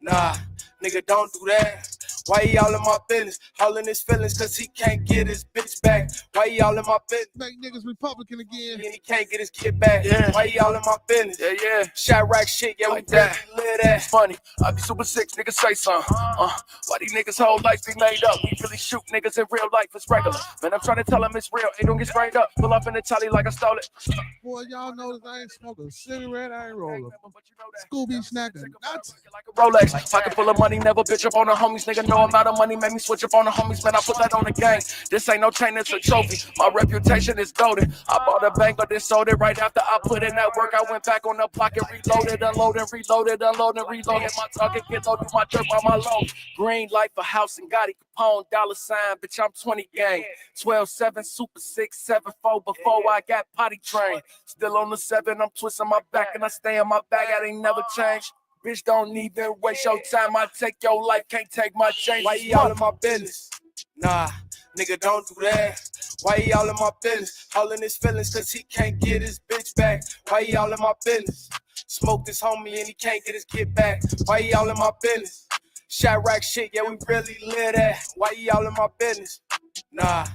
Nah, nigga, don't do that. Why y'all in my business? All in his feelings cause he can't get his bitch back. Why y'all in my business? Make niggas Republican again. And he can't get his kid back. Yeah. Why y'all in my business? Yeah. Shot rack shit, yeah, like we that. Really live that. Funny, I be super sick, niggas say something. Why these niggas whole life be made up? We really shoot niggas in real life, it's regular. Man, I'm trying to tell them it's real, ain't don't get sprayed up. Pull up in the telly like I stole it. Boy, y'all know that I ain't smoking a cigarette, I ain't rolling. Scooby snacking nuts. Like a Rolex, pocket full of money, never bitch up on the homies. Nigga, no amount of money make me switch up on the homies. Man, I put that on the gang. This ain't no chain, it's a trophy. My reputation is golden. I bought a bank, but then sold it right after I put in that work. I went back on the block and reloaded, unloaded, reloaded, unloaded, reloaded. My target get loaded, my jerk on my load. Green light for house and Gotti Capone, $sign, bitch, I'm 20 gang. 12-7, Super 6-7-4 before I got potty trained. Still on the 7, I'm twisting my back and I stay on my back, I ain't never changed. Bitch, don't even waste your time. I take your life, can't take my change. Why y'all in my business? Nah, nigga, don't do that. Why he all in my business? All in his feelings, cause he can't get his bitch back. Why he all in my business? Smoke this homie and he can't get his kid back. Why he all in my business? Shot rack shit, yeah, we really live that. Why he all in my business? Nah,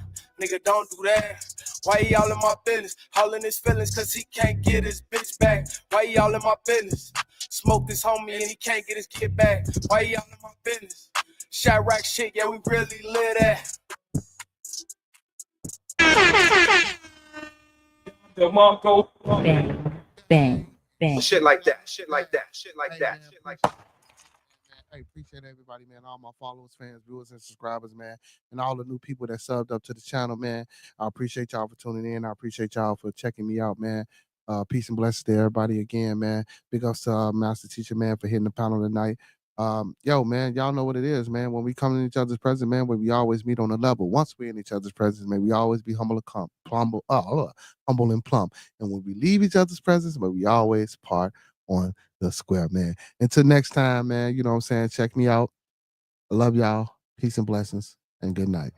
nigga, don't do that. Why he all in my business? All in his feelings, cause he can't get his bitch back. Why he all in my business? Smoke this homie and he can't get his kid back. Why he all in my business? Shot rack shit, yeah, we really live that. bang, bang, bang. Shit like that. Shit like that. Shit like that. Shit like that. Hey, appreciate everybody, man. All my followers, fans, viewers, and subscribers, man. And all the new people that subbed up to the channel, man. I appreciate y'all for tuning in. I appreciate y'all for checking me out, man. Peace and blessings to everybody again, man. Big ups to Master Teacher, man, for hitting the panel tonight. Yo, man, y'all know what it is, man. When we come in each other's presence, man, we always meet on a level. Once we're in each other's presence, man, we always be humble and plumb. And when we leave each other's presence, but we always part on the square, man. Until next time, man, you know what I'm saying? Check me out. I love y'all. Peace and blessings, and good night.